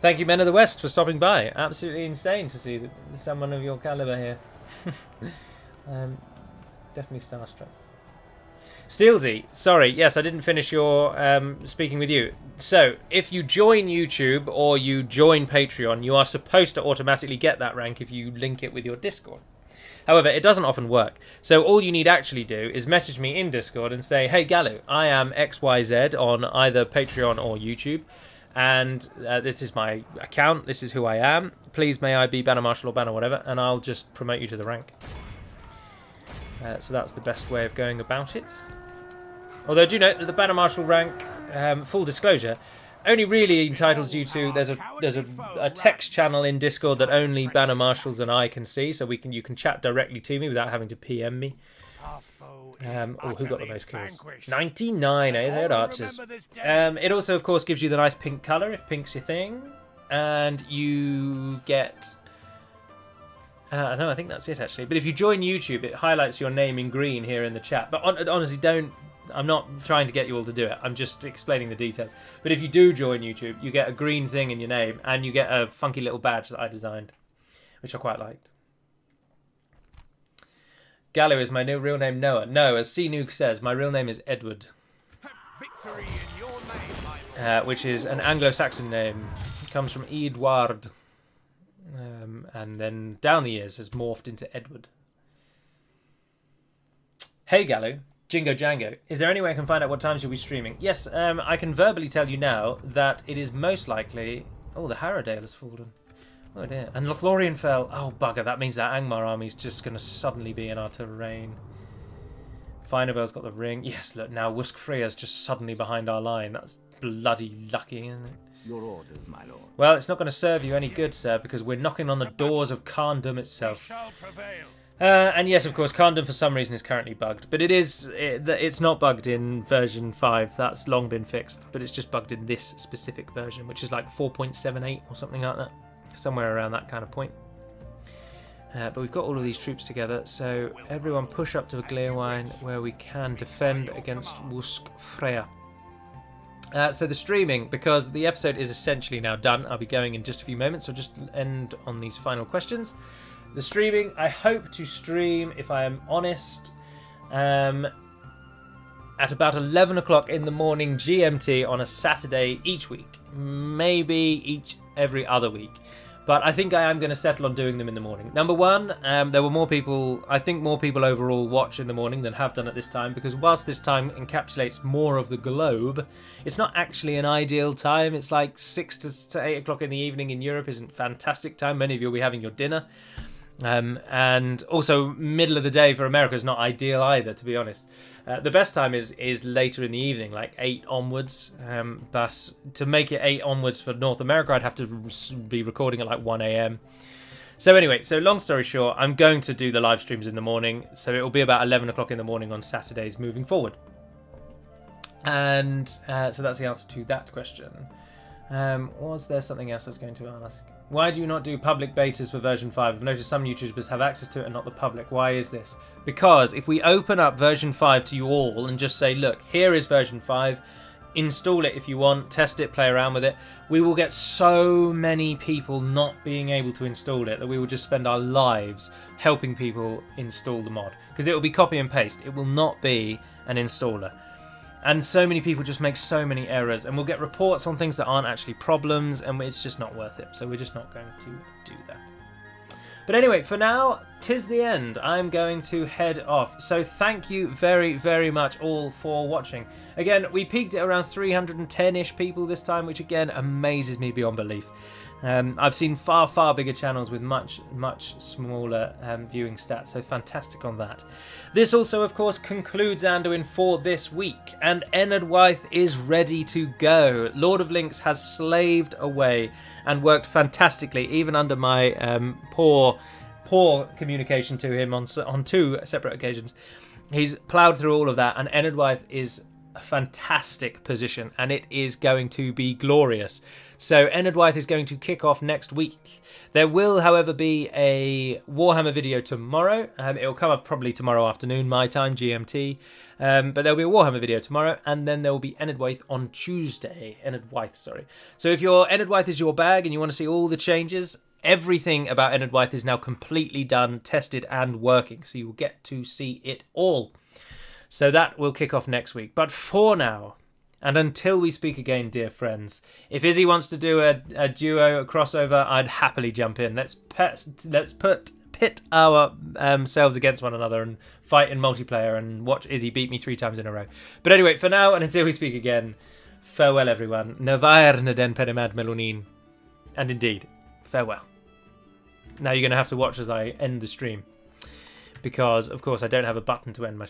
Thank you, Men of the West, for stopping by. Absolutely insane to see someone of your caliber here. Definitely starstruck. Steelsy, sorry, yes, I didn't finish your speaking with you. So, if you join YouTube or you join Patreon, you are supposed to automatically get that rank if you link it with your Discord. However, it doesn't often work. So all you need actually do is message me in Discord and say, hey, Galu, I am XYZ on either Patreon or YouTube, and this is my account, this is who I am. Please may I be Banner Marshal or Banner whatever, and I'll just promote you to the rank. So that's the best way of going about it. Although do note that the Banner Marshal rank, full disclosure, only really entitles you to. There's a text channel in Discord that only Banner Marshals and I can see, so you can chat directly to me without having to PM me. Oh, who got the most kills? 99, eh? They're archers. It also, of course, gives you the nice pink colour if pink's your thing, and you get. No, I think that's it actually. But if you join YouTube, it highlights your name in green here in the chat. But honestly, don't. I'm not trying to get you all to do it. I'm just explaining the details. But if you do join YouTube, you get a green thing in your name, and you get a funky little badge that I designed, which I quite liked. Gallo, is my new real name Noah? No, as C Nuke says, my real name is Edward. Victory in your name, which is an Anglo-Saxon name. It comes from Edward. And then down the years has morphed into Edward. Hey Gallo, Jingo Jango, is there any way I can find out what times you'll be streaming? Yes, I can verbally tell you now that it is most likely... Oh, the Harrowdale has fallen. Oh dear. And Lothlorien fell. Oh bugger, that means that Angmar army's just going to suddenly be in our terrain. Finabel's got the ring. Yes, look, now Wusk Freya's just suddenly behind our line. That's bloody lucky, isn't it? Your orders, my lord. Well, it's not going to serve you any good, sir, because we're knocking on the doors of Kharndom itself. shall prevail. And yes, of course, Kharndom for some reason is currently bugged, but it's not bugged in version 5. That's long been fixed, but it's just bugged in this specific version, which is like 4.78 or something like that, somewhere around that kind of point. But we've got all of these troops together, so everyone push up to Gleerwine where we can defend against Wusk Freya. So the streaming, because the episode is essentially now done, I'll be going in just a few moments, so just end on these final questions. The streaming, I hope to stream, if I am honest, at about 11 o'clock in the morning GMT on a Saturday each week. Maybe every other week. But I think I am going to settle on doing them in the morning. Number one, there were more people, I think more people overall watch in the morning than have done at this time, because whilst this time encapsulates more of the globe, it's not actually an ideal time. It's like 6 to 8 o'clock in the evening in Europe isn't fantastic time. Many of you will be having your dinner. And also middle of the day for America is not ideal either, to be honest. The best time is later in the evening, like 8 onwards. But to make it 8 onwards for North America, I'd have to be recording at like 1 a.m. So anyway, so long story short, I'm going to do the live streams in the morning. So it will be about 11 o'clock in the morning on Saturdays moving forward. And so that's the answer to that question. Was there something else I was going to ask? Why do you not do public betas for version 5? I've noticed some YouTubers have access to it and not the public. Why is this? Because if we open up version 5 to you all and just say, look, here is version 5, install it if you want, test it, play around with it, we will get so many people not being able to install it that we will just spend our lives helping people install the mod. Because it will be copy and paste. It will not be an installer. And so many people just make so many errors, and we'll get reports on things that aren't actually problems, and it's just not worth it. So we're just not going to do that. But anyway, for now, 'tis the end. I'm going to head off. So thank you very, very much all for watching. Again, we peaked at around 310-ish people this time, which again amazes me beyond belief. I've seen far, far bigger channels with much, much smaller viewing stats, so fantastic on that. This also, of course, concludes Anduin for this week, and Ennard Wythe is ready to go. Lord of Links has slaved away and worked fantastically, even under my poor communication to him on 2 separate occasions. He's ploughed through all of that, and Ennard Wythe is a fantastic position, and it is going to be glorious. So Ennard Wythe is going to kick off next week. There will, however, be a Warhammer video tomorrow. It will come up probably tomorrow afternoon, my time, GMT. But there'll be a Warhammer video tomorrow, and then there will be Ennard Wythe on Tuesday. Ennard Wythe, sorry. So if your Ennard Wythe is your bag and you want to see all the changes, everything about Ennard Wythe is now completely done, tested, and working. So you will get to see it all. So that will kick off next week. But for now, and until we speak again, dear friends, if Izzy wants to do a duo, a crossover, I'd happily jump in. Let's pit our selves against one another and fight in multiplayer and watch Izzy beat me 3 times in a row. But anyway, for now, and until we speak again, farewell everyone. Nevair naden perimad melonin. And indeed, farewell. Now you're going to have to watch as I end the stream, because, of course, I don't have a button to end my